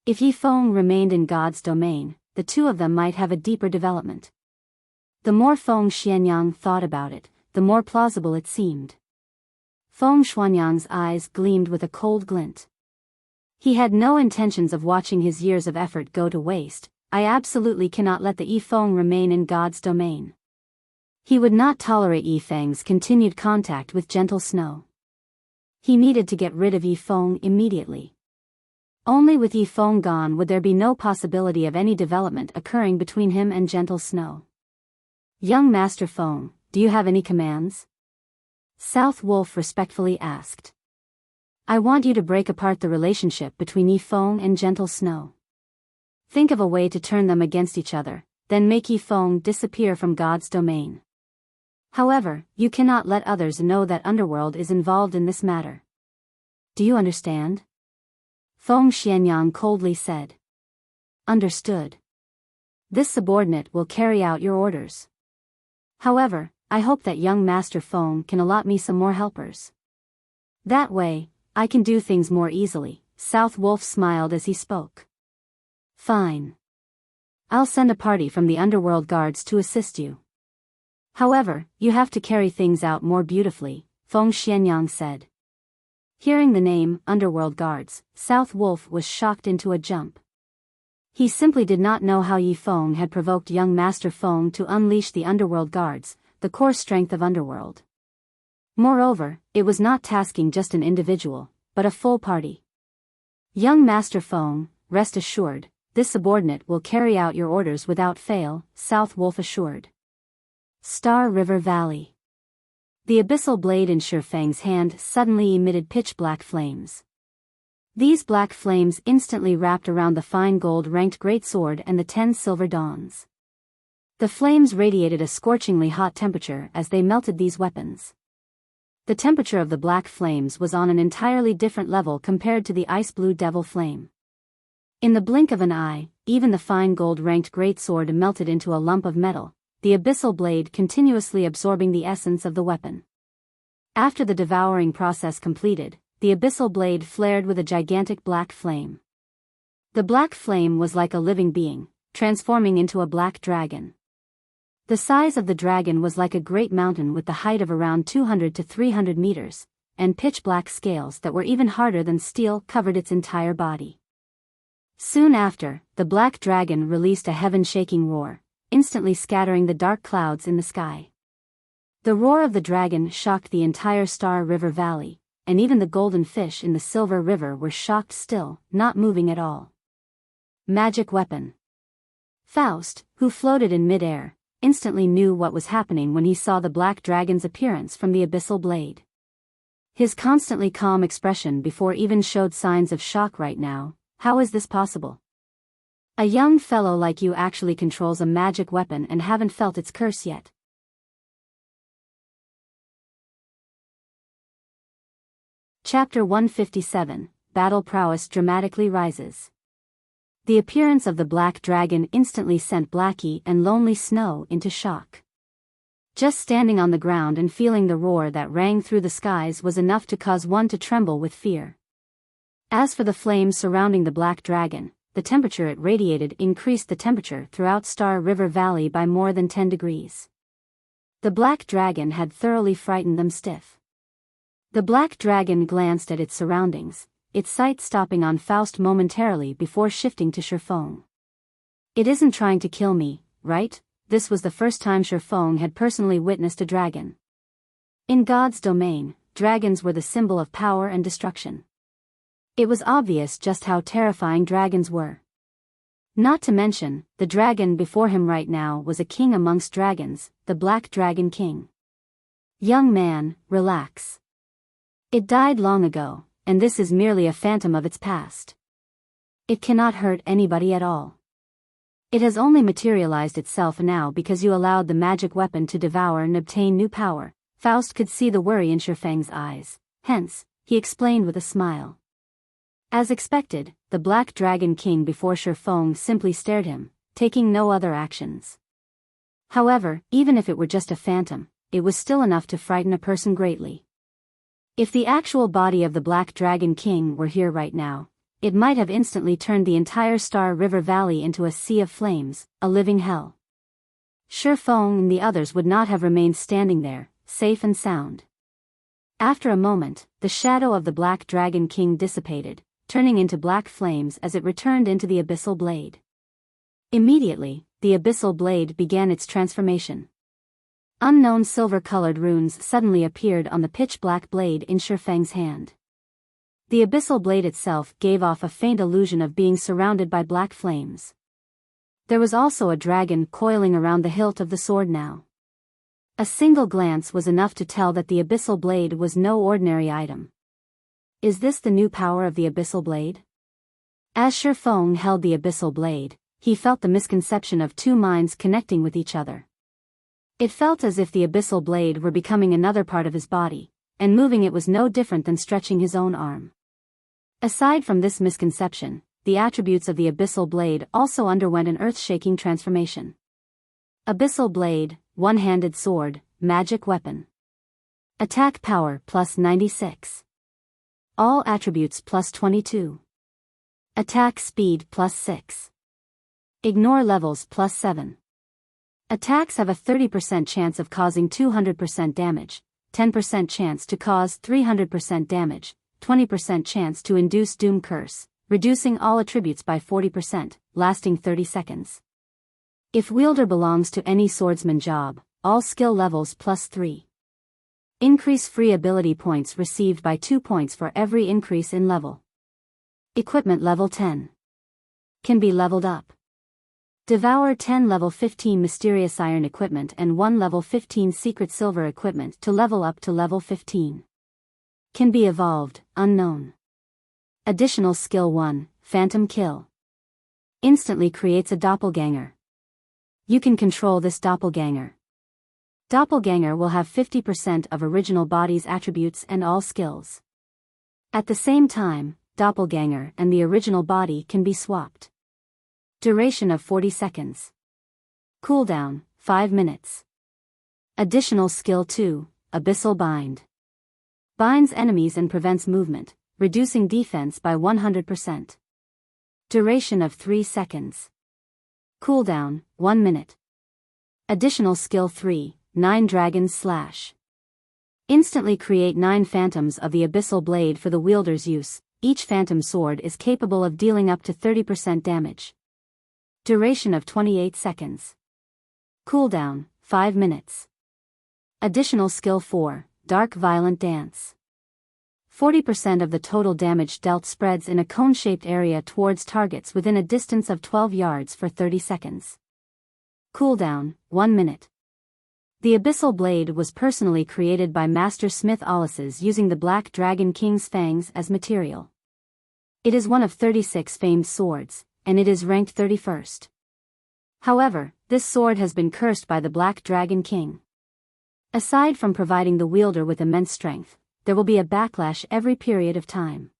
If Yi Feng remained in God's domain, the two of them might have a deeper development. The more Feng Xianyang thought about it, the more plausible it seemed. Feng Xianyang's eyes gleamed with a cold glint. He had no intentions of watching his years of effort go to waste. I absolutely cannot let the Yi Feng remain in God's domain. He would not tolerate Yi Feng's continued contact with Gentle Snow. He needed to get rid of Yi Feng immediately. Only with Yi Feng gone would there be no possibility of any development occurring between him and Gentle Snow. Young Master Feng, do you have any commands? South Wolf respectfully asked. I want you to break apart the relationship between Yi Feng and Gentle Snow. Think of a way to turn them against each other, then make Yi Feng disappear from God's domain. However, you cannot let others know that Underworld is involved in this matter. Do you understand? Feng Xianyang coldly said. Understood. This subordinate will carry out your orders. However, I hope that young Master Feng can allot me some more helpers. That way, I can do things more easily. South Wolf smiled as he spoke. Fine. I'll send a party from the Underworld guards to assist you. However, you have to carry things out more beautifully, Feng Xianyang said. Hearing the name, Underworld guards, South Wolf was shocked into a jump. He simply did not know how Yi Feng had provoked young Master Feng to unleash the Underworld guards, the core strength of Underworld. Moreover, it was not tasking just an individual, but a full party. Young Master Feng, rest assured, this subordinate will carry out your orders without fail, South Wolf assured. Star River Valley. The abyssal blade in Shifeng's hand suddenly emitted pitch-black flames. These black flames instantly wrapped around the fine gold-ranked greatsword and the 10 silver dawns. The flames radiated a scorchingly hot temperature as they melted these weapons. The temperature of the black flames was on an entirely different level compared to the ice-blue devil flame. In the blink of an eye, even the fine gold-ranked greatsword melted into a lump of metal, the abyssal blade continuously absorbing the essence of the weapon. After the devouring process completed, the abyssal blade flared with a gigantic black flame. The black flame was like a living being, transforming into a black dragon. The size of the dragon was like a great mountain with the height of around 200 to 300 meters, and pitch-black scales that were even harder than steel covered its entire body. Soon after, the black dragon released a heaven-shaking roar, instantly scattering the dark clouds in the sky. The roar of the dragon shocked the entire Star River Valley, and even the golden fish in the Silver River were shocked still, not moving at all. Magic weapon. Faust, who floated in mid-air, instantly knew what was happening when he saw the black dragon's appearance from the abyssal blade. His constantly calm expression before even showed signs of shock right now. How is this possible? A young fellow like you actually controls a magic weapon and haven't felt its curse yet. Chapter 157, Battle Prowess dramatically rises. The appearance of the black dragon instantly sent Blackie and Lonely Snow into shock. Just standing on the ground and feeling the roar that rang through the skies was enough to cause one to tremble with fear. As for the flames surrounding the black dragon, the temperature it radiated increased the temperature throughout Star River Valley by more than 10 degrees. The black dragon had thoroughly frightened them stiff. The black dragon glanced at its surroundings, its sight stopping on Faust momentarily before shifting to Shifeng. It isn't trying to kill me, right? This was the first time Shifeng had personally witnessed a dragon. In God's domain, dragons were the symbol of power and destruction. It was obvious just how terrifying dragons were. Not to mention, the dragon before him right now was a king amongst dragons, the Black Dragon King. Young man, relax. It died long ago, and this is merely a phantom of its past. It cannot hurt anybody at all. It has only materialized itself now because you allowed the magic weapon to devour and obtain new power. Faust could see the worry in Shifeng's eyes, hence, he explained with a smile. As expected, the Black Dragon King before Shifeng simply stared him, taking no other actions. However, even if it were just a phantom, it was still enough to frighten a person greatly. If the actual body of the Black Dragon King were here right now, it might have instantly turned the entire Star River Valley into a sea of flames, a living hell. Shifeng and the others would not have remained standing there, safe and sound. After a moment, the shadow of the Black Dragon King dissipated, turning into black flames as it returned into the abyssal blade. Immediately, the abyssal blade began its transformation. Unknown silver-colored runes suddenly appeared on the pitch-black blade in Shifeng's hand. The abyssal blade itself gave off a faint illusion of being surrounded by black flames. There was also a dragon coiling around the hilt of the sword now. A single glance was enough to tell that the abyssal blade was no ordinary item. Is this the new power of the abyssal blade? As Shifeng held the abyssal blade, he felt the misconception of two minds connecting with each other. It felt as if the abyssal blade were becoming another part of his body, and moving it was no different than stretching his own arm. Aside from this misconception, the attributes of the abyssal blade also underwent an earth-shaking transformation. Abyssal blade, one-handed sword, magic weapon. Attack power plus 96. All attributes plus 22. Attack speed plus 6. Ignore levels plus 7. Attacks have a 30% chance of causing 200% damage, 10% chance to cause 300% damage, 20% chance to induce Doom Curse, reducing all attributes by 40%, lasting 30 seconds. If wielder belongs to any swordsman job, all skill levels plus 3. Increase free ability points received by 2 points for every increase in level. Equipment level 10. Can be leveled up. Devour 10 level 15 mysterious iron equipment and 1 level 15 secret silver equipment to level up to level 15. Can be evolved, unknown. Additional skill 1, Phantom Kill. Instantly creates a doppelganger. You can control this doppelganger. Doppelganger will have 50% of original body's attributes and all skills. At the same time, doppelganger and the original body can be swapped. Duration of 40 seconds. Cooldown, 5 minutes. Additional skill 2, Abyssal Bind. Binds enemies and prevents movement, reducing defense by 100%. Duration of 3 seconds. Cooldown, 1 minute. Additional skill 3, 9 Dragons Slash. Instantly create 9 phantoms of the Abyssal Blade for the wielder's use. Each phantom sword is capable of dealing up to 30% damage. Duration of 28 seconds. Cooldown, 5 minutes. Additional skill 4, Dark Violent Dance. 40% of the total damage dealt spreads in a cone-shaped area towards targets within a distance of 12 yards for 30 seconds. Cooldown, 1 minute. The Abyssal Blade was personally created by Master Smith Alices using the Black Dragon King's fangs as material. It is one of 36 famed swords, and it is ranked 31st. However, this sword has been cursed by the Black Dragon King. Aside from providing the wielder with immense strength, there will be a backlash every period of time.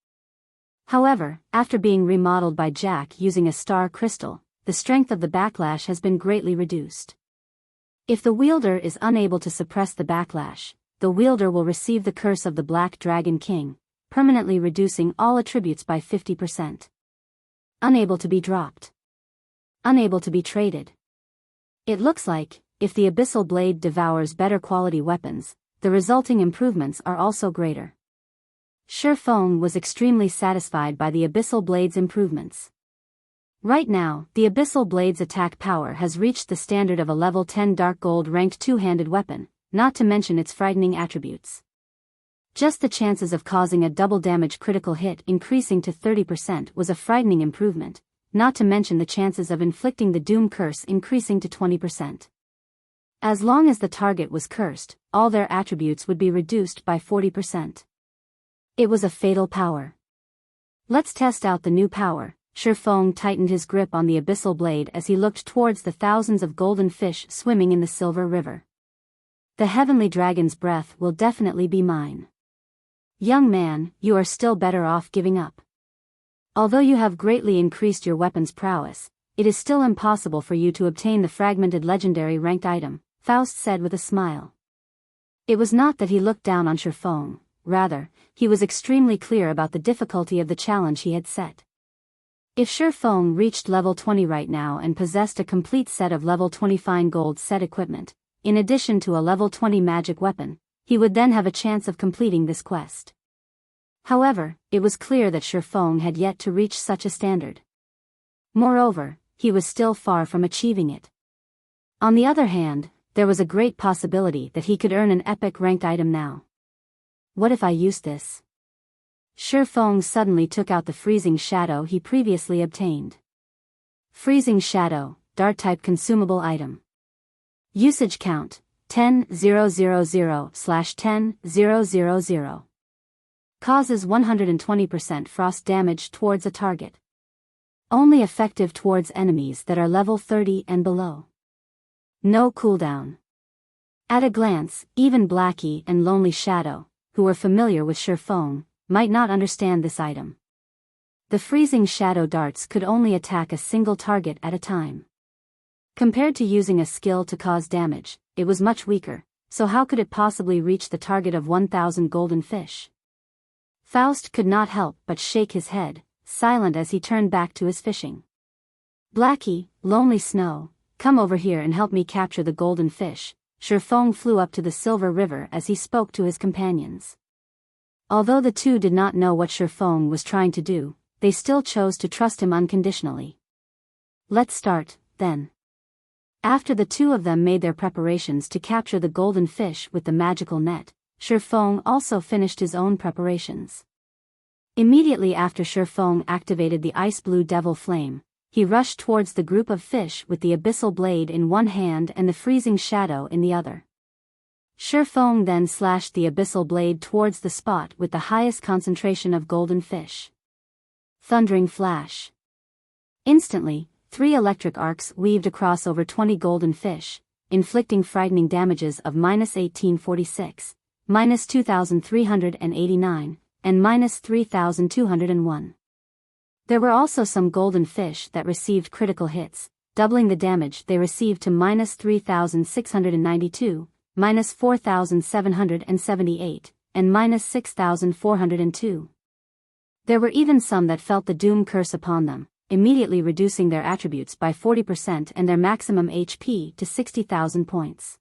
However, after being remodeled by Jack using a star crystal, the strength of the backlash has been greatly reduced. If the wielder is unable to suppress the backlash, the wielder will receive the curse of the Black Dragon King, permanently reducing all attributes by 50%. Unable to be dropped. Unable to be traded. It looks like, if the Abyssal Blade devours better quality weapons, the resulting improvements are also greater. Shifeng was extremely satisfied by the Abyssal Blade's improvements. Right now, the Abyssal Blade's attack power has reached the standard of a level 10 Dark Gold ranked two-handed weapon, not to mention its frightening attributes. Just the chances of causing a double damage critical hit increasing to 30% was a frightening improvement, not to mention the chances of inflicting the Doom Curse increasing to 20%. As long as the target was cursed, all their attributes would be reduced by 40%. It was a fatal power. Let's test out the new power. Shifeng tightened his grip on the Abyssal Blade as he looked towards the thousands of golden fish swimming in the Silver River. The Heavenly Dragon's breath will definitely be mine. Young man, you are still better off giving up. Although you have greatly increased your weapon's prowess, it is still impossible for you to obtain the fragmented legendary ranked item, Faust said with a smile. It was not that he looked down on Shifeng, rather, he was extremely clear about the difficulty of the challenge he had set. If Shifeng reached level 20 right now and possessed a complete set of level 20 fine gold set equipment, in addition to a level 20 magic weapon, he would then have a chance of completing this quest. However, it was clear that Shifeng had yet to reach such a standard. Moreover, he was still far from achieving it. On the other hand, there was a great possibility that he could earn an epic ranked item now. What if I used this? Shifeng suddenly took out the Freezing Shadow he previously obtained. Freezing Shadow, Dart-type consumable item. Usage count, 10,000/10,000. Causes 120% frost damage towards a target. Only effective towards enemies that are level 30 and below. No cooldown. At a glance, even Blackie and Lonely Shadow, who were familiar with Shifeng, might not understand this item. The Freezing Shadow darts could only attack a single target at a time. Compared to using a skill to cause damage, it was much weaker, so how could it possibly reach the target of 1,000 golden fish? Faust could not help but shake his head, silent as he turned back to his fishing. Blackie, Lonely Snow, come over here and help me capture the golden fish. Shifeng flew up to the Silver River as he spoke to his companions. Although the two did not know what Shifeng was trying to do, they still chose to trust him unconditionally. Let's start, then. After the two of them made their preparations to capture the golden fish with the magical net, Shifeng also finished his own preparations. Immediately after Shifeng activated the ice blue devil flame, he rushed towards the group of fish with the Abyssal Blade in one hand and the Freezing Shadow in the other. Shifeng then slashed the Abyssal Blade towards the spot with the highest concentration of golden fish. Thundering flash. Instantly, 3 electric arcs weaved across over 20 golden fish, inflicting frightening damages of -1846, -2389, and -3201. There were also some golden fish that received critical hits, doubling the damage they received to -3,692, -4,778, and -6,402. There were even some that felt the doom curse upon them, immediately reducing their attributes by 40% and their maximum HP to 60,000 points.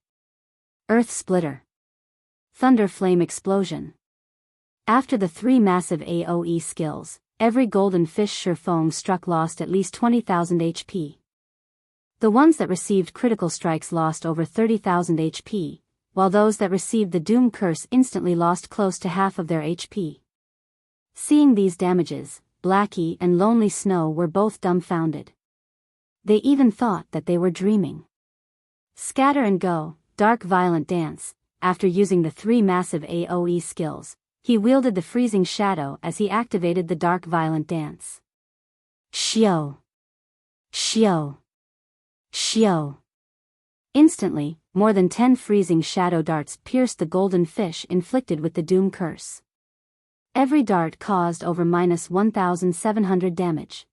Earth Splitter. Thunder Flame Explosion. After the 3 massive AoE skills, every golden fish Shifeng struck lost at least 20,000 HP. The ones that received critical strikes lost over 30,000 HP, while those that received the Doom Curse instantly lost close to half of their HP. Seeing these damages, Blackie and Lonely Snow were both dumbfounded. They even thought that they were dreaming. Scatter and Go, Dark Violent Dance. After using the 3 massive AoE skills, he wielded the Freezing Shadow as he activated the Dark Violent Dance. Shio! Shio! Shio! Instantly, more than 10 freezing shadow darts pierced the golden fish inflicted with the Doom Curse. Every dart caused over -1,700 damage.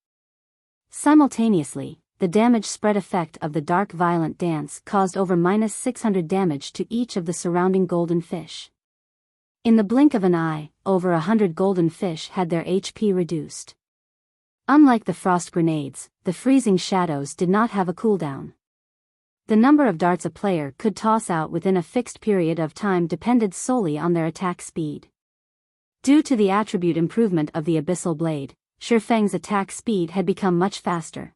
Simultaneously, the damage spread effect of the Dark Violent Dance caused over -600 damage to each of the surrounding golden fish. In the blink of an eye, over 100 golden fish had their HP reduced. Unlike the frost grenades, the freezing shadows did not have a cooldown. The number of darts a player could toss out within a fixed period of time depended solely on their attack speed. Due to the attribute improvement of the Abyssal Blade, Shifeng's attack speed had become much faster.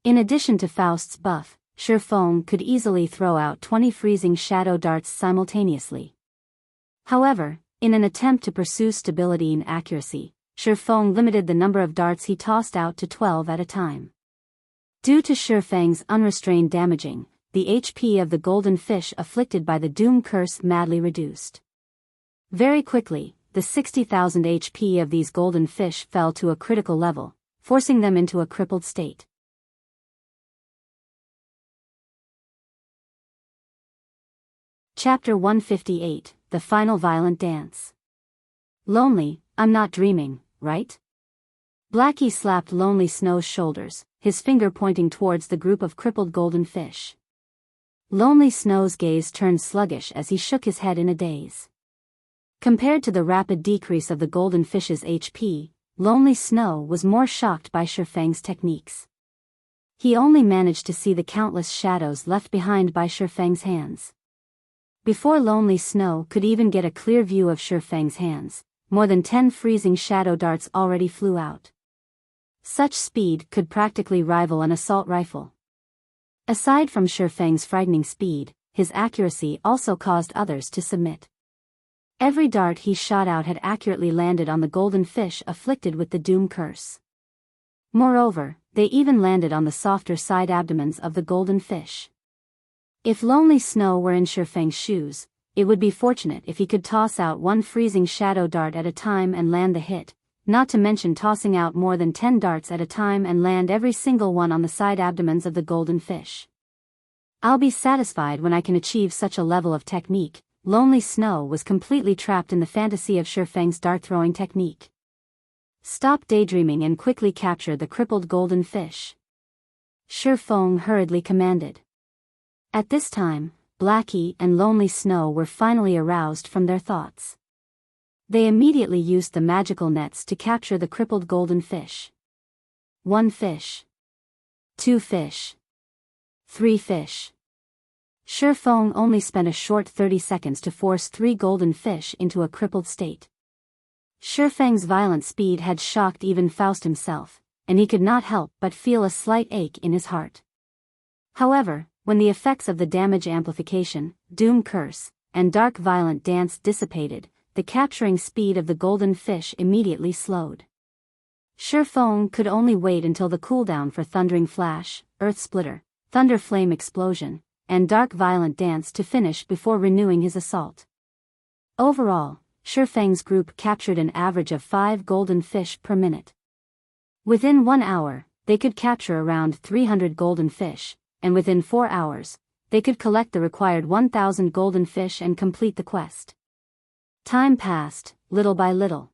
In addition to Faust's buff, Shifeng could easily throw out 20 freezing shadow darts simultaneously. However, in an attempt to pursue stability and accuracy, Shifeng limited the number of darts he tossed out to 12 at a time. Due to Shifeng's unrestrained damaging, the HP of the golden fish afflicted by the Doom Curse madly reduced. Very quickly, the 60,000 HP of these golden fish fell to a critical level, forcing them into a crippled state. Chapter 158, The Final Violent Dance. Lonely, I'm not dreaming, right? Blackie slapped Lonely Snow's shoulders, his finger pointing towards the group of crippled golden fish. Lonely Snow's gaze turned sluggish as he shook his head in a daze. Compared to the rapid decrease of the golden fish's HP, Lonely Snow was more shocked by Shifeng's techniques. He only managed to see the countless shadows left behind by Shifeng's hands. Before Lonely Snow could even get a clear view of Shifeng's hands, more than 10 freezing shadow darts already flew out. Such speed could practically rival an assault rifle. Aside from Shifeng's frightening speed, his accuracy also caused others to submit. Every dart he shot out had accurately landed on the golden fish afflicted with the Doom Curse. Moreover, they even landed on the softer side abdomens of the golden fish. If Lonely Snow were in Shifeng's shoes, it would be fortunate if he could toss out 1 freezing shadow dart at a time and land the hit, not to mention tossing out more than 10 darts at a time and land every single one on the side abdomens of the golden fish. I'll be satisfied when I can achieve such a level of technique. Lonely Snow was completely trapped in the fantasy of Shifeng's dart-throwing technique. Stop daydreaming and quickly capture the crippled golden fish, Shifeng hurriedly commanded. At this time, Blackie and Lonely Snow were finally aroused from their thoughts. They immediately used the magical nets to capture the crippled golden fish. 1 fish. 2 fish. 3 fish. Shifeng only spent a short 30 seconds to force 3 golden fish into a crippled state. Shifeng's violent speed had shocked even Faust himself, and he could not help but feel a slight ache in his heart. However, when the effects of the damage amplification, Doom Curse, and Dark Violent Dance dissipated, the capturing speed of the golden fish immediately slowed. Shifeng could only wait until the cooldown for Thundering Flash, Earth Splitter, Thunder Flame Explosion, and Dark Violent Dance to finish before renewing his assault. Overall, Shifeng's group captured an average of 5 golden fish per minute. Within 1 hour, they could capture around 300 golden fish, and within 4 hours, they could collect the required 1,000 golden fish and complete the quest. Time passed, little by little.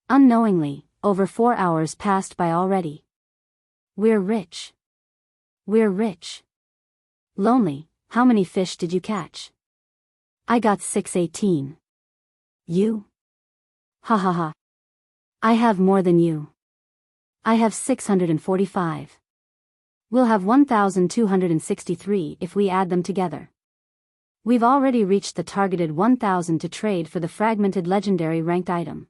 Unknowingly, over 4 hours passed by already. We're rich. We're rich. Lonely, how many fish did you catch? I got 618. You? Ha ha ha. I have more than you. I have 645. We'll have 1,263 if we add them together. We've already reached the targeted 1,000 to trade for the fragmented legendary ranked item.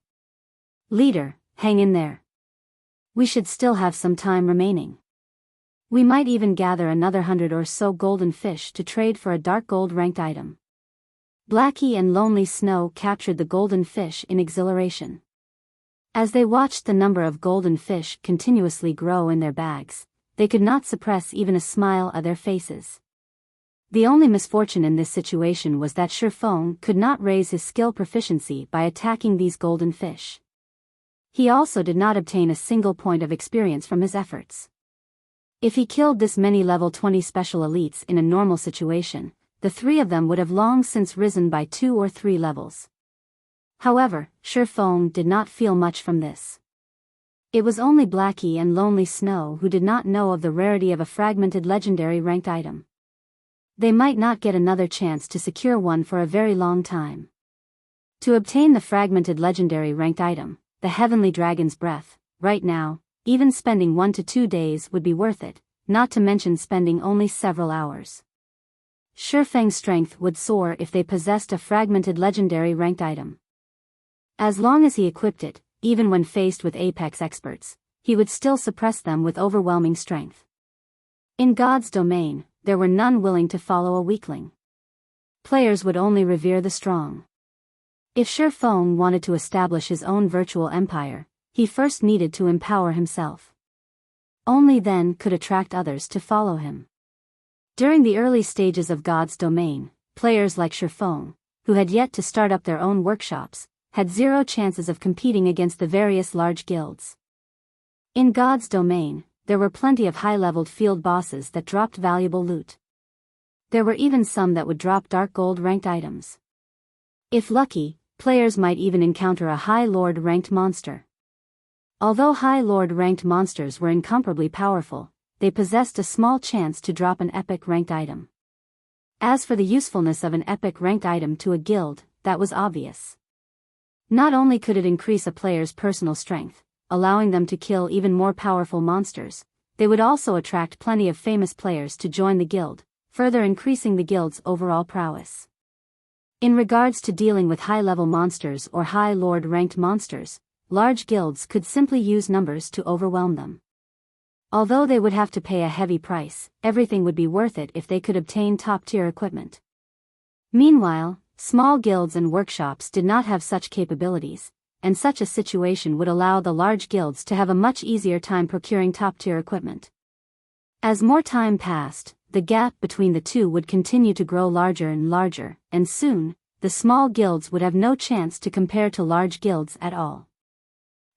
Leader, hang in there. We should still have some time remaining. We might even gather another 100 or so golden fish to trade for a dark gold ranked item. Blackie and Lonely Snow captured the golden fish in exhilaration. As they watched the number of golden fish continuously grow in their bags, they could not suppress even a smile on their faces. The only misfortune in this situation was that Shifeng could not raise his skill proficiency by attacking these golden fish. He also did not obtain a single point of experience from his efforts. If he killed this many level 20 special elites in a normal situation, the three of them would have long since risen by 2 or 3 levels. However, Shifeng did not feel much from this. It was only Blackie and Lonely Snow who did not know of the rarity of a fragmented legendary ranked item. They might not get another chance to secure one for a very long time. To obtain the fragmented legendary ranked item, the Heavenly Dragon's Breath, right now, even spending 1 to 2 days would be worth it, not to mention spending only several hours. Shifeng's strength would soar if they possessed a fragmented legendary ranked item. As long as he equipped it, even when faced with apex experts, he would still suppress them with overwhelming strength. In God's domain, there were none willing to follow a weakling. Players would only revere the strong. If Shifeng wanted to establish his own virtual empire, he first needed to empower himself. Only then could attract others to follow him. During the early stages of God's domain, players like Shifeng, who had yet to start up their own workshops, had 0 chances of competing against the various large guilds. In God's domain, there were plenty of high-leveled field bosses that dropped valuable loot. There were even some that would drop dark gold ranked items. If lucky, players might even encounter a High Lord ranked monster. Although High Lord ranked monsters were incomparably powerful, they possessed a small chance to drop an epic ranked item. As for the usefulness of an epic ranked item to a guild, that was obvious. Not only could it increase a player's personal strength, allowing them to kill even more powerful monsters, they would also attract plenty of famous players to join the guild, further increasing the guild's overall prowess. In regards to dealing with high-level monsters or High Lord ranked monsters, large guilds could simply use numbers to overwhelm them. Although they would have to pay a heavy price, everything would be worth it if they could obtain top-tier equipment. Meanwhile, small guilds and workshops did not have such capabilities, and such a situation would allow the large guilds to have a much easier time procuring top-tier equipment. As more time passed, the gap between the two would continue to grow larger and larger, and soon, the small guilds would have no chance to compare to large guilds at all.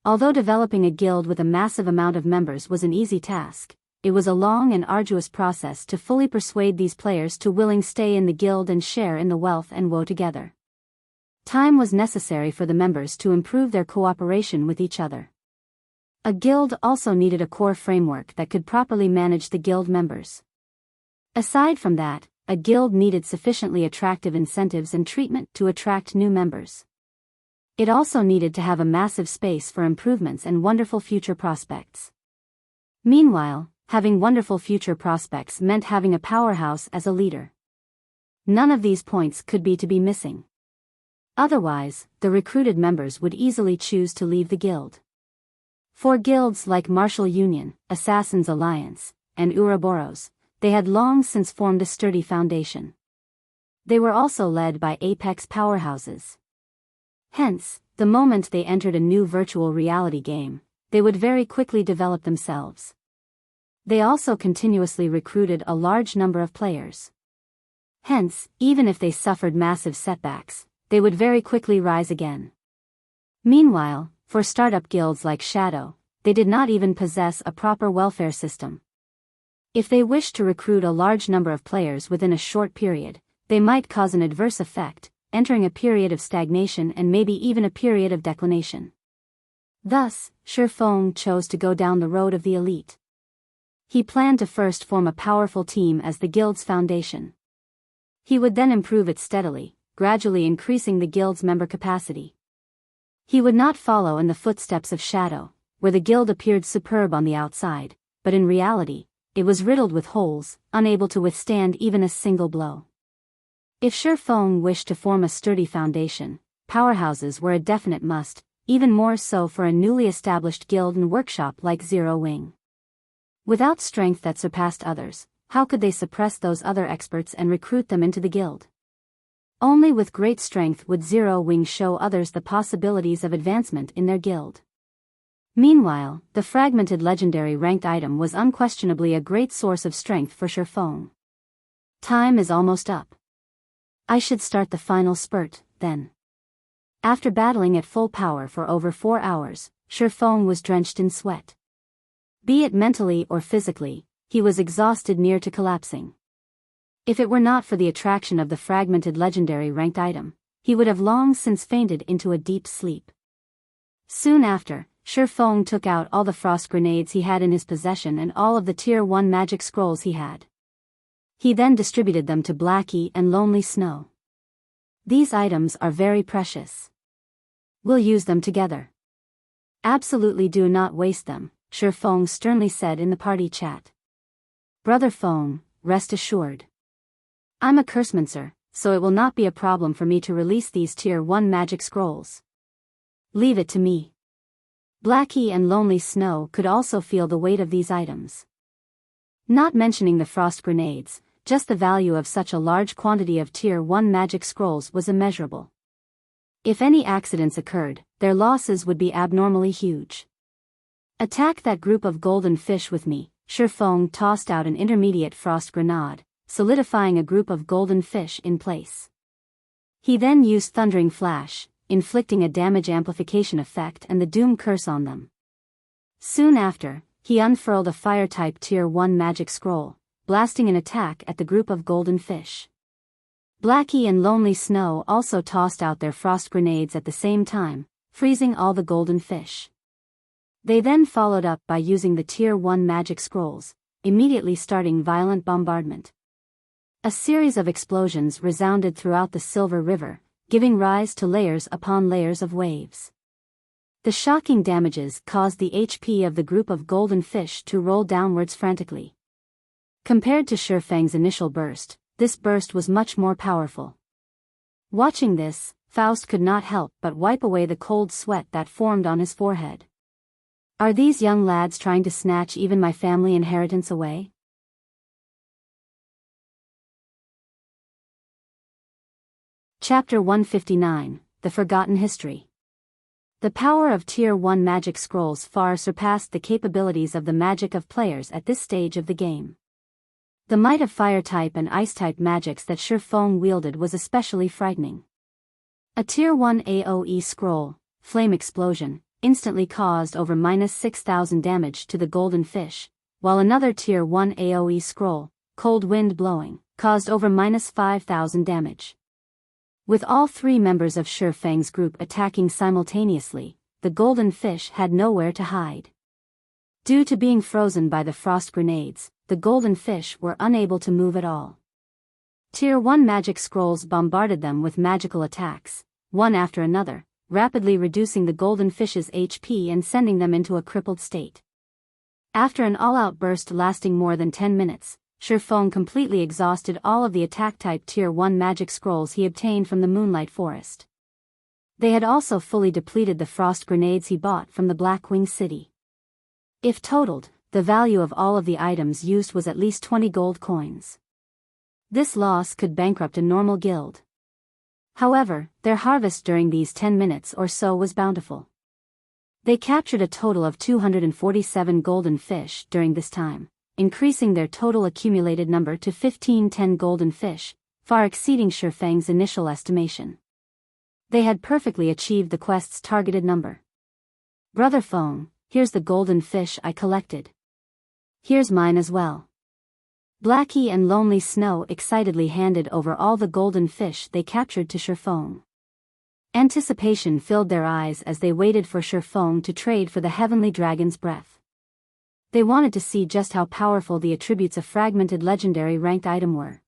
Although developing a guild with a massive amount of members was an easy task, it was a long and arduous process to fully persuade these players to willing stay in the guild and share in the wealth and woe together. Time was necessary for the members to improve their cooperation with each other. A guild also needed a core framework that could properly manage the guild members. Aside from that, a guild needed sufficiently attractive incentives and treatment to attract new members. It also needed to have a massive space for improvements and wonderful future prospects. Meanwhile, having wonderful future prospects meant having a powerhouse as a leader. None of these points could be to be missing. Otherwise, the recruited members would easily choose to leave the guild. For guilds like Martial Union, Assassin's Alliance, and Ouroboros, they had long since formed a sturdy foundation. They were also led by apex powerhouses. Hence, the moment they entered a new virtual reality game, they would very quickly develop themselves. They also continuously recruited a large number of players. Hence, even if they suffered massive setbacks, they would very quickly rise again. Meanwhile, for startup guilds like Shadow, they did not even possess a proper welfare system. If they wished to recruit a large number of players within a short period, they might cause an adverse effect, entering a period of stagnation and maybe even a period of declination. Thus, Shifeng chose to go down the road of the elite. He planned to first form a powerful team as the guild's foundation. He would then improve it steadily, gradually increasing the guild's member capacity. He would not follow in the footsteps of Shadow, where the guild appeared superb on the outside, but in reality, it was riddled with holes, unable to withstand even a single blow. If Shifeng wished to form a sturdy foundation, powerhouses were a definite must, even more so for a newly established guild and workshop like Zero Wing. Without strength that surpassed others, how could they suppress those other experts and recruit them into the guild? Only with great strength would Zero Wing show others the possibilities of advancement in their guild. Meanwhile, the fragmented legendary ranked item was unquestionably a great source of strength for Shifeng. Time is almost up. I should start the final spurt, then. After battling at full power for over 4 hours, Shifeng was drenched in sweat. Be it mentally or physically, he was exhausted near to collapsing. If it were not for the attraction of the fragmented legendary ranked item, he would have long since fainted into a deep sleep. Soon after, Shifeng took out all the frost grenades he had in his possession and all of the Tier 1 magic scrolls he had. He then distributed them to Blackie and Lonely Snow. These items are very precious. We'll use them together. Absolutely do not waste them, Shifeng sternly said in the party chat. Brother Feng, rest assured. I'm a cursemancer, so it will not be a problem for me to release these Tier 1 magic scrolls. Leave it to me. Blackie and Lonely Snow could also feel the weight of these items. Not mentioning the frost grenades, just the value of such a large quantity of Tier 1 magic scrolls was immeasurable. If any accidents occurred, their losses would be abnormally huge. Attack that group of golden fish with me, Shifeng tossed out an intermediate frost grenade, solidifying a group of golden fish in place. He then used Thundering Flash, inflicting a damage amplification effect and the Doom Curse on them. Soon after, he unfurled a Fire-type Tier 1 magic scroll, blasting an attack at the group of golden fish. Blackie and Lonely Snow also tossed out their frost grenades at the same time, freezing all the golden fish. They then followed up by using the Tier 1 magic scrolls, immediately starting violent bombardment. A series of explosions resounded throughout the Silver River, giving rise to layers upon layers of waves. The shocking damages caused the HP of the group of golden fish to roll downwards frantically. Compared to Shifeng's initial burst, this burst was much more powerful. Watching this, Faust could not help but wipe away the cold sweat that formed on his forehead. Are these young lads trying to snatch even my family inheritance away? Chapter 159, The Forgotten History. The power of Tier 1 magic scrolls far surpassed the capabilities of the magic of players at this stage of the game. The might of Fire-type and Ice-type magics that Shifeng wielded was especially frightening. A Tier 1 AoE scroll, Flame Explosion, instantly caused over -6,000 damage to the golden fish, while another Tier 1 AoE scroll, Cold Wind Blowing, caused over -5,000 damage. With all 3 members of Shifeng's group attacking simultaneously, the golden fish had nowhere to hide. Due to being frozen by the frost grenades, the golden fish were unable to move at all. Tier 1 magic scrolls bombarded them with magical attacks, one after another, rapidly reducing the golden fish's HP and sending them into a crippled state. After an all-out burst lasting more than 10 minutes, Shifeng completely exhausted all of the attack-type Tier 1 magic scrolls he obtained from the Moonlight Forest. They had also fully depleted the frost grenades he bought from the Blackwing City. If totaled, the value of all of the items used was at least 20 gold coins. This loss could bankrupt a normal guild. However, their harvest during these 10 minutes or so was bountiful. They captured a total of 247 golden fish during this time, increasing their total accumulated number to 1510 golden fish, far exceeding Shifeng's initial estimation. They had perfectly achieved the quest's targeted number. Brother Feng, here's the golden fish I collected. Here's mine as well. Blackie and Lonely Snow excitedly handed over all the golden fish they captured to Shifeng. Anticipation filled their eyes as they waited for Shifeng to trade for the heavenly dragon's breath. They wanted to see just how powerful the attributes of fragmented legendary ranked item were.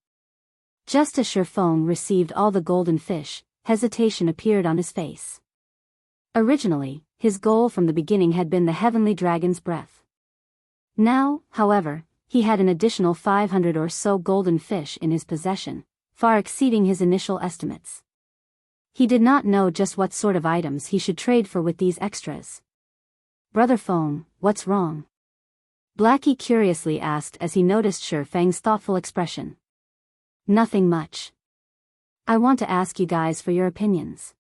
Just as Shifeng received all the golden fish, hesitation appeared on his face. Originally, his goal from the beginning had been the heavenly dragon's breath. Now, however, he had an additional 500 or so golden fish in his possession, far exceeding his initial estimates. He did not know just what sort of items he should trade for with these extras. "Brother Feng, what's wrong?" Blackie curiously asked as he noticed Shifeng's thoughtful expression. "Nothing much. I want to ask you guys for your opinions.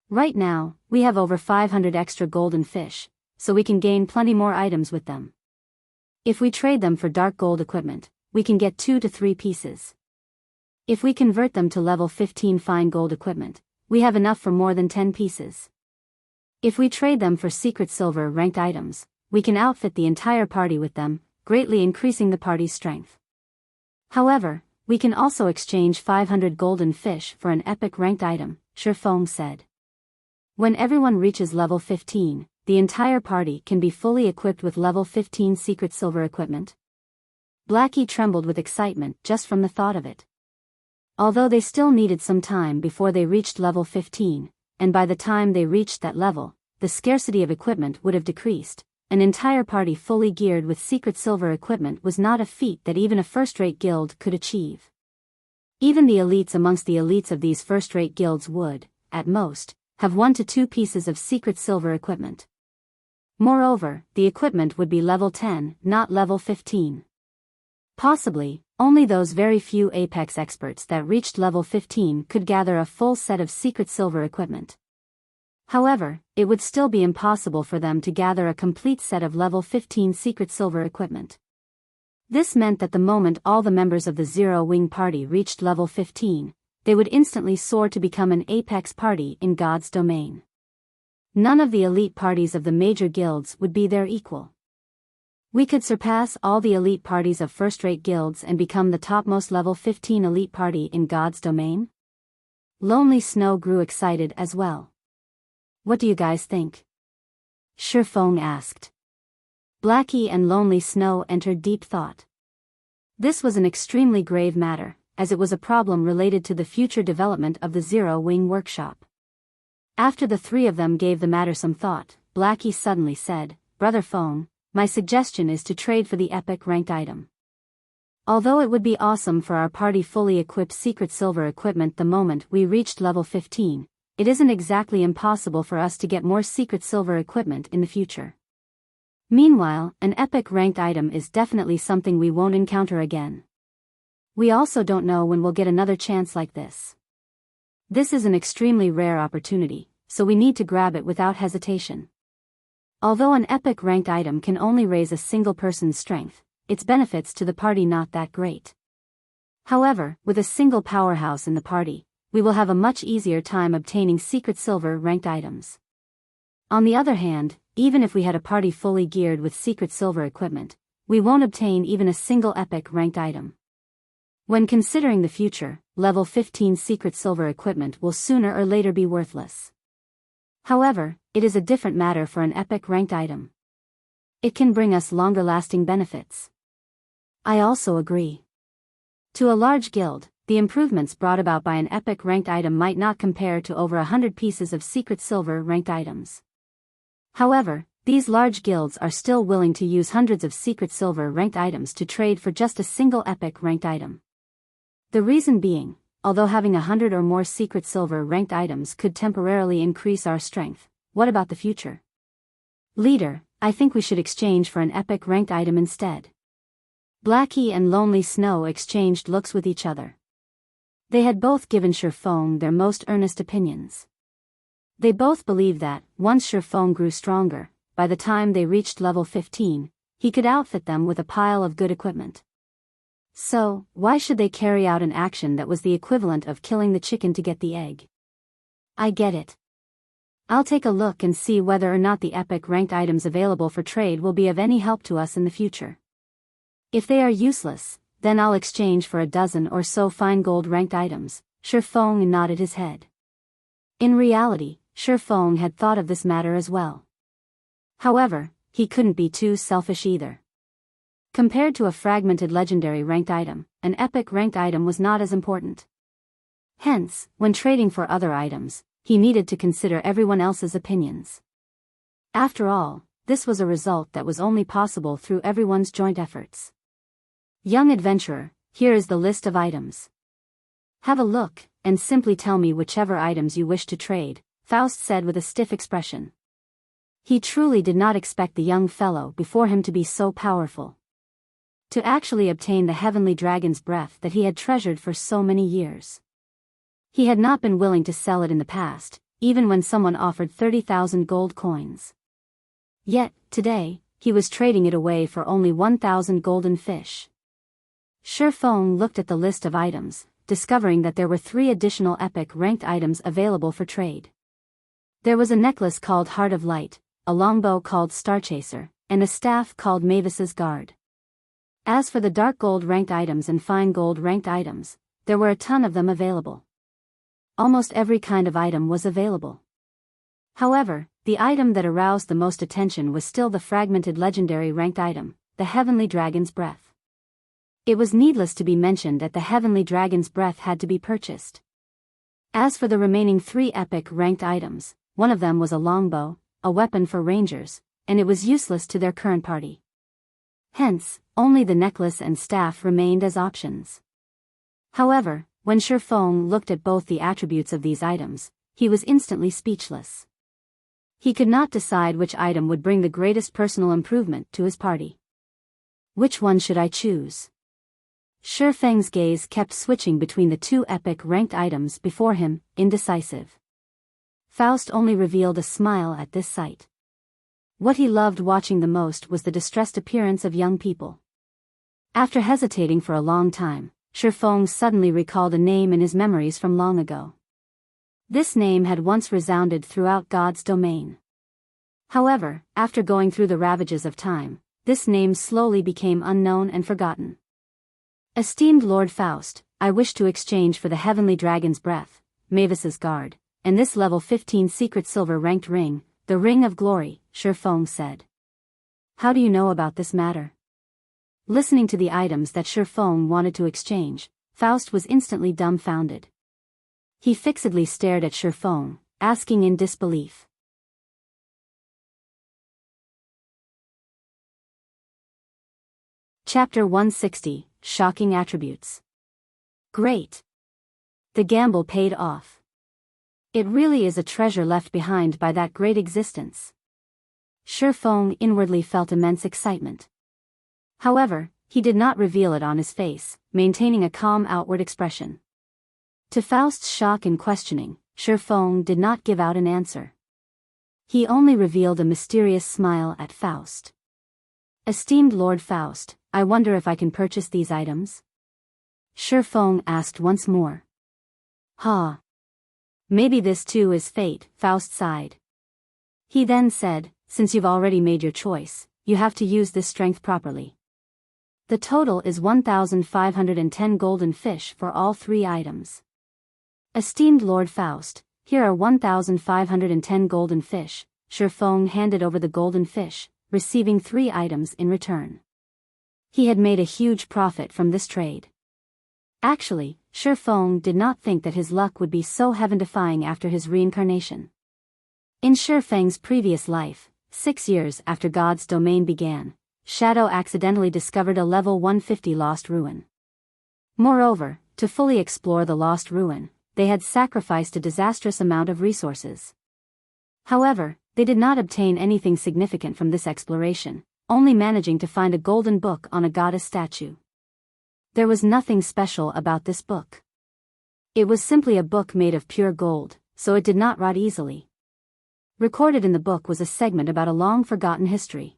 Right now, we have over 500 extra golden fish, so we can gain plenty more items with them. If we trade them for dark gold equipment, we can get 2 to 3 pieces. If we convert them to level 15 fine gold equipment, we have enough for more than 10 pieces. If we trade them for secret silver ranked items, we can outfit the entire party with them, greatly increasing the party's strength. However, we can also exchange 500 golden fish for an epic ranked item," Shifeng said. "When everyone reaches level 15, the entire party can be fully equipped with level 15 secret silver equipment." Blackie trembled with excitement just from the thought of it. Although they still needed some time before they reached level 15, and by the time they reached that level, the scarcity of equipment would have decreased. An entire party fully geared with secret silver equipment was not a feat that even a first-rate guild could achieve. Even the elites amongst the elites of these first-rate guilds would, at most, have 1 to 2 pieces of secret silver equipment. Moreover, the equipment would be level 10, not level 15. Possibly, only those very few apex experts that reached level 15 could gather a full set of secret silver equipment. However, it would still be impossible for them to gather a complete set of level 15 secret silver equipment. This meant that the moment all the members of the Zero Wing party reached level 15, they would instantly soar to become an apex party in God's domain. None of the elite parties of the major guilds would be their equal. "We could surpass all the elite parties of first-rate guilds and become the topmost level 15 elite party in God's domain?" Lonely Snow grew excited as well. "What do you guys think?" Shifeng asked. Blackie and Lonely Snow entered deep thought. This was an extremely grave matter, as it was a problem related to the future development of the Zero Wing workshop. After the three of them gave the matter some thought, Blackie suddenly said, "Brother Feng, my suggestion is to trade for the epic ranked item. Although it would be awesome for our party fully equipped secret silver equipment the moment we reached level 15, it isn't exactly impossible for us to get more secret silver equipment in the future. Meanwhile, an epic ranked item is definitely something we won't encounter again. We also don't know when we'll get another chance like this. This is an extremely rare opportunity, so we need to grab it without hesitation. Although an epic ranked item can only raise a single person's strength, its benefits to the party not that great. However, with a single powerhouse in the party, we will have a much easier time obtaining secret silver ranked items. On the other hand, even if we had a party fully geared with secret silver equipment, we won't obtain even a single epic ranked item. When considering the future, level 15 secret silver equipment will sooner or later be worthless. However, it is a different matter for an epic ranked item. It can bring us longer-lasting benefits. I also agree. To a large guild, the improvements brought about by an epic ranked item might not compare to over 100 pieces of secret silver ranked items. However, these large guilds are still willing to use hundreds of secret silver ranked items to trade for just a single epic ranked item. The reason being, although having 100 or more secret silver ranked items could temporarily increase our strength, what about the future? Leader, I think we should exchange for an epic ranked item instead. Blackie and Lonely Snow exchanged looks with each other. They had both given Shifeng their most earnest opinions. They both believed that, once Shifeng grew stronger, by the time they reached level 15, he could outfit them with a pile of good equipment. So, why should they carry out an action that was the equivalent of killing the chicken to get the egg? I get it. I'll take a look and see whether or not the epic ranked items available for trade will be of any help to us in the future. If they are useless, then I'll exchange for a dozen or so fine gold ranked items. Shifeng nodded his head. In reality, Shifeng had thought of this matter as well. However, he couldn't be too selfish either. Compared to a fragmented legendary ranked item, an epic ranked item was not as important. Hence, when trading for other items, he needed to consider everyone else's opinions. After all, this was a result that was only possible through everyone's joint efforts. Young adventurer, here is the list of items. Have a look, and simply tell me whichever items you wish to trade, Faust said with a stiff expression. He truly did not expect the young fellow before him to be so powerful. To actually obtain the heavenly dragon's breath that he had treasured for so many years. He had not been willing to sell it in the past, even when someone offered 30,000 gold coins. Yet, today, he was trading it away for only 1,000 golden fish. Shifeng looked at the list of items, discovering that there were 3 additional epic ranked items available for trade. There was a necklace called Heart of Light, a longbow called Starchaser, and a staff called Mavis's Guard. As for the dark gold ranked items and fine gold ranked items, there were a ton of them available. Almost every kind of item was available. However, the item that aroused the most attention was still the fragmented legendary ranked item, the Heavenly Dragon's Breath. It was needless to be mentioned that the Heavenly Dragon's Breath had to be purchased. As for the remaining 3 epic ranked items, one of them was a longbow, a weapon for rangers, and it was useless to their current party. Hence, only the necklace and staff remained as options. However, when Shifeng looked at both the attributes of these items, he was instantly speechless. He could not decide which item would bring the greatest personal improvement to his party. Which one should I choose? Shifeng's gaze kept switching between the 2 epic ranked items before him, indecisive. Faust only revealed a smile at this sight. What he loved watching the most was the distressed appearance of young people. After hesitating for a long time, Shifeng suddenly recalled a name in his memories from long ago. This name had once resounded throughout God's domain. However, after going through the ravages of time, this name slowly became unknown and forgotten. Esteemed Lord Faust, I wish to exchange for the Heavenly Dragon's Breath, Mavis's Guard, and this level 15 secret silver ranked ring, the Ring of Glory, Shifeng said. How do you know about this matter? Listening to the items that Shifeng wanted to exchange, Faust was instantly dumbfounded. He fixedly stared at Shifeng, asking in disbelief. Chapter 160, Shocking Attributes. Great. The gamble paid off. It really is a treasure left behind by that great existence. Shifeng inwardly felt immense excitement. However, he did not reveal it on his face, maintaining a calm outward expression. To Faust's shock and questioning, Shifeng did not give out an answer. He only revealed a mysterious smile at Faust. Esteemed Lord Faust, I wonder if I can purchase these items? Shifeng asked once more. Ha! Maybe this too is fate, Faust sighed. He then said, since you've already made your choice, you have to use this strength properly. The total is 1,510 golden fish for all 3 items. Esteemed Lord Faust, here are 1,510 golden fish. Shifeng handed over the golden fish, receiving 3 items in return. He had made a huge profit from this trade. Actually, Shifeng did not think that his luck would be so heaven-defying after his reincarnation. In Shifeng's previous life, 6 years after God's domain began, Shadow accidentally discovered a level 150 lost ruin. Moreover, to fully explore the lost ruin, they had sacrificed a disastrous amount of resources. However, they did not obtain anything significant from this exploration, only managing to find a golden book on a goddess statue. There was nothing special about this book. It was simply a book made of pure gold, so it did not rot easily. Recorded in the book was a segment about a long-forgotten history.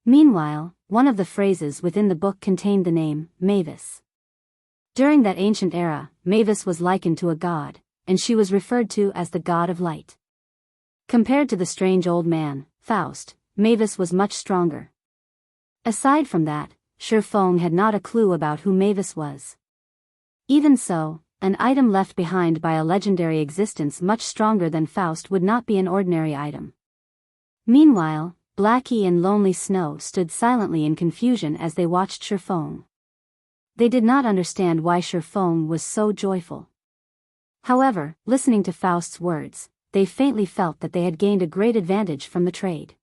Meanwhile, one of the phrases within the book contained the name, Mavis. During that ancient era, Mavis was likened to a god, and she was referred to as the god of light. Compared to the strange old man, Faust, Mavis was much stronger. Aside from that, Shifeng had not a clue about who Mavis was. Even so, an item left behind by a legendary existence much stronger than Faust would not be an ordinary item. Meanwhile, Blackie and Lonely Snow stood silently in confusion as they watched Shifeng. They did not understand why Shifeng was so joyful. However, listening to Faust's words, they faintly felt that they had gained a great advantage from the trade.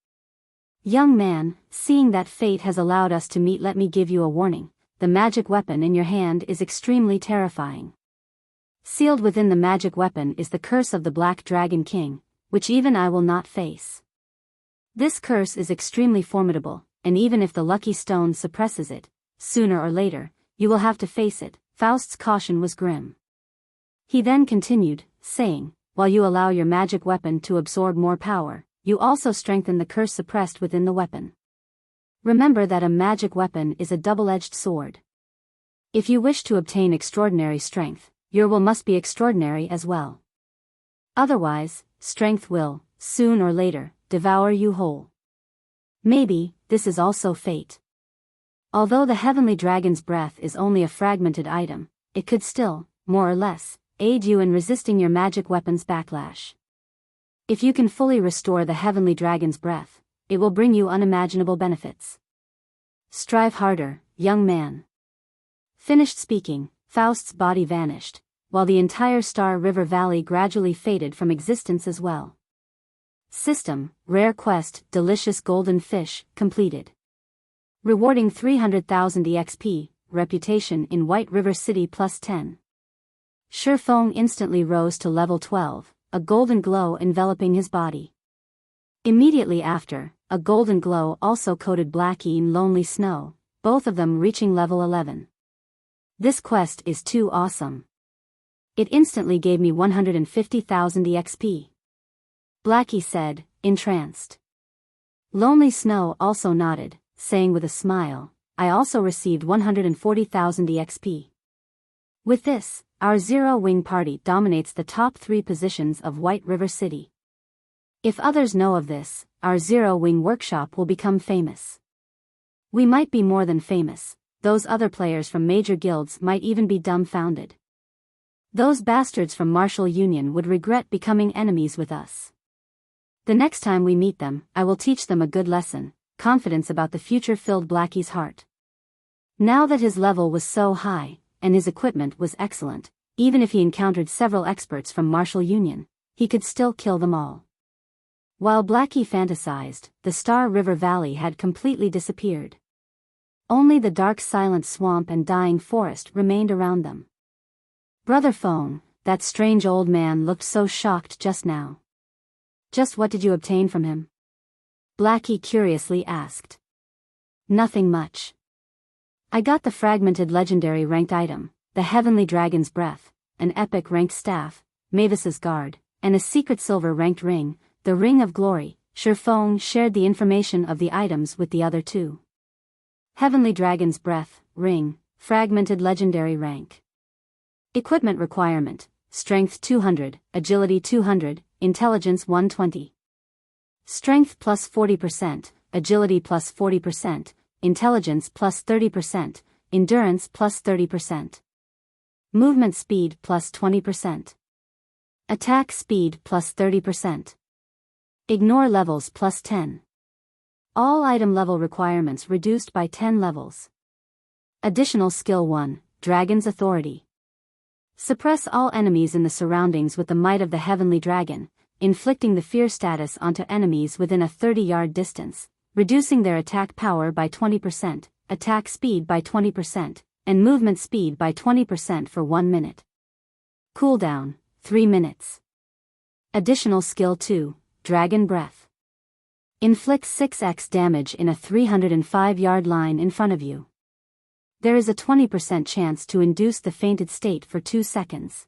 Young man, seeing that fate has allowed us to meet, let me give you a warning. The magic weapon in your hand is extremely terrifying. Sealed within the magic weapon is the curse of the Black Dragon King, which even I will not face. This curse is extremely formidable, and even if the lucky stone suppresses it, sooner or later, you will have to face it. Faust's caution was grim. He then continued, saying, while you allow your magic weapon to absorb more power, you also strengthen the curse suppressed within the weapon. Remember that a magic weapon is a double-edged sword. If you wish to obtain extraordinary strength, your will must be extraordinary as well. Otherwise, strength will, soon or later, devour you whole. Maybe, this is also fate. Although the heavenly dragon's breath is only a fragmented item, it could still, more or less, aid you in resisting your magic weapon's backlash. If you can fully restore the heavenly dragon's breath, it will bring you unimaginable benefits. Strive harder, young man. Finished speaking, Faust's body vanished, while the entire Star River Valley gradually faded from existence as well. System, Rare Quest, Delicious Golden Fish, completed. Rewarding 300,000 EXP, Reputation in White River City +10. Shifeng instantly rose to level 12, a golden glow enveloping his body. Immediately after, a golden glow also coated Blackie and Lonely Snow, both of them reaching level 11. This quest is too awesome. It instantly gave me 150,000 EXP. Blackie said, entranced. Lonely Snow also nodded, saying with a smile, I also received 140,000 EXP. With this, our Zero-Wing party dominates the top 3 positions of White River City. If others know of this, our Zero-Wing workshop will become famous. We might be more than famous, those other players from major guilds might even be dumbfounded. Those bastards from Martial Union would regret becoming enemies with us. The next time we meet them, I will teach them a good lesson. Confidence about the future filled Blackie's heart. Now that his level was so high, and his equipment was excellent, even if he encountered several experts from Martial Union, he could still kill them all. While Blackie fantasized, the Star River Valley had completely disappeared. Only the dark silent swamp and dying forest remained around them. Brother Feng, that strange old man looked so shocked just now. Just what did you obtain from him? Blackie curiously asked. Nothing much. I got the fragmented legendary ranked item, the Heavenly Dragon's Breath, an epic ranked staff, Mavis's Guard, and a secret silver ranked ring, the Ring of Glory. Shifeng shared the information of the items with the other 2. Heavenly Dragon's Breath, ring, fragmented legendary rank. Equipment requirement, Strength 200, Agility 200, Intelligence 120. Strength plus 40%, Agility plus 40%, Intelligence plus 30%, Endurance plus 30%. Movement speed plus 20%. Attack speed plus 30%. Ignore levels plus 10. All item level requirements reduced by 10 levels. Additional skill 1, Dragon's Authority. Suppress all enemies in the surroundings with the might of the Heavenly Dragon, inflicting the fear status onto enemies within a 30-yard distance, reducing their attack power by 20%, attack speed by 20%, and movement speed by 20% for 1 minute. Cooldown, 3 minutes. Additional skill 2, Dragon Breath. Inflict 6x damage in a 305-yard line in front of you. There is a 20% chance to induce the fainted state for 2 seconds.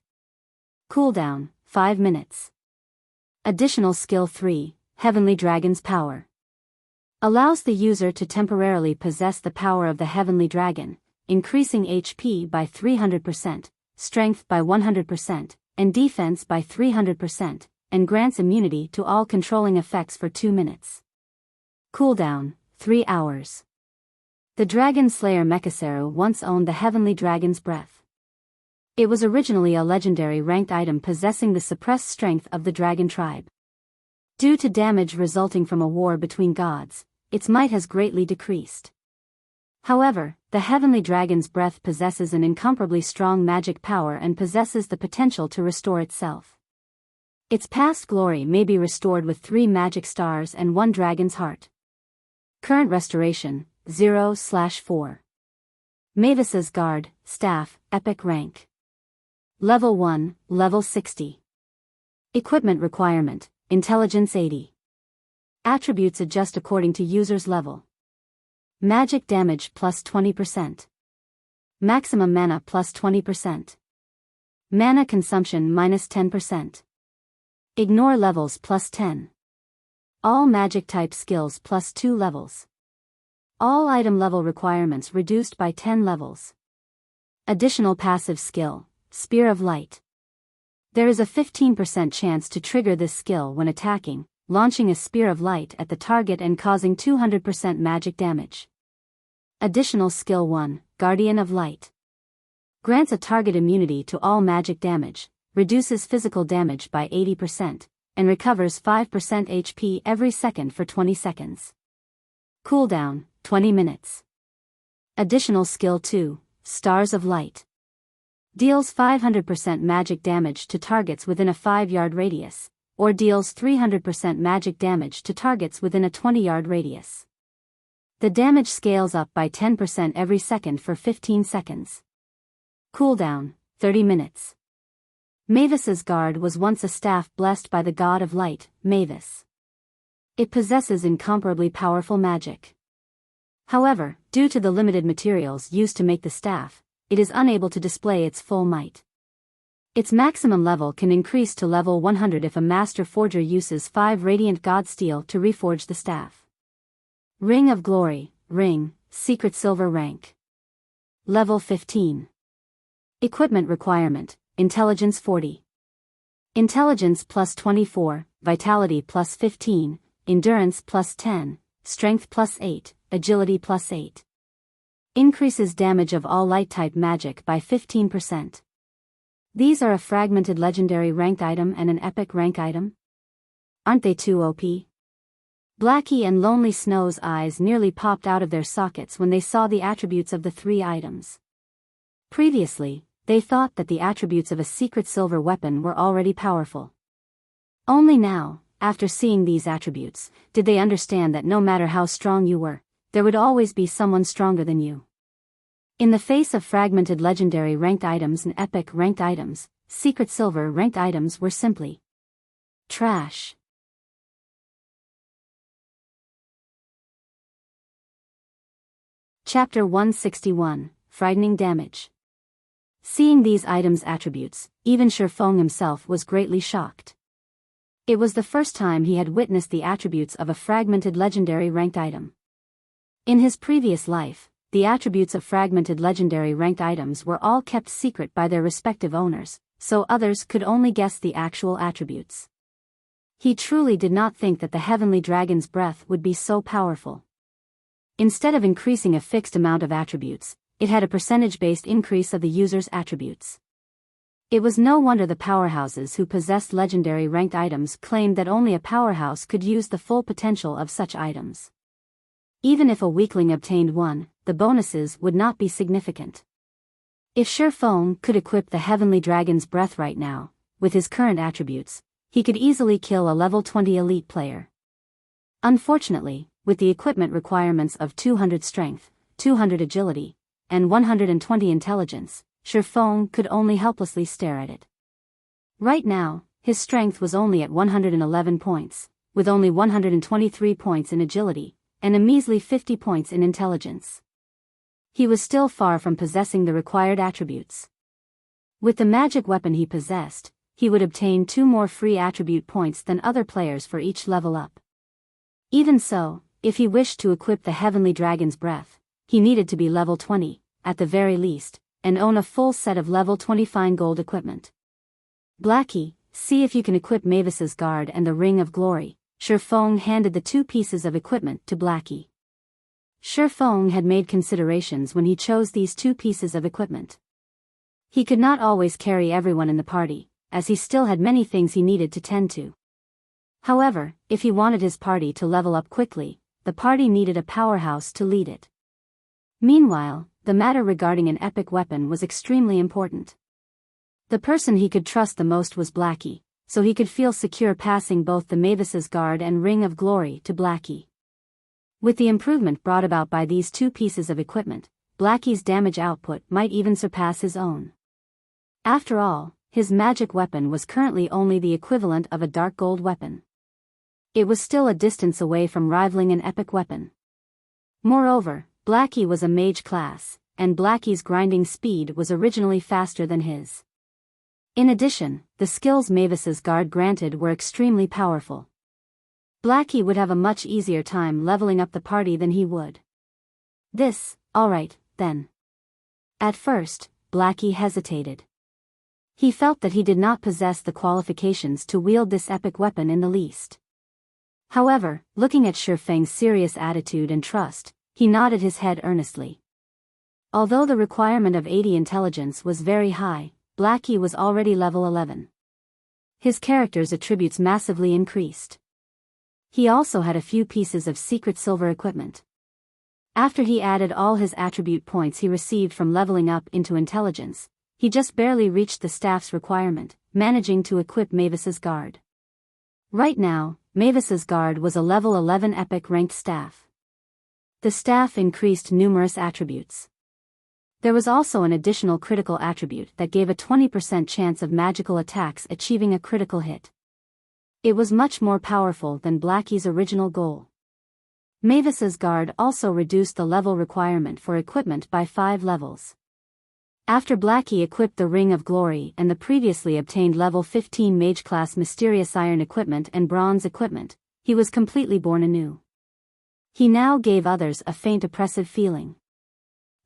Cooldown, 5 minutes. Additional skill 3, Heavenly Dragon's Power. Allows the user to temporarily possess the power of the Heavenly Dragon, increasing HP by 300%, strength by 100%, and defense by 300%, and grants immunity to all controlling effects for 2 minutes. Cooldown, 3 hours. The Dragon Slayer Mechasero once owned the Heavenly Dragon's Breath. It was originally a legendary ranked item possessing the suppressed strength of the Dragon tribe. Due to damage resulting from a war between gods, its might has greatly decreased. However, the heavenly dragon's breath possesses an incomparably strong magic power and possesses the potential to restore itself. Its past glory may be restored with 3 magic stars and 1 dragon's heart. Current restoration, 0/4. Mavis's Guard, Staff, Epic Rank. Level 1, Level 60. Equipment requirement, Intelligence 80. Attributes adjust according to user's level. Magic damage plus 20%. Maximum mana plus 20%. Mana consumption minus 10%. Ignore levels plus 10. All magic type skills plus 2 levels. All item level requirements reduced by 10 levels. Additional passive skill, Spear of Light. There is a 15% chance to trigger this skill when attacking, launching a Spear of Light at the target and causing 200% magic damage. Additional skill 1, Guardian of Light. Grants a target immunity to all magic damage, reduces physical damage by 80%, and recovers 5% HP every second for 20 seconds. Cooldown, 20 minutes. Additional skill 2, Stars of Light. Deals 500% magic damage to targets within a 5-yard radius, or deals 300% magic damage to targets within a 20-yard radius. The damage scales up by 10% every second for 15 seconds. Cooldown, 30 minutes. Mavis's Guard was once a staff blessed by the god of light, Mavis. It possesses incomparably powerful magic. However, due to the limited materials used to make the staff, it is unable to display its full might. Its maximum level can increase to level 100 if a master forger uses 5 radiant god steel to reforge the staff. Ring of Glory, Ring, Secret Silver Rank. Level 15. Equipment requirement, Intelligence 40. Intelligence plus 24, Vitality plus 15, Endurance plus 10, Strength plus 8, Agility plus 8. Increases damage of all light-type magic by 15%. These are a fragmented legendary ranked item and an epic rank item. Aren't they too OP? Blackie and Lonely Snow's eyes nearly popped out of their sockets when they saw the attributes of the 3 items. Previously, they thought that the attributes of a secret silver weapon were already powerful. Only now, after seeing these attributes, did they understand that no matter how strong you were, there would always be someone stronger than you. In the face of fragmented legendary ranked items and epic ranked items, secret silver ranked items were simply trash. Chapter 161, Frightening Damage. Seeing these items' attributes, even Shifeng himself was greatly shocked. It was the first time he had witnessed the attributes of a fragmented legendary ranked item. In his previous life, the attributes of fragmented legendary ranked items were all kept secret by their respective owners, so others could only guess the actual attributes. He truly did not think that the heavenly dragon's breath would be so powerful. Instead of increasing a fixed amount of attributes, it had a percentage-based increase of the user's attributes. It was no wonder the powerhouses who possessed legendary ranked items claimed that only a powerhouse could use the full potential of such items. Even if a weakling obtained one, the bonuses would not be significant. If Shifeng could equip the heavenly dragon's breath right now, with his current attributes, he could easily kill a level 20 elite player. Unfortunately, with the equipment requirements of 200 strength, 200 agility, and 120 intelligence, Shifeng could only helplessly stare at it. Right now, his strength was only at 111 points, with only 123 points in agility, and a measly 50 points in intelligence. He was still far from possessing the required attributes. With the magic weapon he possessed, he would obtain 2 more free attribute points than other players for each level up. Even so, if he wished to equip the heavenly dragon's breath, he needed to be level 20, at the very least, and own a full set of level 20 fine gold equipment. Blackie, see if you can equip Mavis's Guard and the Ring of Glory. Shifeng handed the 2 pieces of equipment to Blackie. Shifeng had made considerations when he chose these 2 pieces of equipment. He could not always carry everyone in the party, as he still had many things he needed to tend to. However, if he wanted his party to level up quickly, the party needed a powerhouse to lead it. Meanwhile, the matter regarding an epic weapon was extremely important. The person he could trust the most was Blackie, so he could feel secure passing both the Mavis's Guard and Ring of Glory to Blackie. With the improvement brought about by these two pieces of equipment, Blackie's damage output might even surpass his own. After all, his magic weapon was currently only the equivalent of a dark gold weapon. It was still a distance away from rivaling an epic weapon. Moreover, Blackie was a mage class, and Blackie's grinding speed was originally faster than his. In addition, the skills Mavis's Guard granted were extremely powerful. Blackie would have a much easier time leveling up the party than he would. Alright, then. At first, Blackie hesitated. He felt that he did not possess the qualifications to wield this epic weapon in the least. However, looking at Shifeng's serious attitude and trust, he nodded his head earnestly. Although the requirement of 80 intelligence was very high, Blackie was already level 11. His character's attributes massively increased. He also had a few pieces of secret silver equipment. After he added all his attribute points he received from leveling up into intelligence, he just barely reached the staff's requirement, managing to equip Mavis's Guard. Right now, Mavis's Guard was a level 11 epic ranked staff. The staff increased numerous attributes. There was also an additional critical attribute that gave a 20% chance of magical attacks achieving a critical hit. It was much more powerful than Blackie's original goal. Mavis's Guard also reduced the level requirement for equipment by 5 levels. After Blackie equipped the Ring of Glory and the previously obtained level 15 mage class mysterious iron equipment and bronze equipment, he was completely born anew. He now gave others a faint oppressive feeling.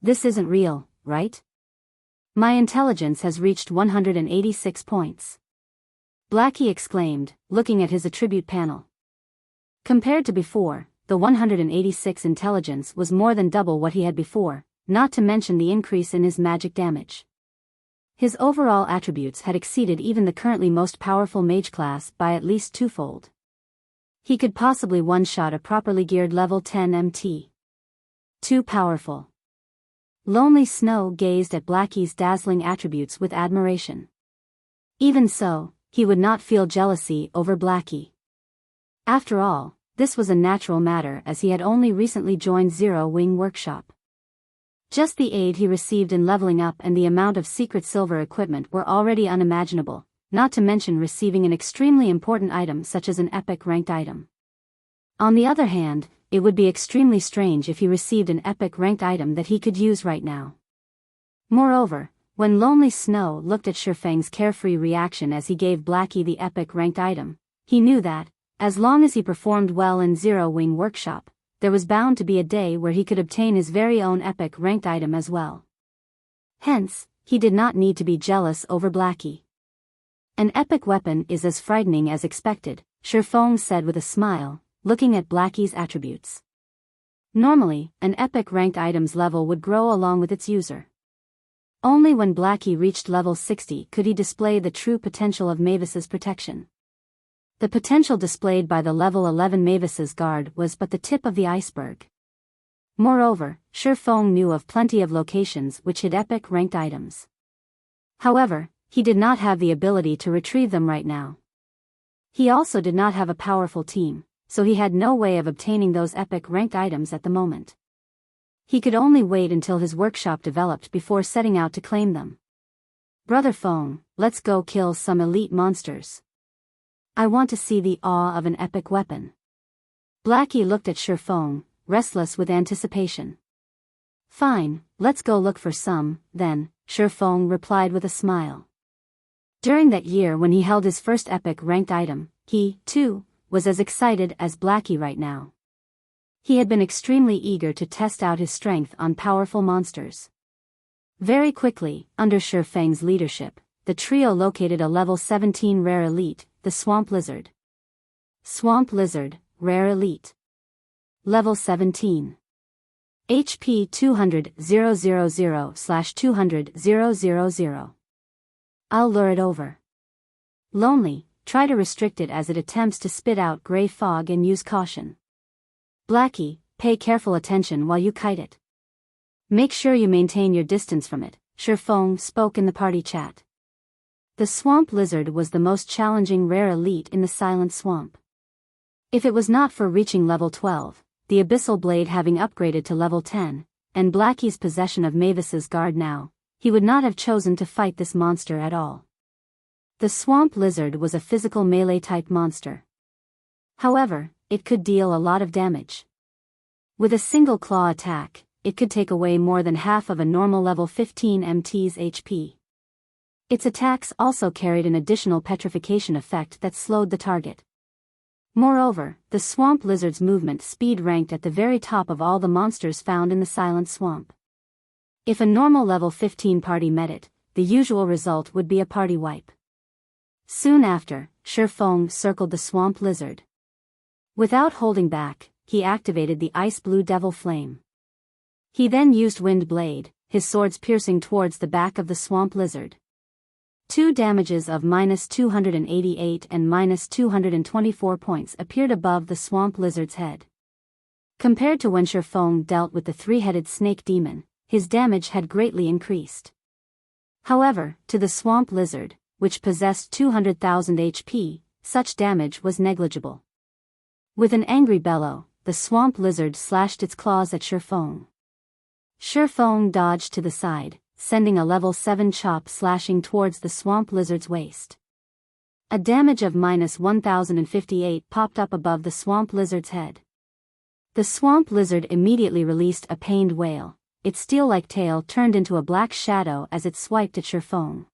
This isn't real, right? My intelligence has reached 186 points. Blackie exclaimed, looking at his attribute panel. Compared to before, the 186 intelligence was more than double what he had before, not to mention the increase in his magic damage. His overall attributes had exceeded even the currently most powerful mage class by at least twofold. He could possibly one-shot a properly geared level 10 MT. Too powerful. Lonely Snow gazed at Blackie's dazzling attributes with admiration. Even so, he would not feel jealousy over Blackie. After all, this was a natural matter as he had only recently joined Zero Wing Workshop. Just the aid he received in leveling up and the amount of secret silver equipment were already unimaginable, not to mention receiving an extremely important item such as an epic ranked item. On the other hand, it would be extremely strange if he received an epic ranked item that he could use right now. Moreover, when Lonely Snow looked at Shifeng's carefree reaction as he gave Blackie the epic ranked item, he knew that, as long as he performed well in Zero Wing Workshop, there was bound to be a day where he could obtain his very own epic ranked item as well. Hence, he did not need to be jealous over Blackie. An epic weapon is as frightening as expected, Shifeng said with a smile, looking at Blackie's attributes. Normally, an epic ranked item's level would grow along with its user. Only when Blackie reached level 60 could he display the true potential of Mavis's protection. The potential displayed by the level 11 Mavis's Guard was but the tip of the iceberg. Moreover, Shifeng knew of plenty of locations which hid epic ranked items. However, he did not have the ability to retrieve them right now. He also did not have a powerful team, so he had no way of obtaining those epic ranked items at the moment. He could only wait until his workshop developed before setting out to claim them. Brother Feng, let's go kill some elite monsters. I want to see the awe of an epic weapon. Blackie looked at Shifeng, restless with anticipation. Fine, let's go look for some, then, Shifeng replied with a smile. During that year when he held his first epic ranked item, he, too, was as excited as Blackie right now. He had been extremely eager to test out his strength on powerful monsters. Very quickly, under Shifeng's leadership, the trio located a level 17 rare elite, the Swamp Lizard. Swamp Lizard, rare elite. Level 17. HP 200,000/200,000. I'll lure it over. Lonely, try to restrict it as it attempts to spit out gray fog and use caution. Blackie, pay careful attention while you kite it. Make sure you maintain your distance from it, Shifeng spoke in the party chat. The swamp lizard was the most challenging rare elite in the Silent Swamp. If it was not for reaching level 12, the Abyssal Blade having upgraded to level 10, and Blackie's possession of Mavis's guard now, he would not have chosen to fight this monster at all. The swamp lizard was a physical melee-type monster. However, it could deal a lot of damage. With a single claw attack, it could take away more than half of a normal level 15 MT's HP. Its attacks also carried an additional petrification effect that slowed the target. Moreover, the swamp lizard's movement speed ranked at the very top of all the monsters found in the Silent Swamp. If a normal level 15 party met it, the usual result would be a party wipe. Soon after, Shifeng circled the swamp lizard. Without holding back, he activated the ice blue devil flame. He then used Wind Blade, his swords piercing towards the back of the swamp lizard. 2 damages of -288 and -224 points appeared above the swamp lizard's head. Compared to when Shifeng dealt with the 3-headed snake demon, his damage had greatly increased. However, to the swamp lizard, which possessed 200,000 HP, such damage was negligible. With an angry bellow, the swamp lizard slashed its claws at Shifeng. Shifeng dodged to the side, sending a level 7 chop slashing towards the swamp lizard's waist. A damage of -1058 popped up above the swamp lizard's head. The swamp lizard immediately released a pained wail. Its steel-like tail turned into a black shadow as it swiped at Shifeng.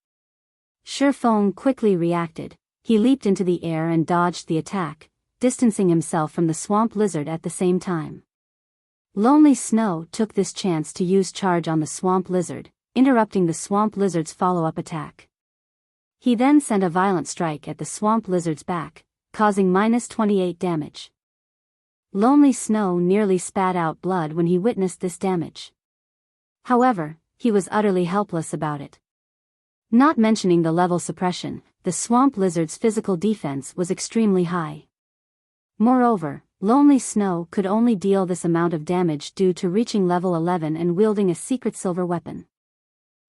Shifeng quickly reacted. He leaped into the air and dodged the attack, distancing himself from the swamp lizard at the same time. Lonely Snow took this chance to use charge on the swamp lizard, interrupting the swamp lizard's follow-up attack. He then sent a violent strike at the swamp lizard's back, causing -28 damage. Lonely Snow nearly spat out blood when he witnessed this damage. However, he was utterly helpless about it. Not mentioning the level suppression, the swamp lizard's physical defense was extremely high. Moreover, Lonely Snow could only deal this amount of damage due to reaching level 11 and wielding a secret silver weapon.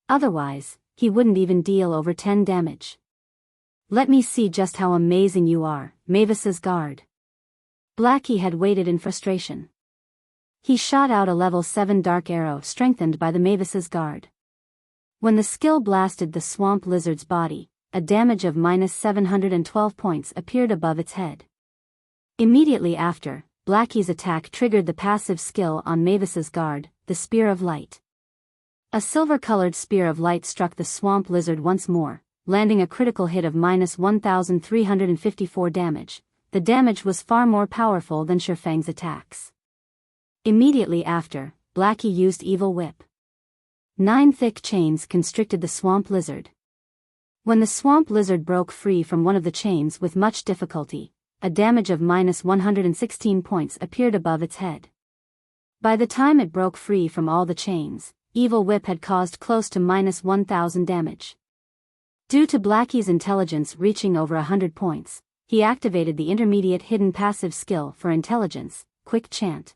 Otherwise, he wouldn't even deal over 10 damage. Let me see just how amazing you are, Mavis's guard. Blackie had waited in frustration. He shot out a level 7 dark arrow strengthened by the Mavis's guard. When the skill blasted the swamp lizard's body, a damage of -712 points appeared above its head. Immediately after, Blackie's attack triggered the passive skill on Mavis's guard, the Spear of Light. A silver-colored spear of light struck the swamp lizard once more, landing a critical hit of -1354 damage. The damage was far more powerful than Shifeng's attacks. Immediately after, Blackie used Evil Whip. 9 thick chains constricted the swamp lizard. When the swamp lizard broke free from one of the chains with much difficulty, a damage of -116 points appeared above its head. By the time it broke free from all the chains, Evil Whip had caused close to -1000 damage. Due to Blackie's intelligence reaching over 100 points, he activated the intermediate hidden passive skill for intelligence, Quick Chant.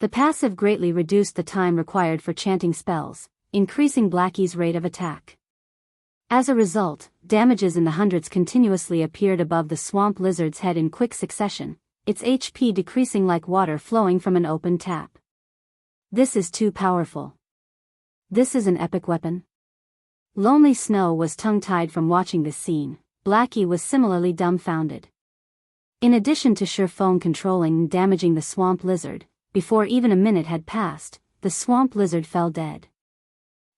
The passive greatly reduced the time required for chanting spells, increasing Blackie's rate of attack. As a result, damages in the hundreds continuously appeared above the swamp lizard's head in quick succession, its HP decreasing like water flowing from an open tap. This is too powerful. This is an epic weapon. Lonely Snow was tongue-tied from watching this scene. Blackie was similarly dumbfounded. In addition to Shifeng controlling and damaging the swamp lizard, before even a minute had passed, the swamp lizard fell dead.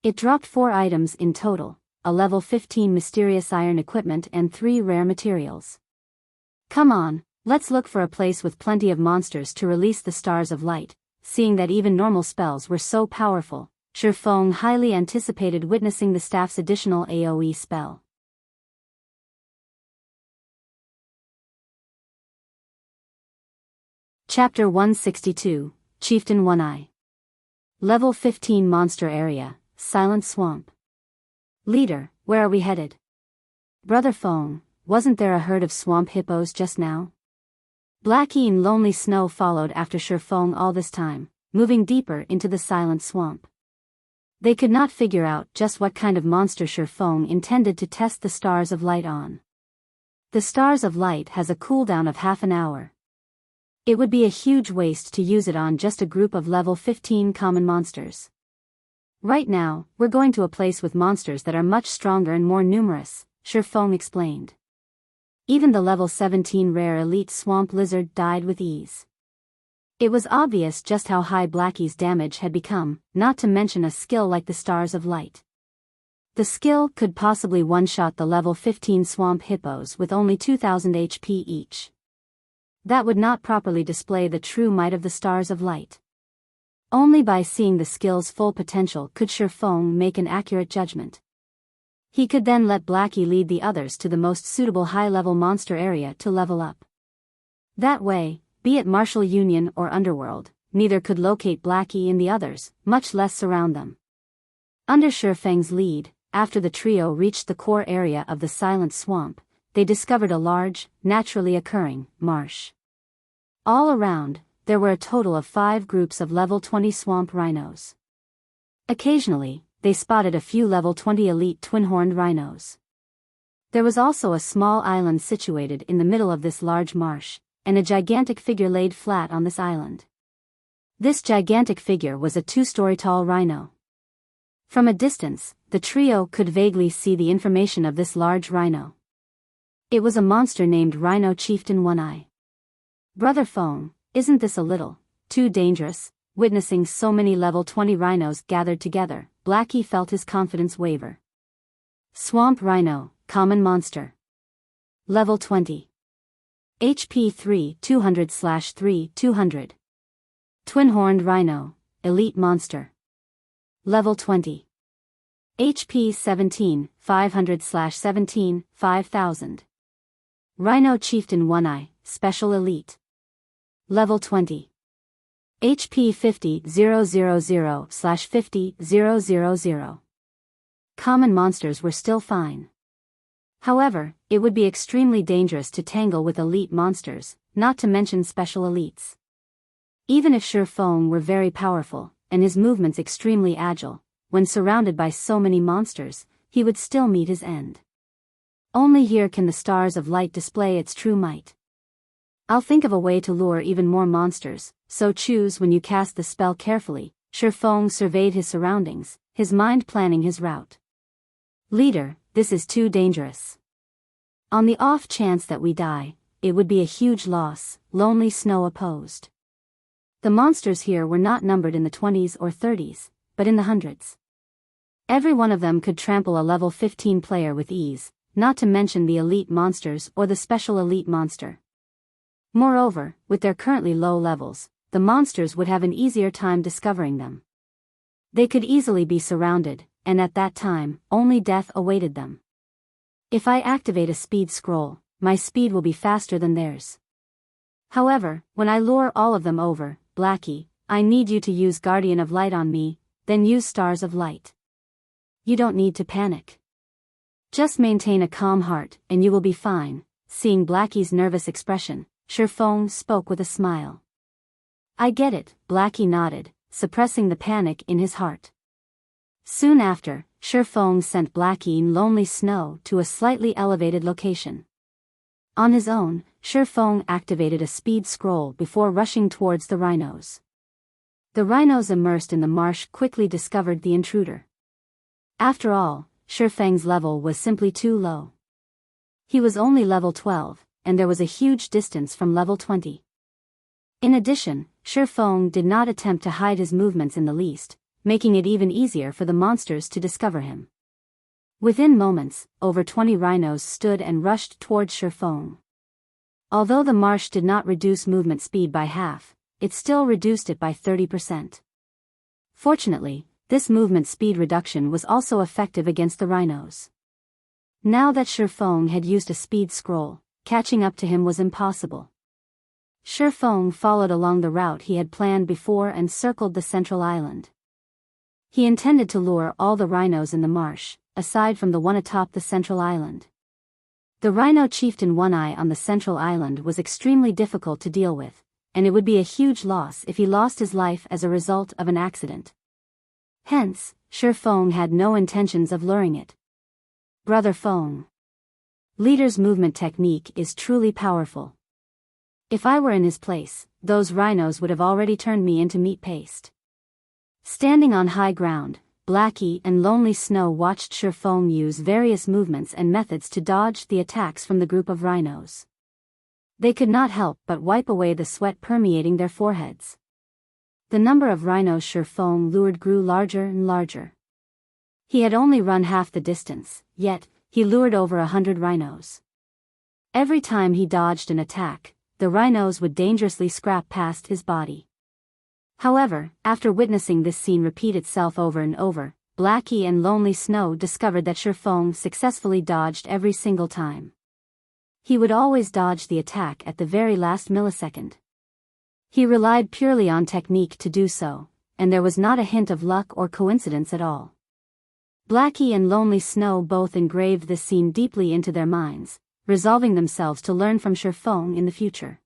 It dropped 4 items in total, a level 15 mysterious iron equipment and 3 rare materials. Come on, let's look for a place with plenty of monsters to release the stars of light. Seeing that even normal spells were so powerful, Shifeng highly anticipated witnessing the staff's additional AoE spell. Chapter 162, Chieftain One-Eye. Level 15 Monster Area, Silent Swamp. Leader, where are we headed? Brother Feng, wasn't there a herd of swamp hippos just now? Blackie and Lonely Snow followed after Shifeng all this time, moving deeper into the silent swamp. They could not figure out just what kind of monster Shifeng intended to test the Stars of Light on. The Stars of Light has a cooldown of half an hour. It would be a huge waste to use it on just a group of level 15 common monsters. Right now, we're going to a place with monsters that are much stronger and more numerous, Shifeng explained. Even the level 17 rare elite swamp lizard died with ease. It was obvious just how high Blackie's damage had become, not to mention a skill like the Stars of Light. The skill could possibly one-shot the level 15 swamp hippos with only 2000 HP each. That would not properly display the true might of the Stars of Light. Only by seeing the skill's full potential could Shifeng make an accurate judgment. He could then let Blackie lead the others to the most suitable high-level monster area to level up. That way, be it Martial Union or Underworld, neither could locate Blackie and the others, much less surround them. Under Shifeng's lead, after the trio reached the core area of the silent swamp, they discovered a large, naturally occurring, marsh. All around, there were a total of 5 groups of level 20 swamp rhinos. Occasionally, they spotted a few level 20 elite twin-horned rhinos. There was also a small island situated in the middle of this large marsh, and a gigantic figure laid flat on this island. This gigantic figure was a 2-story tall rhino. From a distance, the trio could vaguely see the information of this large rhino. It was a monster named Rhino Chieftain One-Eye. Brother Feng, isn't this a little too dangerous? Witnessing so many level 20 rhinos gathered together, Blackie felt his confidence waver. Swamp Rhino, common monster. Level 20. HP 3 200/3 200. Twin-horned rhino, elite monster. Level 20. HP 17 500/17 5000. Rhino Chieftain One-Eye, special elite. Level 20. HP 50,000/50,000. Common monsters were still fine. However, it would be extremely dangerous to tangle with elite monsters, not to mention special elites. Even if Shifeng were very powerful, and his movements extremely agile, when surrounded by so many monsters, he would still meet his end. Only here can the Stars of Light display its true might. I'll think of a way to lure even more monsters, so choose when you cast the spell carefully. Shifeng surveyed his surroundings, his mind planning his route. Leader, this is too dangerous. On the off chance that we die, it would be a huge loss, Lonely Snow opposed. The monsters here were not numbered in the 20s or 30s, but in the hundreds. Every one of them could trample a level 15 player with ease, not to mention the elite monsters or the special elite monster. Moreover, with their currently low levels, the monsters would have an easier time discovering them. They could easily be surrounded, and at that time, only death awaited them. If I activate a speed scroll, my speed will be faster than theirs. However, when I lure all of them over, Blackie, I need you to use Guardian of Light on me, then use Stars of Light. You don't need to panic. Just maintain a calm heart, and you will be fine. Seeing Blackie's nervous expression, Shifeng spoke with a smile. I get it, Blackie nodded, suppressing the panic in his heart. Soon after, Shifeng sent Blackie and Lonely Snow to a slightly elevated location. On his own, Shifeng activated a speed scroll before rushing towards the rhinos. The rhinos immersed in the marsh quickly discovered the intruder. After all, Shifeng's level was simply too low. He was only level 12, and there was a huge distance from level 20. In addition, Shifeng did not attempt to hide his movements in the least, making it even easier for the monsters to discover him. Within moments, over 20 rhinos stood and rushed towards Shifeng. Although the marsh did not reduce movement speed by half, it still reduced it by 30%. Fortunately, this movement speed reduction was also effective against the rhinos. Now that Shifeng had used a speed scroll, catching up to him was impossible. Shifeng followed along the route he had planned before and circled the central island. He intended to lure all the rhinos in the marsh, aside from the one atop the central island. The Rhino Chieftain One Eye on the central island was extremely difficult to deal with, and it would be a huge loss if he lost his life as a result of an accident. Hence, Shi Feng had no intentions of luring it. Brother Feng. Leader's movement technique is truly powerful. If I were in his place, those rhinos would have already turned me into meat paste. Standing on high ground, Blackie and Lonely Snow watched Shi Feng use various movements and methods to dodge the attacks from the group of rhinos. They could not help but wipe away the sweat permeating their foreheads. The number of rhinos Shi Feng lured grew larger and larger. He had only run half the distance, yet, he lured over 100 rhinos. Every time he dodged an attack, the rhinos would dangerously scrap past his body. However, after witnessing this scene repeat itself over and over, Blackie and Lonely Snow discovered that Shi Feng successfully dodged every single time. He would always dodge the attack at the very last millisecond. He relied purely on technique to do so, and there was not a hint of luck or coincidence at all. Blackie and Lonely Snow both engraved this scene deeply into their minds, resolving themselves to learn from Shi Feng in the future.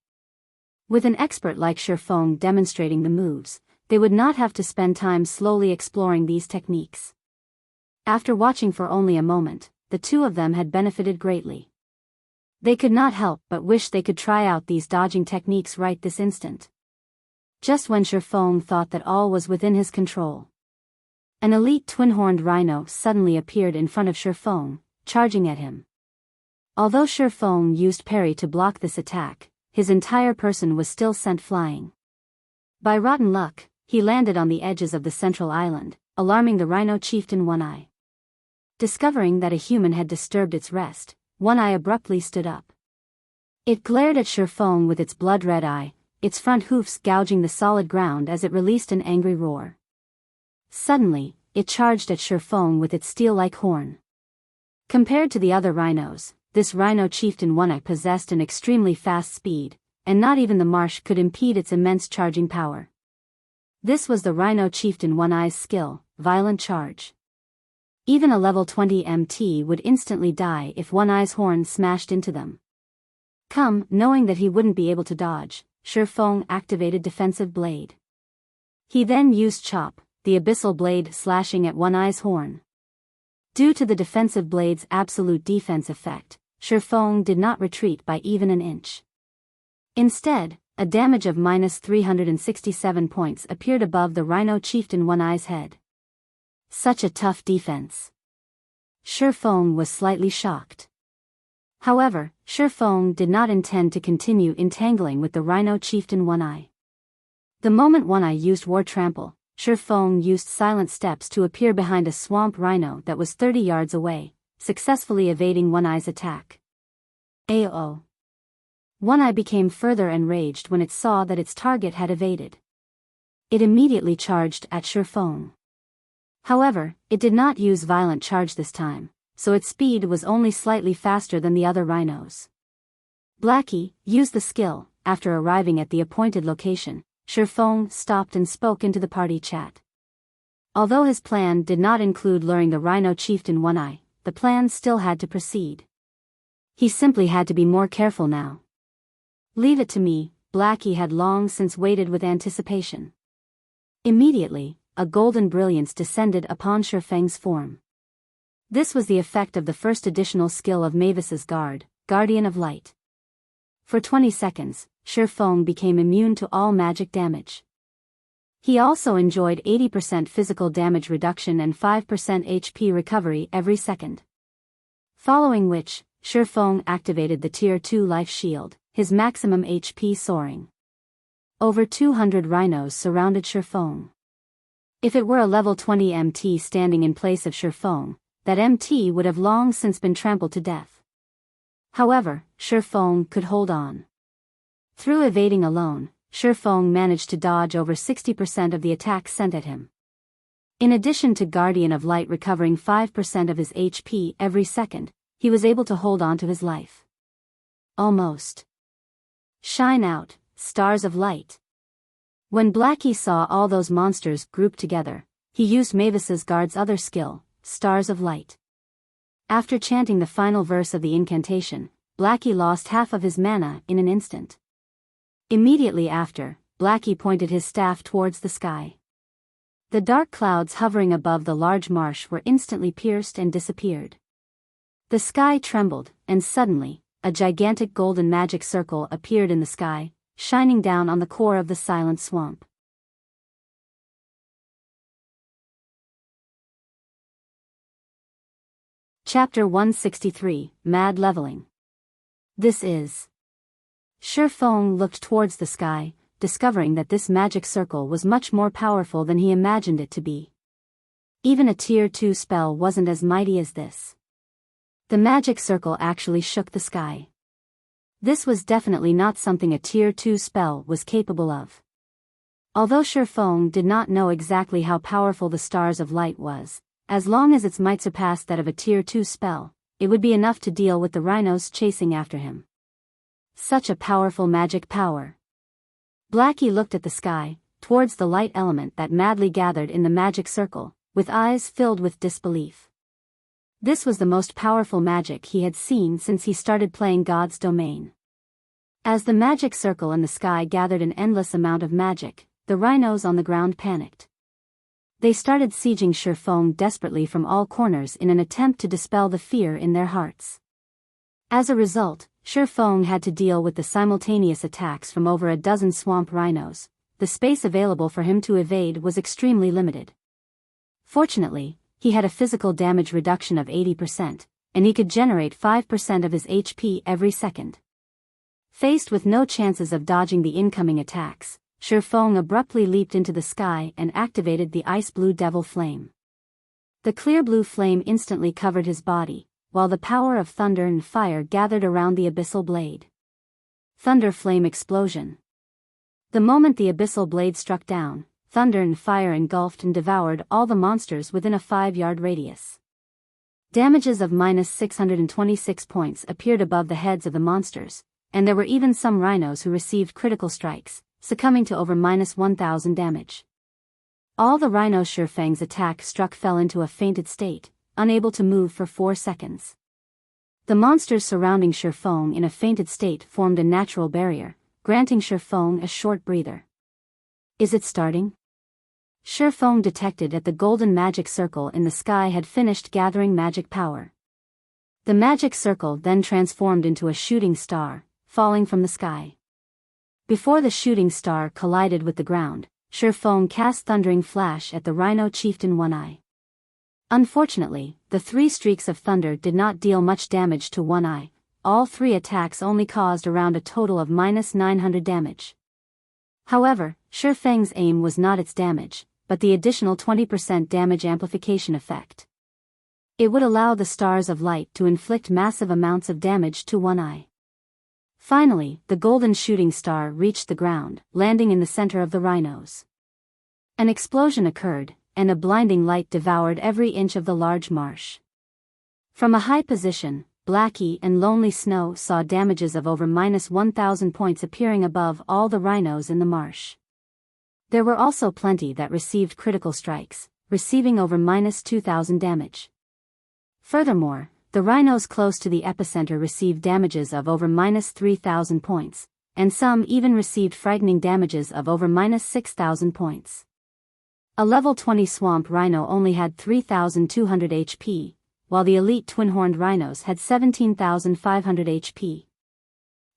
With an expert like Shi Feng demonstrating the moves, they would not have to spend time slowly exploring these techniques. After watching for only a moment, the two of them had benefited greatly. They could not help but wish they could try out these dodging techniques right this instant. Just when Shi Feng thought that all was within his control, an elite twin-horned rhino suddenly appeared in front of Shi Feng, charging at him. Although Shi Feng used parry to block this attack, his entire person was still sent flying. By rotten luck, he landed on the edges of the central island, alarming the Rhino Chieftain One Eye. Discovering that a human had disturbed its rest, One Eye abruptly stood up. It glared at Shi Feng with its blood-red eye, its front hoofs gouging the solid ground as it released an angry roar. Suddenly, it charged at Shi Feng with its steel-like horn. Compared to the other rhinos, this Rhino Chieftain One Eye possessed an extremely fast speed, and not even the marsh could impede its immense charging power. This was the Rhino Chieftain One Eye's skill, Violent Charge. Even a level 20 MT would instantly die if One Eye's horn smashed into them. Knowing that he wouldn't be able to dodge, Shi Feng activated Defensive Blade. He then used Chop, the Abyssal Blade slashing at One Eye's horn. Due to the Defensive Blade's absolute defense effect, Shi Feng did not retreat by even an inch. Instead, a damage of -367 points appeared above the Rhino Chieftain One Eye's head. Such a tough defense. Shi Feng was slightly shocked. However, Shi Feng did not intend to continue entangling with the Rhino Chieftain One Eye. The moment One Eye used War Trample, Shi Feng used Silent Steps to appear behind a swamp rhino that was 30 yards away, successfully evading One Eye's attack. AO. One Eye became further enraged when it saw that its target had evaded. It immediately charged at Shi Feng. However, it did not use Violent Charge this time, so its speed was only slightly faster than the other rhinos. Blackie used the skill. After arriving at the appointed location, Shi Feng stopped and spoke into the party chat. Although his plan did not include luring the Rhino Chieftain One Eye, the plan still had to proceed. He simply had to be more careful now. Leave it to me, Blackie had long since waited with anticipation. Immediately, a golden brilliance descended upon Shi Feng's form. This was the effect of the first additional skill of Mavis's Guard, Guardian of Light. For 20 seconds, Shi Feng became immune to all magic damage. He also enjoyed 80% physical damage reduction and 5% HP recovery every second. Following which, Shi Feng activated the Tier 2 Life Shield, his maximum HP soaring. Over 200 rhinos surrounded Shi Feng. If it were a level 20 MT standing in place of Shi Feng, that MT would have long since been trampled to death. However, Shi Feng could hold on. Through evading alone, Shi Feng managed to dodge over 60% of the attacks sent at him. In addition to Guardian of Light recovering 5% of his HP every second, he was able to hold on to his life. Almost. Shine out, stars of light. When Blackie saw all those monsters grouped together, he used Mavis's Guard's other skill, Stars of Light. After chanting the final verse of the incantation, Blackie lost half of his mana in an instant. Immediately after, Blackie pointed his staff towards the sky. The dark clouds hovering above the large marsh were instantly pierced and disappeared. The sky trembled, and suddenly, a gigantic golden magic circle appeared in the sky, shining down on the core of the silent swamp. Chapter 163, Mad Leveling. This is. Shifeng looked towards the sky, discovering that this magic circle was much more powerful than he imagined it to be. Even a Tier 2 spell wasn't as mighty as this. The magic circle actually shook the sky. This was definitely not something a Tier 2 spell was capable of. Although Shifeng did not know exactly how powerful the Stars of Light was, as long as its might surpassed that of a Tier 2 spell, it would be enough to deal with the rhinos chasing after him. Such a powerful magic power. Blackie looked at the sky, towards the light element that madly gathered in the magic circle, with eyes filled with disbelief. This was the most powerful magic he had seen since he started playing God's Domain. As the magic circle in the sky gathered an endless amount of magic, the rhinos on the ground panicked. They started sieging Shifeng desperately from all corners in an attempt to dispel the fear in their hearts. As a result, Shifeng had to deal with the simultaneous attacks from over a dozen swamp rhinos. The space available for him to evade was extremely limited. Fortunately, he had a physical damage reduction of 80%, and he could generate 5% of his HP every second. Faced with no chances of dodging the incoming attacks, Shifeng abruptly leaped into the sky and activated the ice blue devil flame. The clear blue flame instantly covered his body, while the power of thunder and fire gathered around the abyssal blade. Thunder flame explosion. The moment the abyssal blade struck down, thunder and fire engulfed and devoured all the monsters within a 5-yard radius. Damages of -626 points appeared above the heads of the monsters, and there were even some rhinos who received critical strikes, succumbing to over -1,000 damage. All the rhino Shifeng's attack struck fell into a fainted state, unable to move for 4 seconds. The monsters surrounding Shifeng in a fainted state formed a natural barrier, granting Shifeng a short breather. Is it starting? Shifeng detected that the golden magic circle in the sky had finished gathering magic power. The magic circle then transformed into a shooting star, falling from the sky. Before the shooting star collided with the ground, Shifeng cast Thundering Flash at the Rhino Chieftain One Eye. Unfortunately, the 3 streaks of thunder did not deal much damage to One Eye. All 3 attacks only caused around a total of -900 damage. However, Shifeng's aim was not its damage, but the additional 20% damage amplification effect. It would allow the Stars of Light to inflict massive amounts of damage to One Eye. Finally, the golden shooting star reached the ground, landing in the center of the rhinos. An explosion occurred, and a blinding light devoured every inch of the large marsh. From a high position, Blackie and Lonely Snow saw damages of over -1,000 points appearing above all the rhinos in the marsh. There were also plenty that received critical strikes, receiving over -2,000 damage. Furthermore, the rhinos close to the epicenter received damages of over -3,000 points, and some even received frightening damages of over -6,000 points. A level 20 swamp rhino only had 3,200 HP, while the elite twin-horned rhinos had 17,500 HP.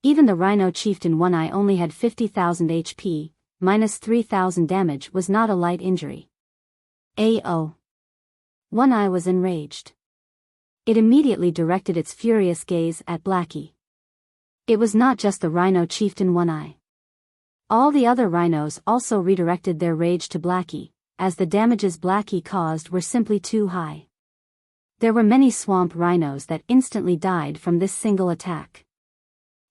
Even the Rhino Chieftain One Eye only had 50,000 HP, -3,000 damage was not a light injury. AO. One Eye was enraged. It immediately directed its furious gaze at Blackie. It was not just the Rhino Chieftain One Eye. All the other rhinos also redirected their rage to Blackie, as the damages Blackie caused were simply too high. There were many swamp rhinos that instantly died from this single attack.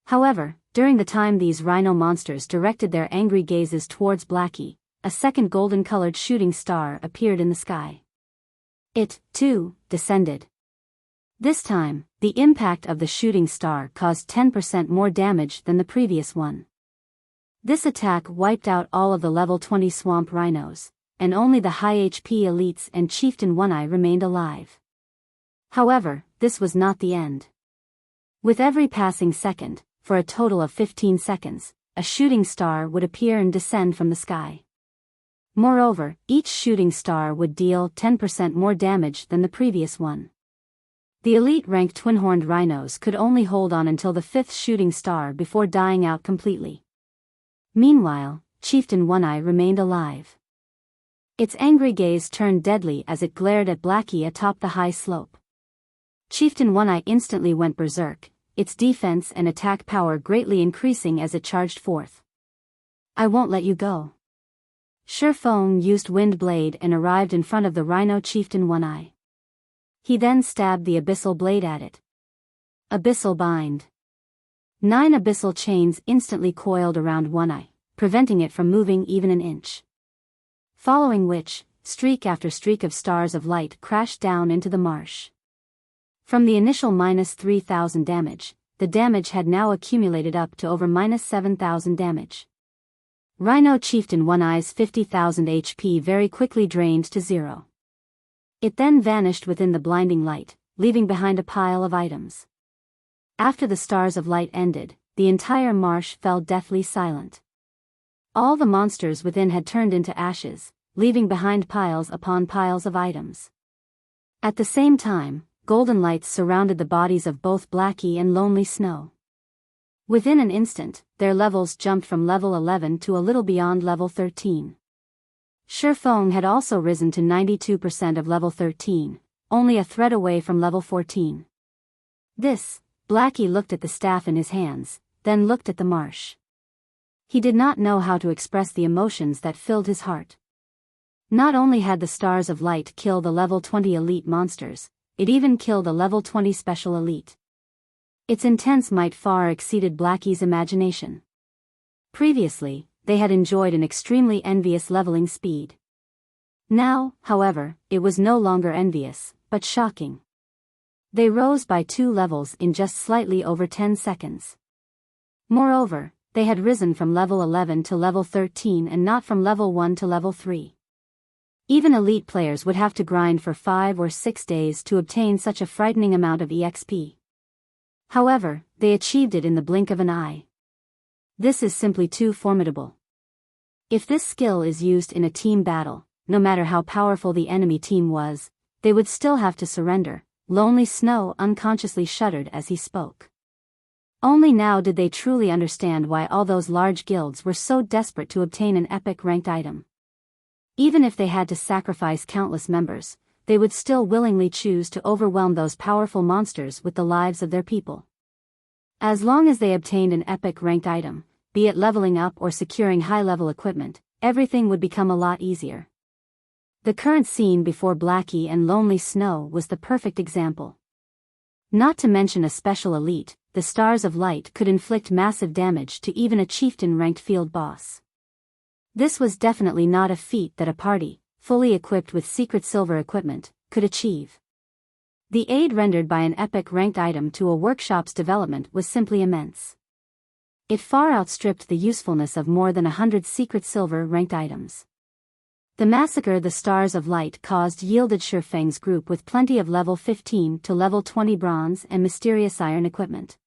However, during the time these rhino monsters directed their angry gazes towards Blackie, a second golden-colored shooting star appeared in the sky. It, too, descended. This time, the impact of the shooting star caused 10% more damage than the previous one. This attack wiped out all of the level 20 swamp rhinos, and only the high HP elites and Chieftain One Eye remained alive. However, this was not the end. With every passing second, for a total of 15 seconds, a shooting star would appear and descend from the sky. Moreover, each shooting star would deal 10% more damage than the previous one. The elite-ranked twin-horned rhinos could only hold on until the 5th shooting star before dying out completely. Meanwhile, Chieftain One-Eye remained alive. Its angry gaze turned deadly as it glared at Blackie atop the high slope. Chieftain One-Eye instantly went berserk, its defense and attack power greatly increasing as it charged forth. "I won't let you go." Shifeng used Wind Blade and arrived in front of the Rhino Chieftain One-Eye. He then stabbed the Abyssal Blade at it. Abyssal Bind. 9 abyssal chains instantly coiled around One-Eye, preventing it from moving even an inch. Following which, streak after streak of stars of light crashed down into the marsh. From the initial -3,000 damage, the damage had now accumulated up to over -7,000 damage. Rhino Chieftain One-Eye's 50,000 HP very quickly drained to 0. It then vanished within the blinding light, leaving behind a pile of items. After the stars of light ended, the entire marsh fell deathly silent. All the monsters within had turned into ashes, leaving behind piles upon piles of items. At the same time, golden lights surrounded the bodies of both Blackie and Lonely Snow. Within an instant, their levels jumped from level 11 to a little beyond level 13. Shifeng had also risen to 92% of level 13, only a thread away from level 14. Blackie looked at the staff in his hands, then looked at the marsh. He did not know how to express the emotions that filled his heart. Not only had the stars of light killed the level 20 elite monsters, it even killed a level 20 special elite. Its intense might far exceeded Blackie's imagination. Previously, they had enjoyed an extremely envious leveling speed. Now, however, it was no longer envious, but shocking. They rose by 2 levels in just slightly over 10 seconds. Moreover, they had risen from level 11 to level 13 and not from level 1 to level 3. Even elite players would have to grind for 5 or 6 days to obtain such a frightening amount of EXP. However, they achieved it in the blink of an eye. This is simply too formidable. If this skill is used in a team battle, no matter how powerful the enemy team was, they would still have to surrender. Lonely Snow unconsciously shuddered as he spoke. Only now did they truly understand why all those large guilds were so desperate to obtain an epic ranked item. Even if they had to sacrifice countless members, they would still willingly choose to overwhelm those powerful monsters with the lives of their people. As long as they obtained an epic ranked item, be it leveling up or securing high-level equipment, everything would become a lot easier. The current scene before Blackie and Lonely Snow was the perfect example. Not to mention a special elite, the Stars of Light could inflict massive damage to even a chieftain-ranked field boss. This was definitely not a feat that a party, fully equipped with secret silver equipment, could achieve. The aid rendered by an epic ranked item to a workshop's development was simply immense. It far outstripped the usefulness of more than 100 secret silver ranked items. The massacre the Stars of Light caused yielded Shifeng's group with plenty of level 15 to level 20 bronze and mysterious iron equipment.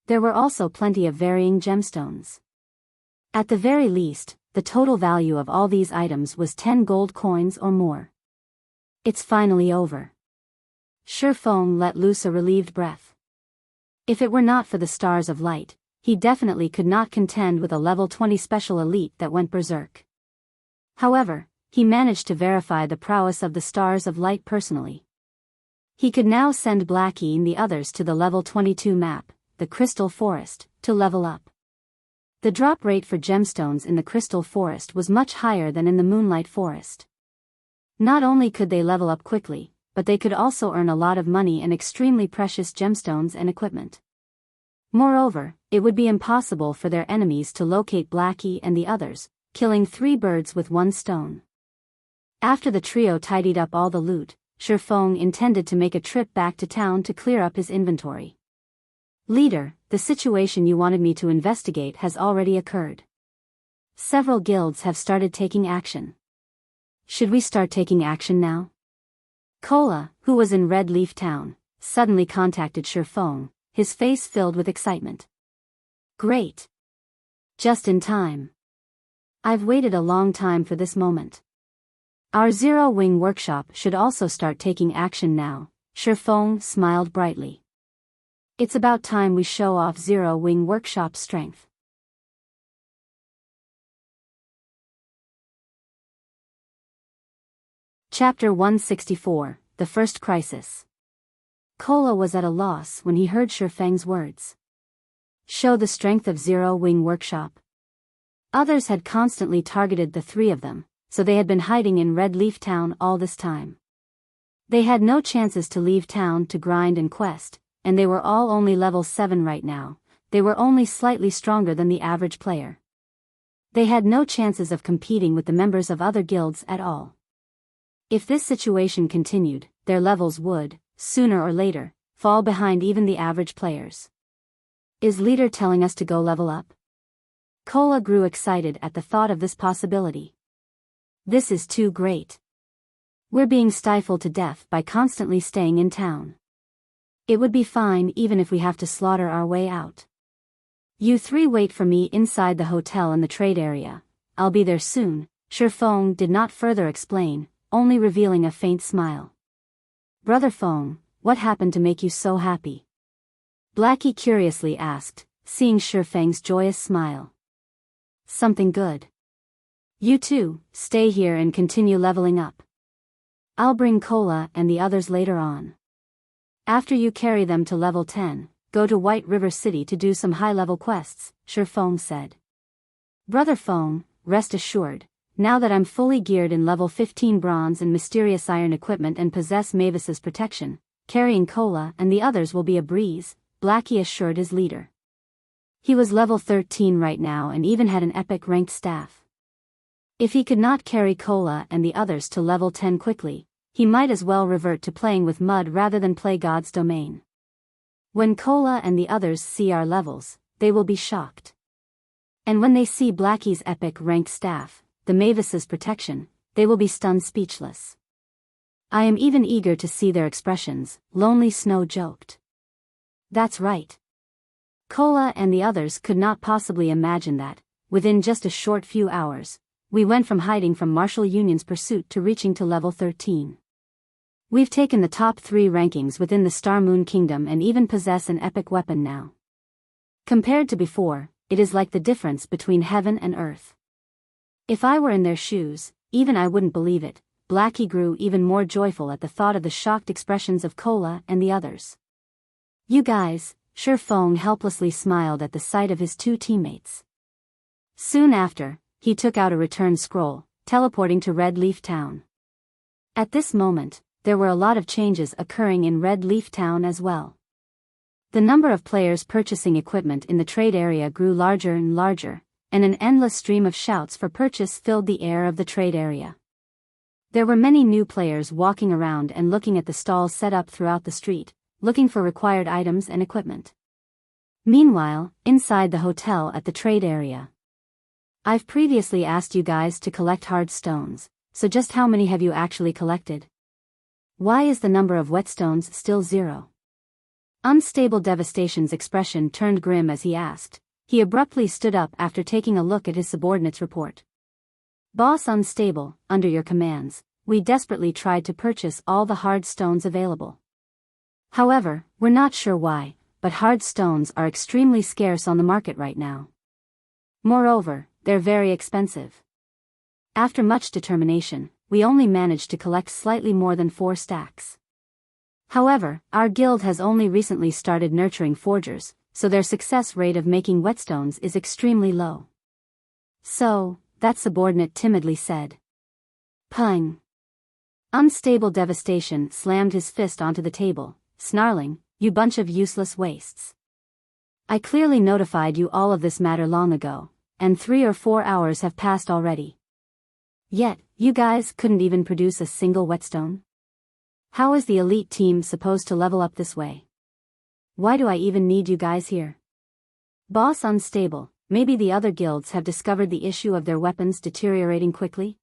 There were also plenty of varying gemstones. At the very least, the total value of all these items was 10 gold coins or more. It's finally over. Shifeng let loose a relieved breath. If it were not for the Stars of Light, he definitely could not contend with a level 20 special elite that went berserk. However, he managed to verify the prowess of the Stars of Light personally. He could now send Blackie and the others to the level 22 map, the Crystal Forest, to level up. The drop rate for gemstones in the Crystal Forest was much higher than in the Moonlight Forest. Not only could they level up quickly, but they could also earn a lot of money and extremely precious gemstones and equipment. Moreover, it would be impossible for their enemies to locate Blackie and the others, killing 3 birds with 1 stone. After the trio tidied up all the loot, Shifeng intended to make a trip back to town to clear up his inventory. "Leader, the situation you wanted me to investigate has already occurred. Several guilds have started taking action. Should we start taking action now?" Kola, who was in Red Leaf Town, suddenly contacted Shifeng, his face filled with excitement. Great! Just in time. I've waited a long time for this moment. Our Zero Wing workshop should also start taking action now. Shifeng smiled brightly. It's about time we show off Zero Wing workshop's strength. Chapter 164, The First Crisis. Kola was at a loss when he heard Shifeng's words. Show the strength of Zero Wing workshop. Others had constantly targeted the three of them, so they had been hiding in Red Leaf Town all this time. They had no chances to leave town to grind and quest, and they were all only level 7 right now. They were only slightly stronger than the average player. They had no chances of competing with the members of other guilds at all. If this situation continued, their levels would, sooner or later, fall behind even the average players. Is leader telling us to go level up? Kola grew excited at the thought of this possibility. This is too great. We're being stifled to death by constantly staying in town. It would be fine even if we have to slaughter our way out. You three wait for me inside the hotel in the trade area. I'll be there soon. Shifeng did not further explain, only revealing a faint smile. Brother Feng, what happened to make you so happy? Blackie curiously asked, seeing Shifeng's joyous smile. Something good. You two, stay here and continue leveling up. I'll bring Kola and the others later on. After you carry them to level 10, go to White River City to do some high-level quests, Shifeng said. Brother Feng, rest assured, now that I'm fully geared in level 15 bronze and mysterious iron equipment and possess Mavis's protection, carrying Kola and the others will be a breeze, Blackie assured his leader. He was level 13 right now and even had an epic ranked staff. If he could not carry Kola and the others to level 10 quickly, he might as well revert to playing with mud rather than play God's domain. When Kola and the others see our levels, they will be shocked. And when they see Blackie's epic ranked staff, the Mavis's protection, they will be stunned speechless. I am even eager to see their expressions, Lonely Snow joked. That's right. Kola and the others could not possibly imagine that, within just a short few hours, we went from hiding from Martial Union's pursuit to reaching to level 13. We've taken the top 3 rankings within the Star Moon Kingdom and even possess an epic weapon now. Compared to before, it is like the difference between heaven and earth. If I were in their shoes, even I wouldn't believe it. Blackie grew even more joyful at the thought of the shocked expressions of Kola and the others. You guys, Shifeng helplessly smiled at the sight of his 2 teammates. Soon after, he took out a return scroll, teleporting to Red Leaf Town. At this moment, there were a lot of changes occurring in Red Leaf Town as well. The number of players purchasing equipment in the trade area grew larger and larger, and an endless stream of shouts for purchase filled the air of the trade area. There were many new players walking around and looking at the stalls set up throughout the street, looking for required items and equipment. Meanwhile, inside the hotel at the trade area. I've previously asked you guys to collect hard stones, so just how many have you actually collected? Why is the number of whetstones still 0? Unstable Devastation's expression turned grim as he asked. He abruptly stood up after taking a look at his subordinate's report. Boss Unstable, under your commands, we desperately tried to purchase all the hard stones available. However, we're not sure why, but hard stones are extremely scarce on the market right now. Moreover, they're very expensive. After much determination, we only managed to collect slightly more than 4 stacks. However, our guild has only recently started nurturing forgers, so their success rate of making whetstones is extremely low. So, that subordinate timidly said. Pung. Unstable Devastation slammed his fist onto the table, snarling, you bunch of useless wastes. I clearly notified you all of this matter long ago, and 3 or 4 hours have passed already. Yet, you guys couldn't even produce a single whetstone? How is the elite team supposed to level up this way? Why do I even need you guys here? Boss Unstable, maybe the other guilds have discovered the issue of their weapons deteriorating quickly?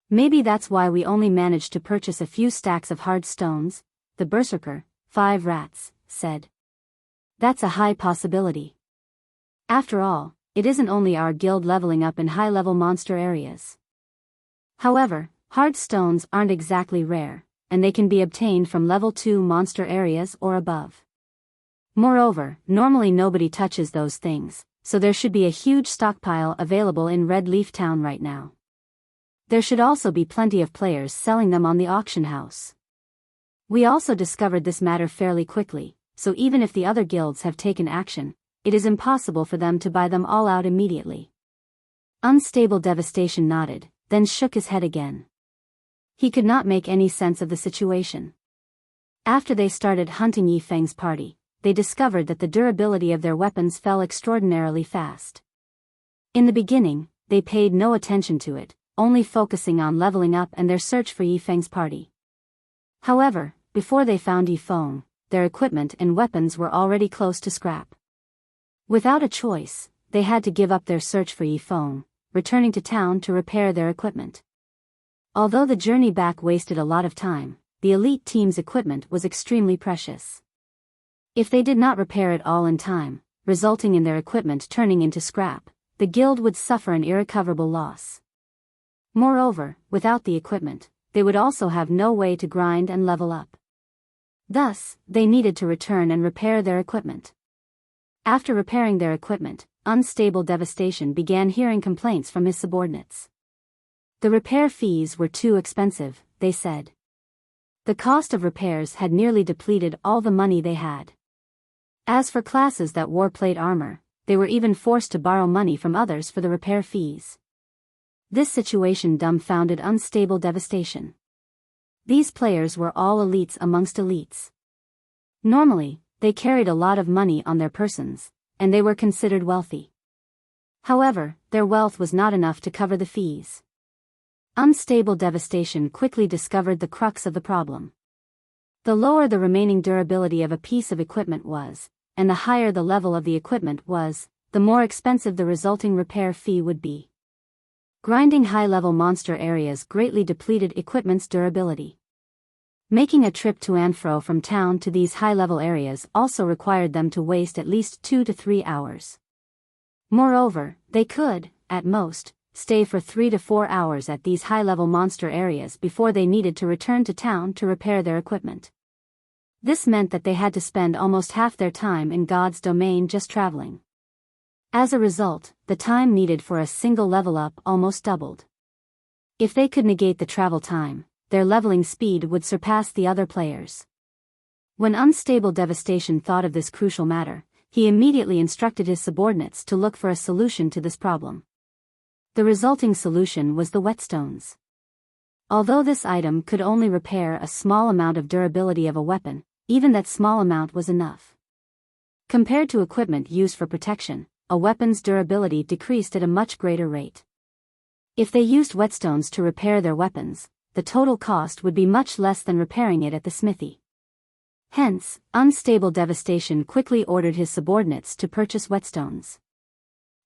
Maybe that's why we only managed to purchase a few stacks of hard stones, the berserker, 5 rats, said. That's a high possibility. After all, it isn't only our guild leveling up in high-level monster areas. However, hard stones aren't exactly rare, and they can be obtained from level 2 monster areas or above. Moreover, normally nobody touches those things, so there should be a huge stockpile available in Red Leaf Town right now. There should also be plenty of players selling them on the auction house. We also discovered this matter fairly quickly, so even if the other guilds have taken action, it is impossible for them to buy them all out immediately. Unstable Devastation nodded, then shook his head again. He could not make any sense of the situation. After they started hunting Yifeng's party, they discovered that the durability of their weapons fell extraordinarily fast. In the beginning, they paid no attention to it, only focusing on leveling up and their search for Yifeng's party. However, before they found Yifeng, their equipment and weapons were already close to scrap. Without a choice, they had to give up their search for Yifeng, returning to town to repair their equipment. Although the journey back wasted a lot of time, the elite team's equipment was extremely precious. If they did not repair it all in time, resulting in their equipment turning into scrap, the guild would suffer an irrecoverable loss. Moreover, without the equipment, they would also have no way to grind and level up. Thus, they needed to return and repair their equipment. After repairing their equipment, Unstable Devastation began hearing complaints from his subordinates. The repair fees were too expensive, they said. The cost of repairs had nearly depleted all the money they had. As for classes that wore plate armor, they were even forced to borrow money from others for the repair fees. This situation dumbfounded Unstable Devastation. These players were all elites amongst elites. Normally, they carried a lot of money on their persons, and they were considered wealthy. However, their wealth was not enough to cover the fees. Unstable Devastation quickly discovered the crux of the problem. The lower the remaining durability of a piece of equipment was, and the higher the level of the equipment was, the more expensive the resulting repair fee would be. Grinding high-level monster areas greatly depleted equipment's durability. Making a trip to and fro from town to these high-level areas also required them to waste at least 2 to 3 hours. Moreover, they could, at most, stay for 3 to 4 hours at these high-level monster areas before they needed to return to town to repair their equipment. This meant that they had to spend almost half their time in God's domain just traveling. As a result, the time needed for a single level up almost doubled. If they could negate the travel time, their leveling speed would surpass the other players. When Unstable Devastation thought of this crucial matter, he immediately instructed his subordinates to look for a solution to this problem. The resulting solution was the whetstones. Although this item could only repair a small amount of durability of a weapon, even that small amount was enough. Compared to equipment used for protection, a weapon's durability decreased at a much greater rate. If they used whetstones to repair their weapons, the total cost would be much less than repairing it at the smithy. Hence, Unstable Devastation quickly ordered his subordinates to purchase whetstones.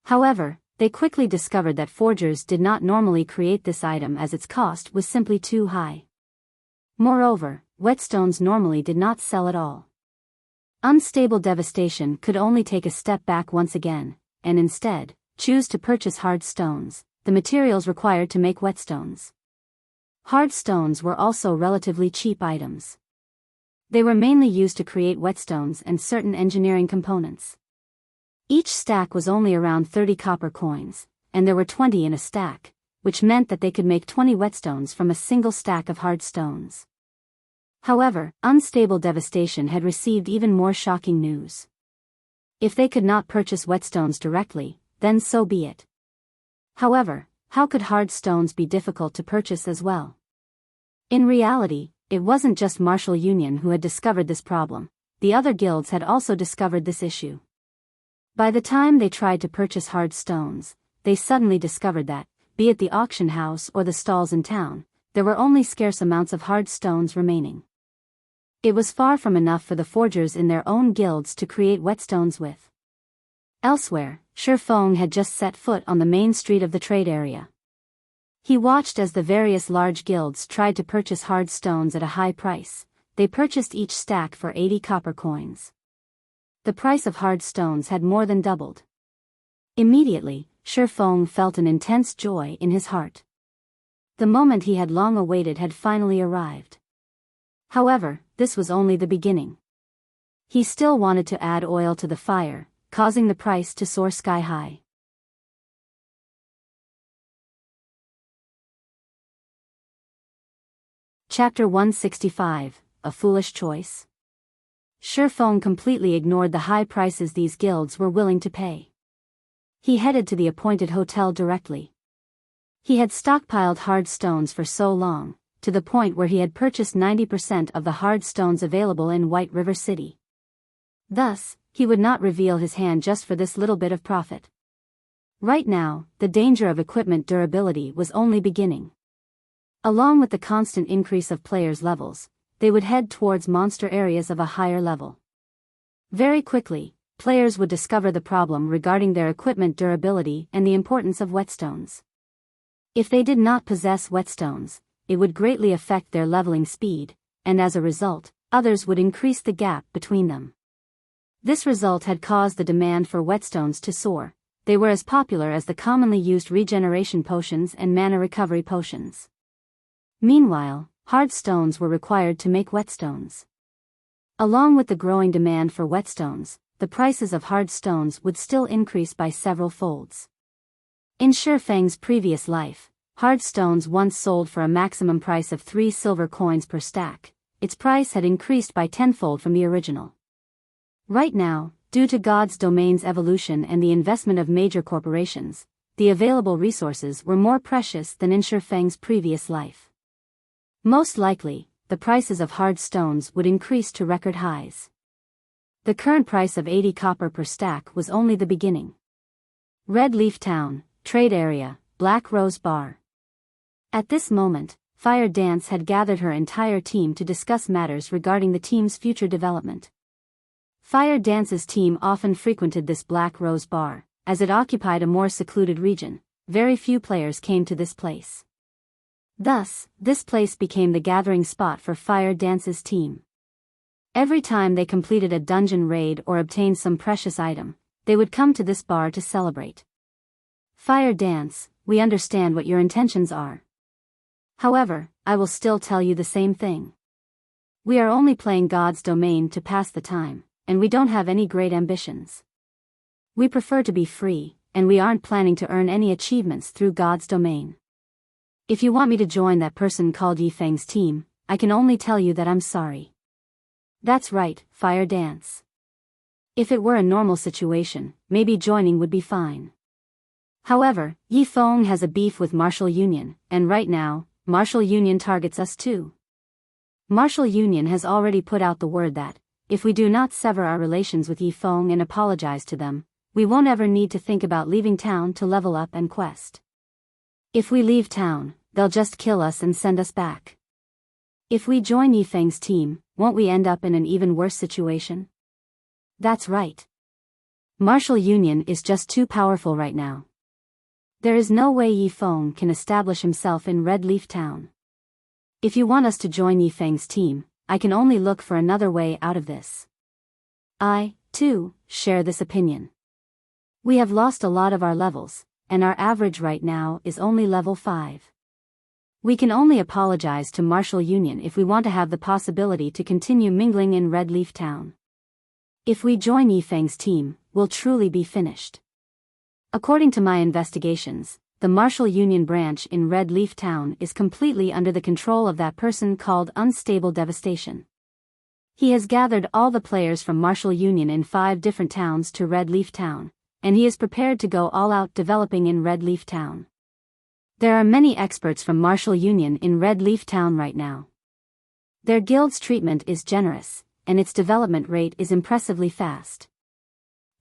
However, they quickly discovered that forgers did not normally create this item as its cost was simply too high. Moreover, whetstones normally did not sell at all. Unstable Devastation could only take a step back once again, and instead, choose to purchase hard stones, the materials required to make whetstones. Hard stones were also relatively cheap items. They were mainly used to create whetstones and certain engineering components. Each stack was only around 30 copper coins, and there were 20 in a stack, which meant that they could make 20 whetstones from a single stack of hard stones. However, Unstable Devastation had received even more shocking news. If they could not purchase whetstones directly, then so be it. However, how could hard stones be difficult to purchase as well? In reality, it wasn't just Martial Union who had discovered this problem, the other guilds had also discovered this issue. By the time they tried to purchase hard stones, they suddenly discovered that, be it the auction house or the stalls in town, there were only scarce amounts of hard stones remaining. It was far from enough for the forgers in their own guilds to create whetstones with. Elsewhere, Shifeng had just set foot on the main street of the trade area. He watched as the various large guilds tried to purchase hard stones at a high price. They purchased each stack for 80 copper coins. The price of hard stones had more than doubled. Immediately, Shifeng felt an intense joy in his heart. The moment he had long awaited had finally arrived. However, this was only the beginning. He still wanted to add oil to the fire, causing the price to soar sky high. Chapter 165, A Foolish Choice. Shifeng completely ignored the high prices these guilds were willing to pay. He headed to the appointed hotel directly. He had stockpiled hard stones for so long, to the point where he had purchased 90% of the hard stones available in White River City. Thus, he would not reveal his hand just for this little bit of profit. Right now, the danger of equipment durability was only beginning. Along with the constant increase of players' levels, they would head towards monster areas of a higher level. Very quickly, players would discover the problem regarding their equipment durability and the importance of whetstones. If they did not possess whetstones, it would greatly affect their leveling speed, and as a result, others would increase the gap between them. This result had caused the demand for whetstones to soar. They were as popular as the commonly used regeneration potions and mana recovery potions. Meanwhile, hard stones were required to make whetstones. Along with the growing demand for whetstones, the prices of hard stones would still increase by several folds. In Shifeng's previous life, hard stones once sold for a maximum price of 3 silver coins per stack. Its price had increased by tenfold from the original. Right now, due to God's domain's evolution and the investment of major corporations, the available resources were more precious than in Shifeng's previous life. Most likely, the prices of hard stones would increase to record highs. The current price of 80 copper per stack was only the beginning. Red Leaf Town, Trade Area, Black Rose Bar. At this moment, Fire Dance had gathered her entire team to discuss matters regarding the team's future development. Fire Dance's team often frequented this Black Rose Bar, as it occupied a more secluded region. Very few players came to this place. Thus, this place became the gathering spot for Fire Dance's team. Every time they completed a dungeon raid or obtained some precious item, they would come to this bar to celebrate. Fire Dance, we understand what your intentions are. However, I will still tell you the same thing. We are only playing God's domain to pass the time, and we don't have any great ambitions. We prefer to be free, and we aren't planning to earn any achievements through God's domain. If you want me to join that person called Yifeng's team, I can only tell you that I'm sorry. That's right, Fire Dance. If it were a normal situation, maybe joining would be fine. However, Yifeng has a beef with Martial Union, and right now, Martial Union targets us too. Martial Union has already put out the word that, if we do not sever our relations with Yifeng and apologize to them, we won't ever need to think about leaving town to level up and quest. If we leave town, they'll just kill us and send us back. If we join Yifeng's team, won't we end up in an even worse situation? That's right. Martial Union is just too powerful right now. There is no way Yifeng can establish himself in Red Leaf Town. If you want us to join Yifeng's team, I can only look for another way out of this. I, too, share this opinion. We have lost a lot of our levels, and our average right now is only level 5. We can only apologize to Martial Union if we want to have the possibility to continue mingling in Red Leaf Town. If we join Yifeng's team, we'll truly be finished. According to my investigations, the Martial Union branch in Red Leaf Town is completely under the control of that person called Unstable Devastation. He has gathered all the players from Martial Union in 5 different towns to Red Leaf Town, and he is prepared to go all out developing in Red Leaf Town. There are many experts from Martial Union in Red Leaf Town right now. Their guild's treatment is generous, and its development rate is impressively fast.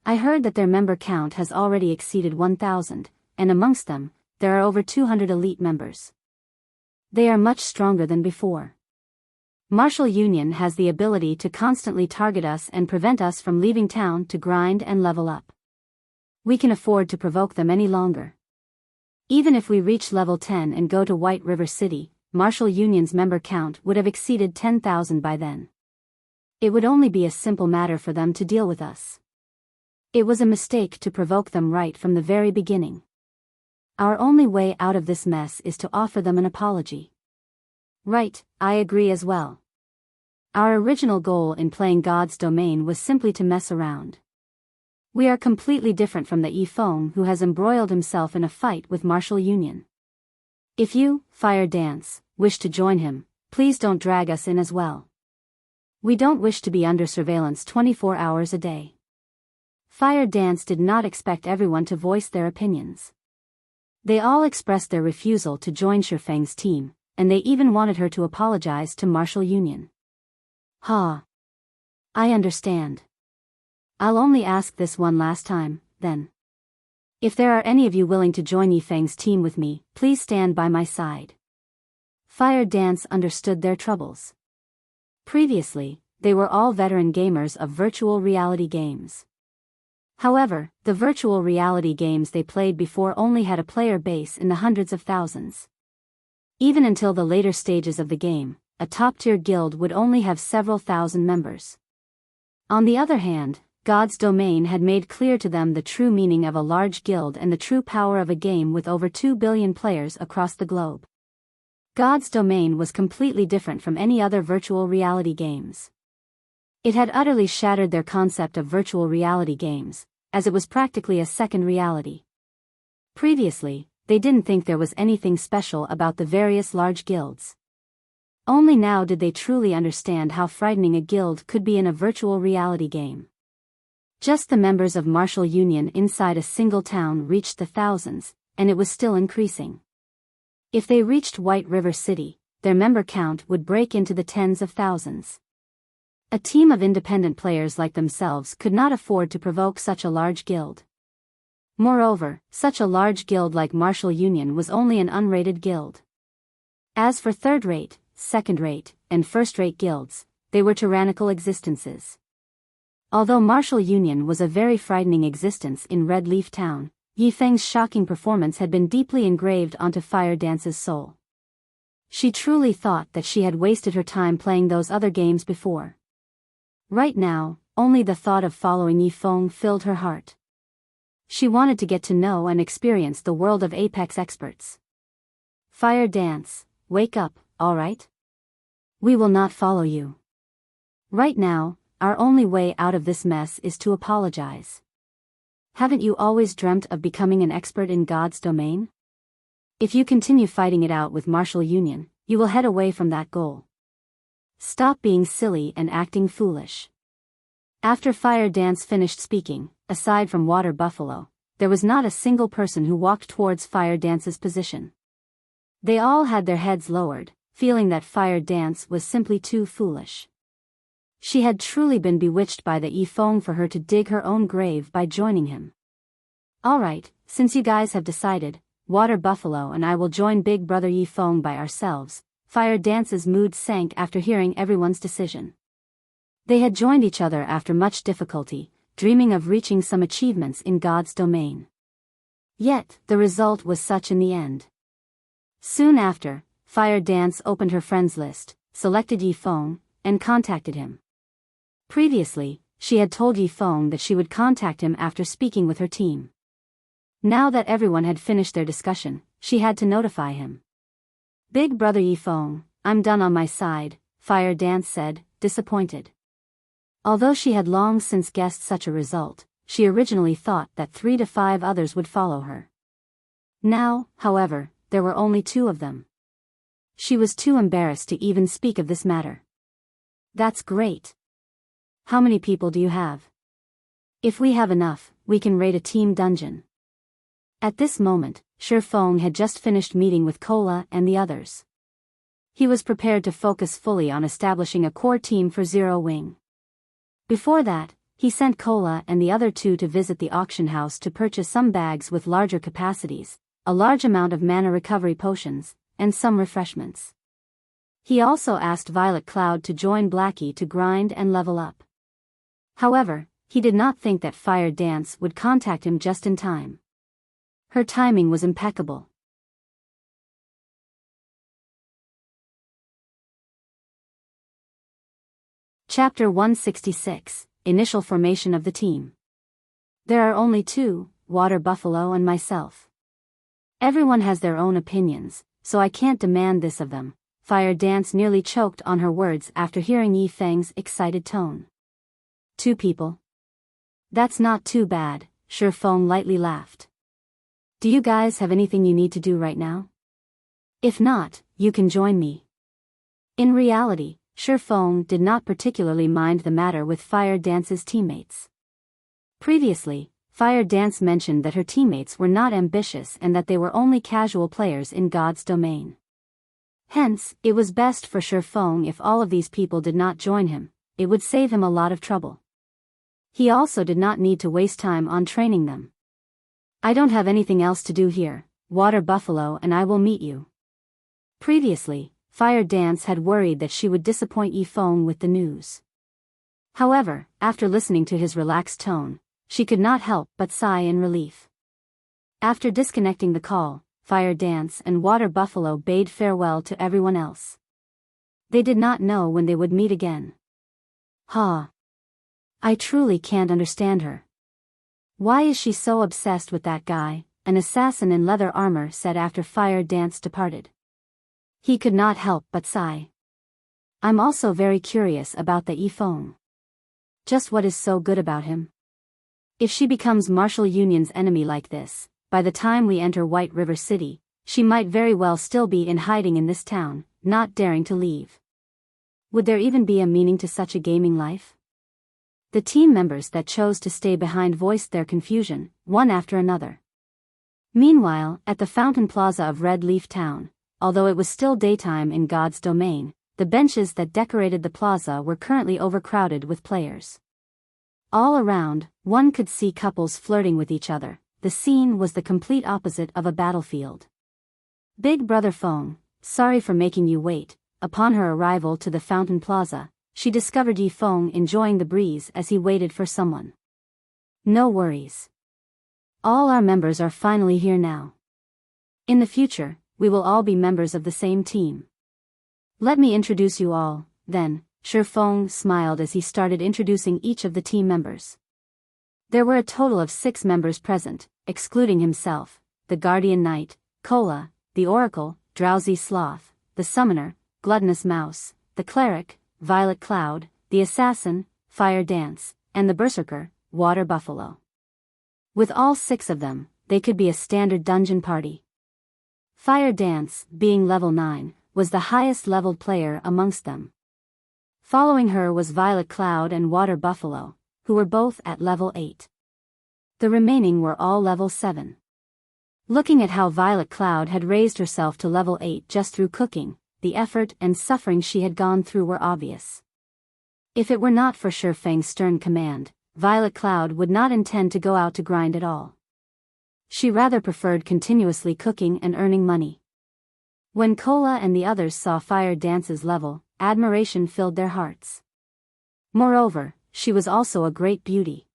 I heard that their member count has already exceeded 1,000, and amongst them, there are over 200 elite members. They are much stronger than before. Martial Union has the ability to constantly target us and prevent us from leaving town to grind and level up. We can afford to provoke them any longer. Even if we reach level 10 and go to White River City, Martial Union's member count would have exceeded 10,000 by then. It would only be a simple matter for them to deal with us. It was a mistake to provoke them right from the very beginning. Our only way out of this mess is to offer them an apology. Right, I agree as well. Our original goal in playing God's Domain was simply to mess around. We are completely different from the Yifeng who has embroiled himself in a fight with Martial Union. If you, Fire Dance, wish to join him, please don't drag us in as well. We don't wish to be under surveillance 24 hours a day. Fire Dance did not expect everyone to voice their opinions. They all expressed their refusal to join Shifeng's team, and they even wanted her to apologize to Martial Union. Ha. I understand. I'll only ask this one last time, then. If there are any of you willing to join Yifeng's team with me, please stand by my side. Fire Dance understood their troubles. Previously, they were all veteran gamers of virtual reality games. However, the virtual reality games they played before only had a player base in the hundreds of thousands. Even until the later stages of the game, a top-tier guild would only have several thousand members. On the other hand, God's Domain had made clear to them the true meaning of a large guild and the true power of a game with over 2 billion players across the globe. God's Domain was completely different from any other virtual reality games. It had utterly shattered their concept of virtual reality games, as it was practically a second reality. Previously, they didn't think there was anything special about the various large guilds. Only now did they truly understand how frightening a guild could be in a virtual reality game. Just the members of Martial Union inside a single town reached the thousands, and it was still increasing. If they reached White River City, their member count would break into the tens of thousands. A team of independent players like themselves could not afford to provoke such a large guild. Moreover, such a large guild like Martial Union was only an unrated guild. As for third-rate, second-rate, and first-rate guilds, they were tyrannical existences. Although Martial Union was a very frightening existence in Red Leaf Town, Yifeng's shocking performance had been deeply engraved onto Fire Dance's soul. She truly thought that she had wasted her time playing those other games before. Right now, only the thought of following Yifeng filled her heart. She wanted to get to know and experience the world of Apex experts. Fire Dance, wake up, alright? We will not follow you. Right now, our only way out of this mess is to apologize. Haven't you always dreamt of becoming an expert in God's Domain? If you continue fighting it out with Martial Union, you will head away from that goal. Stop being silly and acting foolish. After Fire Dance finished speaking, aside from Water Buffalo, there was not a single person who walked towards Fire Dance's position. They all had their heads lowered, feeling that Fire Dance was simply too foolish. She had truly been bewitched by the Yifeng for her to dig her own grave by joining him. Alright, since you guys have decided, Water Buffalo and I will join Big Brother Yifeng by ourselves. Fire Dance's mood sank after hearing everyone's decision. They had joined each other after much difficulty, dreaming of reaching some achievements in God's Domain. Yet, the result was such in the end. Soon after, Fire Dance opened her friends list, selected Yifeng, and contacted him. Previously, she had told Yifeng that she would contact him after speaking with her team. Now that everyone had finished their discussion, she had to notify him. Big Brother Yifeng, I'm done on my side, Fire Dance said, disappointed. Although she had long since guessed such a result, she originally thought that 3 to 5 others would follow her. Now, however, there were only 2 of them. She was too embarrassed to even speak of this matter. That's great. How many people do you have? If we have enough, we can raid a team dungeon. At this moment, Shifeng had just finished meeting with Cola and the others. He was prepared to focus fully on establishing a core team for Zero Wing. Before that, he sent Cola and the other 2 to visit the auction house to purchase some bags with larger capacities, a large amount of mana recovery potions, and some refreshments. He also asked Violet Cloud to join Blackie to grind and level up. However, he did not think that Fire Dance would contact him just in time. Her timing was impeccable. Chapter 166, Initial Formation of the Team. There are only two, Water Buffalo and myself. Everyone has their own opinions, so I can't demand this of them. Fire Dance nearly choked on her words after hearing Yi Feng's excited tone. Two people? That's not too bad, Shi Feng lightly laughed. Do you guys have anything you need to do right now? If not, you can join me. In reality, Shi Feng did not particularly mind the matter with Fire Dance's teammates. Previously, Fire Dance mentioned that her teammates were not ambitious and that they were only casual players in God's domain. Hence, it was best for Shi Feng if all of these people did not join him. It would save him a lot of trouble. He also did not need to waste time on training them. I don't have anything else to do here, Water Buffalo and I will meet you. Previously, Fire Dance had worried that she would disappoint Yi Feng with the news. However, after listening to his relaxed tone, she could not help but sigh in relief. After disconnecting the call, Fire Dance and Water Buffalo bade farewell to everyone else. They did not know when they would meet again. I truly can't understand her. Why is she so obsessed with that guy? An assassin in leather armor said after Fire Dance departed. He could not help but sigh. I'm also very curious about the Yi Feng. Just what is so good about him? If she becomes Martial Union's enemy like this, by the time we enter White River City, she might very well still be in hiding in this town, not daring to leave. Would there even be a meaning to such a gaming life? The team members that chose to stay behind voiced their confusion, one after another. Meanwhile, at the Fountain Plaza of Red Leaf Town, although it was still daytime in God's domain, the benches that decorated the plaza were currently overcrowded with players. All around, one could see couples flirting with each other. The scene was the complete opposite of a battlefield. Big Brother Feng, sorry for making you wait. Upon her arrival to the Fountain Plaza, she discovered Yi Feng enjoying the breeze as he waited for someone. No worries. All our members are finally here now. In the future, we will all be members of the same team. Let me introduce you all, then. Shi Feng smiled as he started introducing each of the team members. There were a total of 6 members present, excluding himself, the Guardian Knight, Kola, the Oracle, Drowsy Sloth, the Summoner, Gluttonous Mouse, the Cleric, Violet Cloud, the Assassin, Fire Dance, and the Berserker, Water Buffalo. With all 6 of them, they could be a standard dungeon party. Fire Dance, being level 9, was the highest leveled player amongst them. Following her was Violet Cloud and Water Buffalo, who were both at level 8. The remaining were all level 7. Looking at how Violet Cloud had raised herself to level 8 just through cooking, the effort and suffering she had gone through were obvious. If it were not for Shi Feng's stern command, Violet Cloud would not intend to go out to grind at all. She rather preferred continuously cooking and earning money. When Kola and the others saw Fire Dance's level, admiration filled their hearts. Moreover, she was also a great beauty.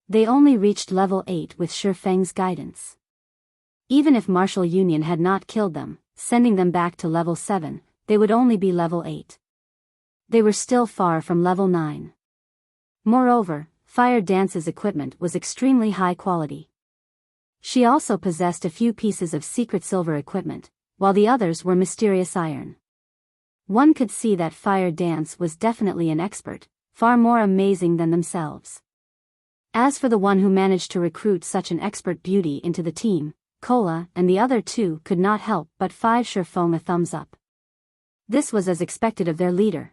They only reached level 8 with Shi Feng's guidance. Even if Martial Union had not killed them, sending them back to level 7, they would only be level 8. They were still far from level 9. Moreover, Fire Dance's equipment was extremely high quality. She also possessed a few pieces of secret silver equipment, while the others were mysterious iron. One could see that Fire Dance was definitely an expert, far more amazing than themselves. As for the one who managed to recruit such an expert beauty into the team, Kola and the other 2 could not help but give Shi Feng a thumbs up. This was as expected of their leader.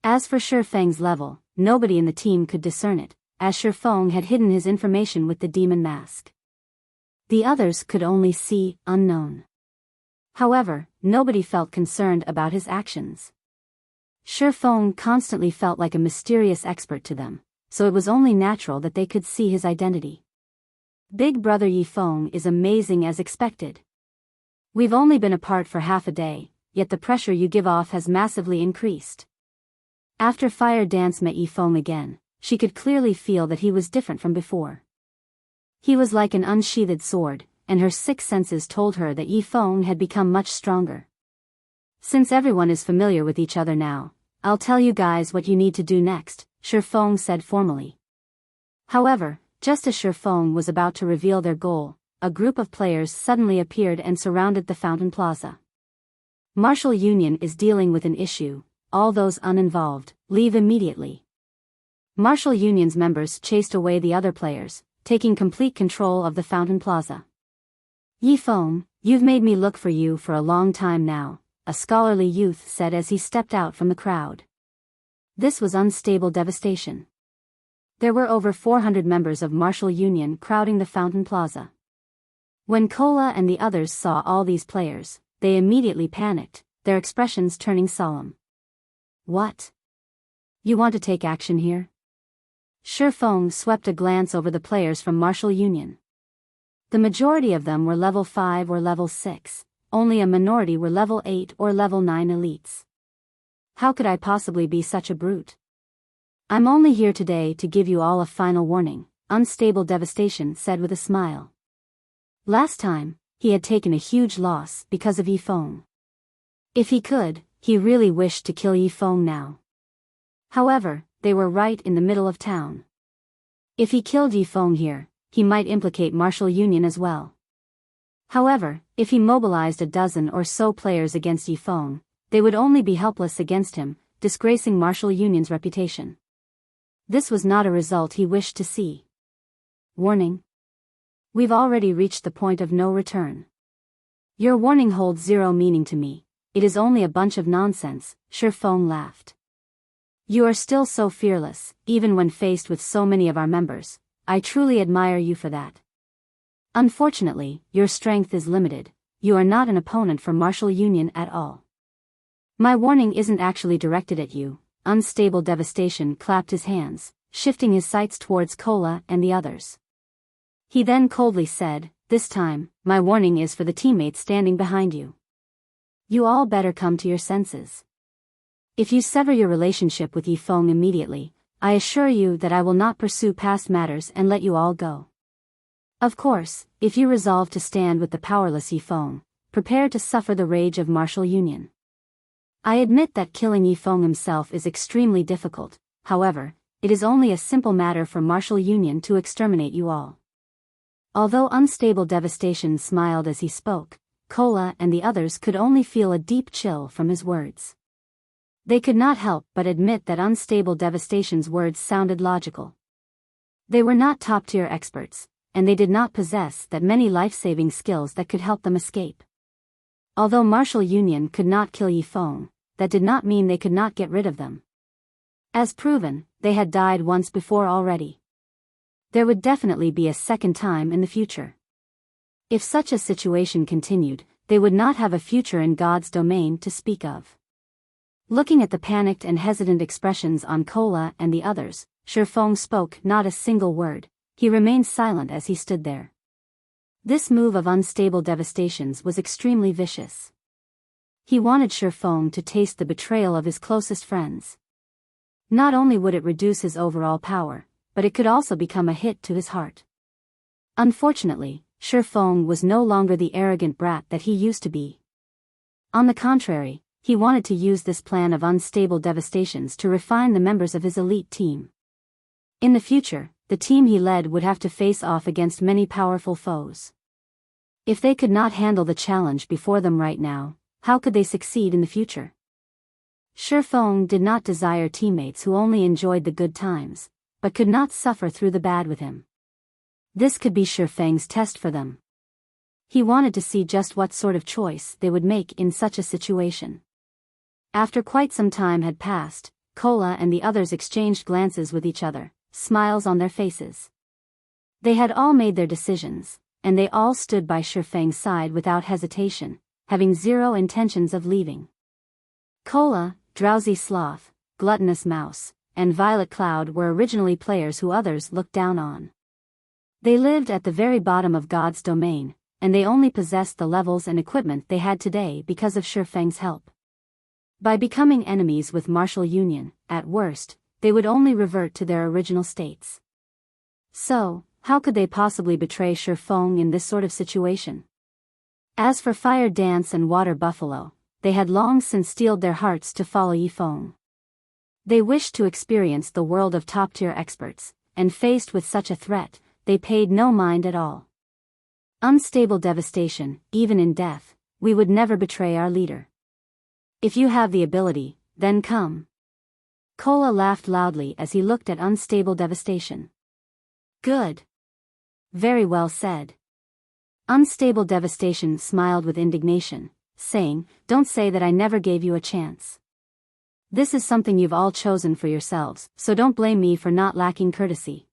As for Shi Feng's level, nobody in the team could discern it, as Shi Feng had hidden his information with the demon mask. The others could only see unknown. However, nobody felt concerned about his actions. Shi Feng constantly felt like a mysterious expert to them, so it was only natural that they could see his identity. Big Brother Yi Feng is amazing as expected. We've only been apart for half a day, yet the pressure you give off has massively increased. After Fire Dance met Yi Feng again, she could clearly feel that he was different from before. He was like an unsheathed sword, and her 6 senses told her that Yi Feng had become much stronger. Since everyone is familiar with each other now, I'll tell you guys what you need to do next, Shifeng said formally. However, just as Shifeng was about to reveal their goal, a group of players suddenly appeared and surrounded the Fountain Plaza. Martial Union is dealing with an issue, all those uninvolved, leave immediately. Martial Union's members chased away the other players, taking complete control of the Fountain Plaza. Yifeng, you've made me look for you for a long time now, a scholarly youth said as he stepped out from the crowd. This was unstable devastation. There were over 400 members of Martial Union crowding the Fountain Plaza. When Kola and the others saw all these players, they immediately panicked, their expressions turning solemn. What? You want to take action here? Shifeng swept a glance over the players from Martial Union. The majority of them were level 5 or level 6, only a minority were level 8 or level 9 elites. How could I possibly be such a brute? I'm only here today to give you all a final warning, Unstable Devastation said with a smile. Last time, he had taken a huge loss because of Yifeng. If he could, he really wished to kill Yifeng now. However, they were right in the middle of town. If he killed Yifeng here, he might implicate Martial Union as well. However, if he mobilized a dozen or so players against Yifeng, they would only be helpless against him, disgracing Martial Union's reputation. This was not a result he wished to see. Warning. We've already reached the point of no return. Your warning holds zero meaning to me, it is only a bunch of nonsense, Shifeng laughed. You are still so fearless, even when faced with so many of our members. I truly admire you for that. Unfortunately, your strength is limited, you are not an opponent for Martial Union at all. My warning isn't actually directed at you, Unstable Devastation clapped his hands, shifting his sights towards Kola and the others. He then coldly said, this time, my warning is for the teammates standing behind you. You all better come to your senses. If you sever your relationship with Yifeng immediately, I assure you that I will not pursue past matters and let you all go. Of course, if you resolve to stand with the powerless Yifeng, prepare to suffer the rage of Martial Union. I admit that killing Yifeng himself is extremely difficult, however, it is only a simple matter for Martial Union to exterminate you all. Although Unstable Devastation smiled as he spoke, Kola and the others could only feel a deep chill from his words. They could not help but admit that Unstable Devastation's words sounded logical. They were not top-tier experts, and they did not possess that many life-saving skills that could help them escape. Although Martial Union could not kill Yifeng, that did not mean they could not get rid of them. As proven, they had died once before already. There would definitely be a second time in the future. If such a situation continued, they would not have a future in God's domain to speak of. Looking at the panicked and hesitant expressions on Kola and the others, Shifeng spoke not a single word, he remained silent as he stood there. This move of Unstable Devastation's was extremely vicious. He wanted Shifeng to taste the betrayal of his closest friends. Not only would it reduce his overall power, but it could also become a hit to his heart. Unfortunately, Shifeng was no longer the arrogant brat that he used to be. On the contrary, he wanted to use this plan of Unstable Devastations to refine the members of his elite team. In the future, the team he led would have to face off against many powerful foes. If they could not handle the challenge before them right now, how could they succeed in the future? Shifeng did not desire teammates who only enjoyed the good times, but could not suffer through the bad with him. This could be Shifeng's test for them. He wanted to see just what sort of choice they would make in such a situation. After quite some time had passed, Kola and the others exchanged glances with each other, smiles on their faces. They had all made their decisions, and they all stood by Shifeng's side without hesitation, having zero intentions of leaving. Kola, Drowsy Sloth, Gluttonous Mouse, and Violet Cloud were originally players who others looked down on. They lived at the very bottom of God's domain, and they only possessed the levels and equipment they had today because of Shifeng's help. By becoming enemies with Martial Union, at worst, they would only revert to their original states. So, how could they possibly betray Shifeng in this sort of situation? As for Fire Dance and Water Buffalo, they had long since steeled their hearts to follow Yifeng. They wished to experience the world of top-tier experts, and faced with such a threat, they paid no mind at all. Unstable devastation, even in death, we would never betray our leader. If you have the ability, then come. Kola laughed loudly as he looked at unstable devastation. Good. Very well said. Unstable devastation smiled with indignation, saying, "Don't say that I never gave you a chance. This is something you've all chosen for yourselves, so don't blame me for not lacking courtesy.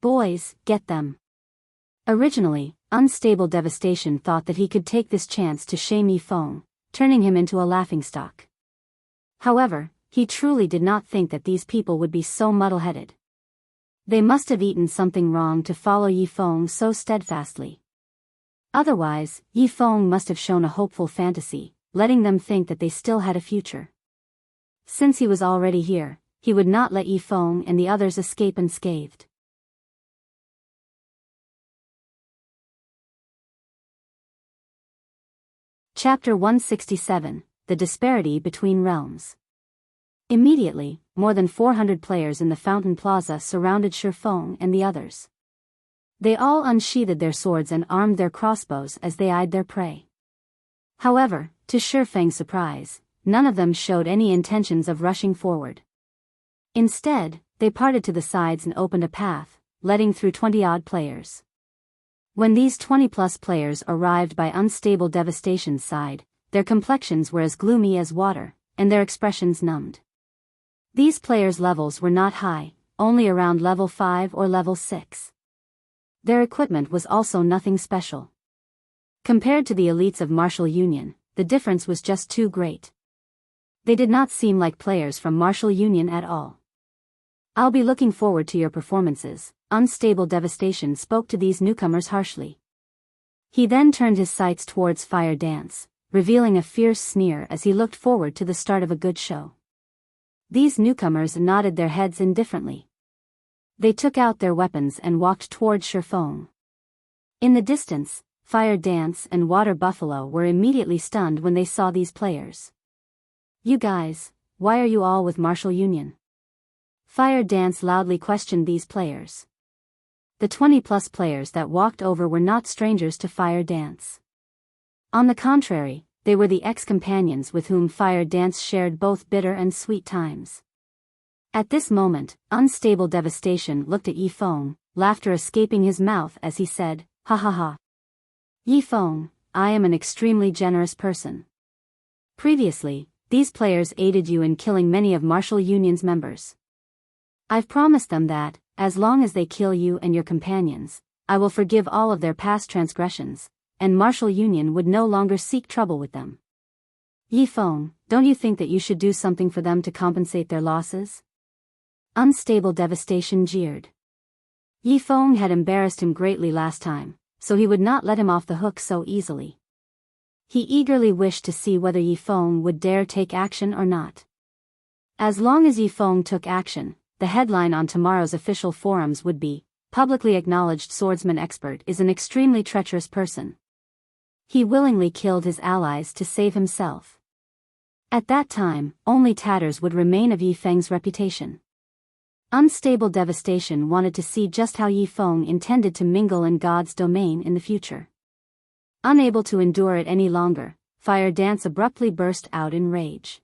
Boys, get them." Originally, unstable devastation thought that he could take this chance to shame Yifeng, turning him into a laughingstock. However, he truly did not think that these people would be so muddle-headed. They must have eaten something wrong to follow Yifeng so steadfastly. Otherwise, Yifeng must have shown a hopeful fantasy, letting them think that they still had a future. Since he was already here, he would not let Yifeng and the others escape unscathed. Chapter 167, The Disparity Between Realms. Immediately, more than 400 players in the Fountain Plaza surrounded Shifeng and the others. They all unsheathed their swords and armed their crossbows as they eyed their prey. However, to Shifeng's surprise, none of them showed any intentions of rushing forward. Instead, they parted to the sides and opened a path, letting through 20-odd players. When these 20-plus players arrived by unstable devastation's side, their complexions were as gloomy as water, and their expressions numbed. These players' levels were not high, only around level 5 or level 6. Their equipment was also nothing special. Compared to the elites of Martial Union, the difference was just too great. They did not seem like players from Martial Union at all. "I'll be looking forward to your performances," Unstable Devastation spoke to these newcomers harshly. He then turned his sights towards Fire Dance, revealing a fierce sneer as he looked forward to the start of a good show. These newcomers nodded their heads indifferently. They took out their weapons and walked toward Shifeng. In the distance, Fire Dance and Water Buffalo were immediately stunned when they saw these players. "You guys, why are you all with Martial Union?" Fire Dance loudly questioned these players. The 20-plus players that walked over were not strangers to Fire Dance. On the contrary, they were the ex-companions with whom Fire Dance shared both bitter and sweet times. At this moment, Unstable Devastation looked at Yifeng, laughter escaping his mouth as he said, "Ha ha ha. Yifeng, I am an extremely generous person. Previously, these players aided you in killing many of Martial Union's members. I've promised them that, as long as they kill you and your companions, I will forgive all of their past transgressions, and Martial Union would no longer seek trouble with them. Yifeng, don't you think that you should do something for them to compensate their losses?" Unstable Devastation jeered. Yifeng had embarrassed him greatly last time, so he would not let him off the hook so easily. He eagerly wished to see whether Yifeng would dare take action or not. As long as Yifeng took action, the headline on tomorrow's official forums would be, "Publicly acknowledged swordsman expert is an extremely treacherous person. He willingly killed his allies to save himself." At that time, only tatters would remain of Yifeng's reputation. Unstable Devastation wanted to see just how Yifeng intended to mingle in God's domain in the future. Unable to endure it any longer, Fire Dance abruptly burst out in rage.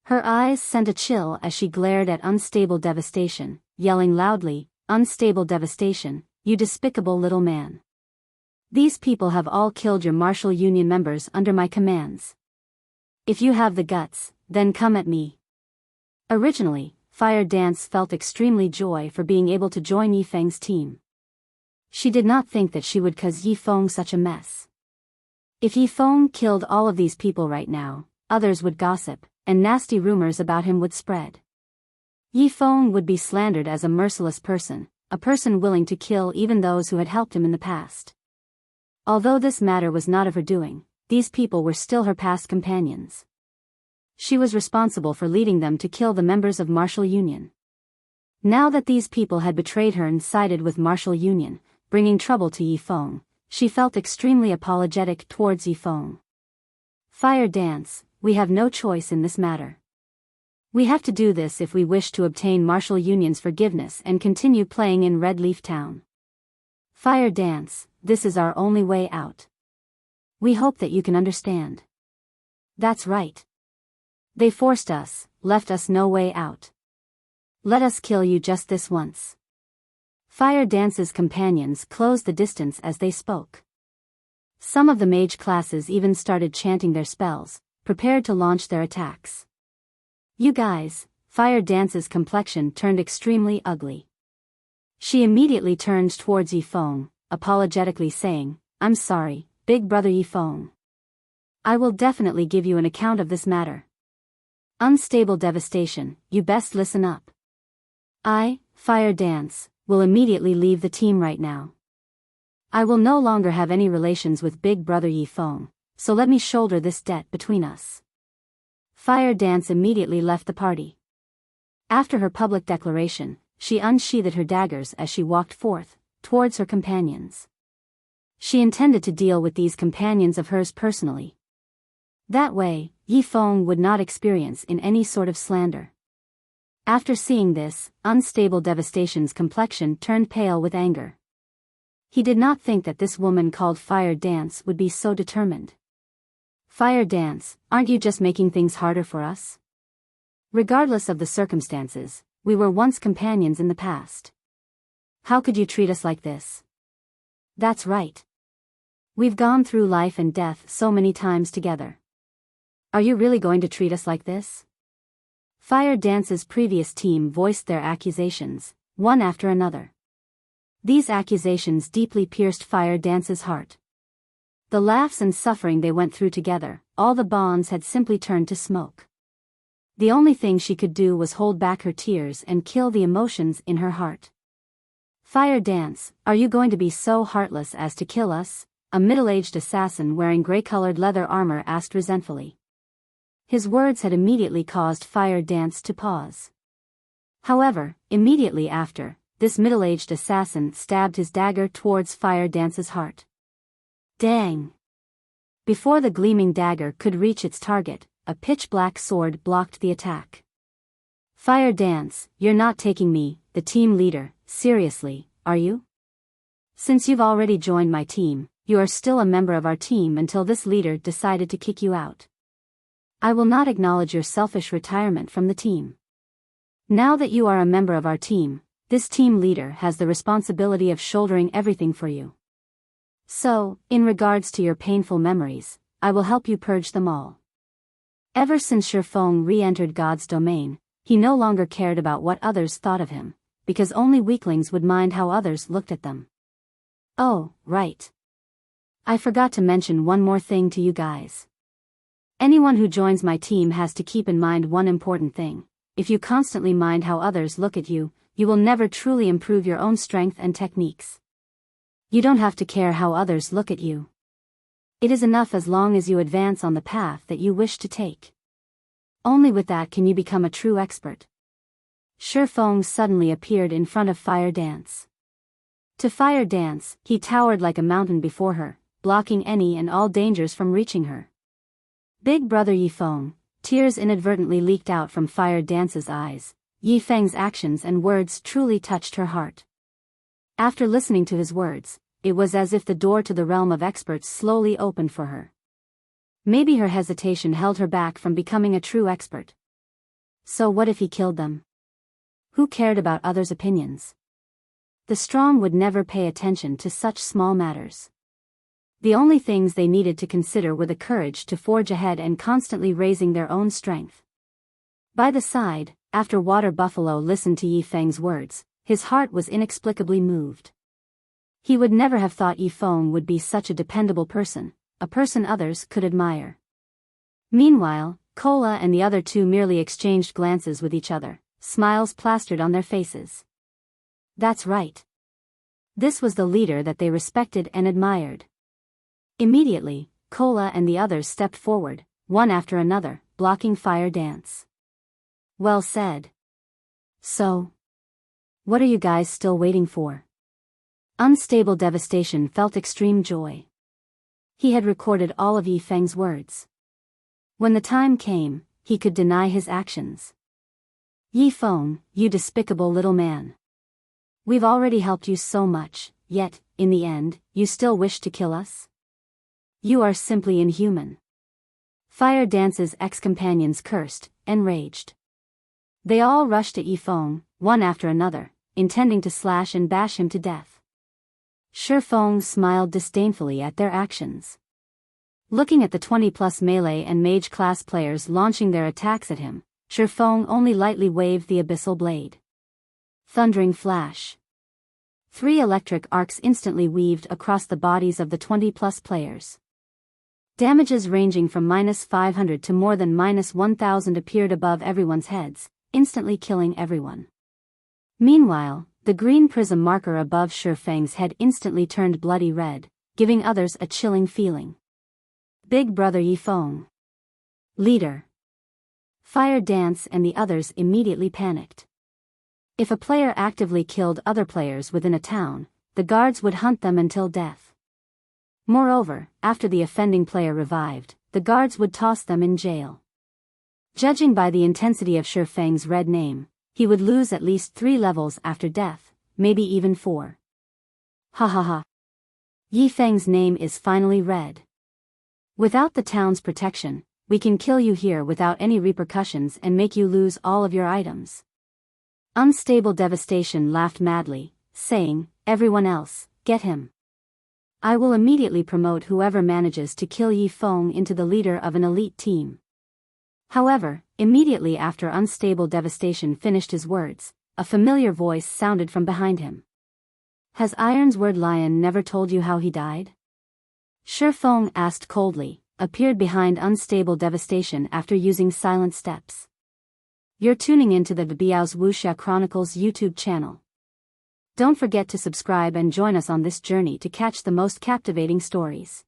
Her eyes sent a chill as she glared at Unstable Devastation, yelling loudly, "Unstable Devastation, you despicable little man. These people have all killed your Martial Union members under my commands. If you have the guts, then come at me." Originally, Fire Dance felt extremely joy for being able to join Yifeng's team. She did not think that she would cause Yifeng such a mess. If Yifeng killed all of these people right now, others would gossip, and nasty rumors about him would spread. Yifeng would be slandered as a merciless person, a person willing to kill even those who had helped him in the past. Although this matter was not of her doing, these people were still her past companions. She was responsible for leading them to kill the members of Martial Union. Now that these people had betrayed her and sided with Martial Union, bringing trouble to Yifeng, she felt extremely apologetic towards Yifeng. "Fire Dance, we have no choice in this matter. We have to do this if we wish to obtain Martial Union's forgiveness and continue playing in Red Leaf Town. Fire Dance, this is our only way out. We hope that you can understand. That's right. They forced us, left us no way out. Let us kill you just this once. Fire Dance's companions closed the distance as they spoke. Some of the mage classes even started chanting their spells, prepared to launch their attacks. You guys, Fire Dance's complexion turned extremely ugly. She immediately turned towards Yifeng, apologetically saying, I'm sorry, big brother Yifeng. I will definitely give you an account of this matter. Unstable devastation, you best listen up. I, Fire Dance, will immediately leave the team right now. I will no longer have any relations with big brother Yifeng, so let me shoulder this debt between us. Fire Dance immediately left the party. After her public declaration, she unsheathed her daggers as she walked forth, towards her companions. She intended to deal with these companions of hers personally. That way, Yifeng would not experience in any sort of slander. After seeing this, Unstable Devastation's complexion turned pale with anger. He did not think that this woman called Fire Dance would be so determined. Fire Dance, aren't you just making things harder for us? Regardless of the circumstances, we were once companions in the past. How could you treat us like this? That's right. We've gone through life and death so many times together. Are you really going to treat us like this? Fire Dance's previous team voiced their accusations, one after another. These accusations deeply pierced Fire Dance's heart. The laughs and suffering they went through together, all the bonds had simply turned to smoke. The only thing she could do was hold back her tears and kill the emotions in her heart. Fire Dance, are you going to be so heartless as to kill us? A middle-aged assassin wearing gray-colored leather armor asked resentfully. His words had immediately caused Fire Dance to pause. However, immediately after, this middle-aged assassin stabbed his dagger towards Fire Dance's heart. Dang! Before the gleaming dagger could reach its target, a pitch-black sword blocked the attack. Fire Dance, you're not taking me, the team leader, seriously, are you? Since you've already joined my team, you are still a member of our team until this leader decided to kick you out. I will not acknowledge your selfish retirement from the team. Now that you are a member of our team, this team leader has the responsibility of shouldering everything for you. So, in regards to your painful memories, I will help you purge them all. Ever since Shifeng re-entered God's domain, he no longer cared about what others thought of him, because only weaklings would mind how others looked at them. Oh, right. I forgot to mention one more thing to you guys. Anyone who joins my team has to keep in mind one important thing. If you constantly mind how others look at you, you will never truly improve your own strength and techniques. You don't have to care how others look at you. It is enough as long as you advance on the path that you wish to take. Only with that can you become a true expert. Shifeng suddenly appeared in front of Fire Dance. To Fire Dance, he towered like a mountain before her, blocking any and all dangers from reaching her. Big brother Yifeng, tears inadvertently leaked out from Fire Dance's eyes. Yifeng's actions and words truly touched her heart. After listening to his words, it was as if the door to the realm of experts slowly opened for her. Maybe her hesitation held her back from becoming a true expert. So what if he killed them? Who cared about others' opinions? The strong would never pay attention to such small matters. The only things they needed to consider were the courage to forge ahead and constantly raising their own strength. By the side, after Water Buffalo listened to Yifeng's words, his heart was inexplicably moved. He would never have thought Yifeng would be such a dependable person, a person others could admire. Meanwhile, Kola and the other two merely exchanged glances with each other, smiles plastered on their faces. That's right. This was the leader that they respected and admired. Immediately, Kola and the others stepped forward, one after another, blocking Fire Dance. Well said. So, what are you guys still waiting for? Unstable Devastation felt extreme joy. He had recorded all of Yifeng's words. When the time came, he could deny his actions. Yi Feng, you despicable little man. We've already helped you so much, yet, in the end, you still wish to kill us? You are simply inhuman. Fire Dance's ex-companions cursed, enraged. They all rushed at Yi Feng, one after another, intending to slash and bash him to death. Shi Feng smiled disdainfully at their actions. Looking at the 20-plus melee and mage class players launching their attacks at him, Shi Feng only lightly waved the abyssal blade. Thundering flash. 3 electric arcs instantly weaved across the bodies of the 20-plus players. Damages ranging from -500 to more than -1000 appeared above everyone's heads, instantly killing everyone. Meanwhile, the green prism marker above Shi Feng's head instantly turned bloody red, giving others a chilling feeling. Big Brother Yi Feng. Leader. Fire Dance and the others immediately panicked. If a player actively killed other players within a town, the guards would hunt them until death. Moreover, after the offending player revived, the guards would toss them in jail. Judging by the intensity of Shi Feng's red name, he would lose at least 3 levels after death, maybe even 4. Ha ha ha. Yi Feng's name is finally red. Without the town's protection, we can kill you here without any repercussions and make you lose all of your items. Unstable Devastation laughed madly, saying, everyone else, get him. I will immediately promote whoever manages to kill Yi Feng into the leader of an elite team. However, immediately after Unstable Devastation finished his words, a familiar voice sounded from behind him. Has Ironsword Lion never told you how he died? Shi Feng asked coldly, appeared behind Unstable Devastation after using silent steps. You're tuning into the Biyao's Wuxia Chronicles YouTube channel. Don't forget to subscribe and join us on this journey to catch the most captivating stories.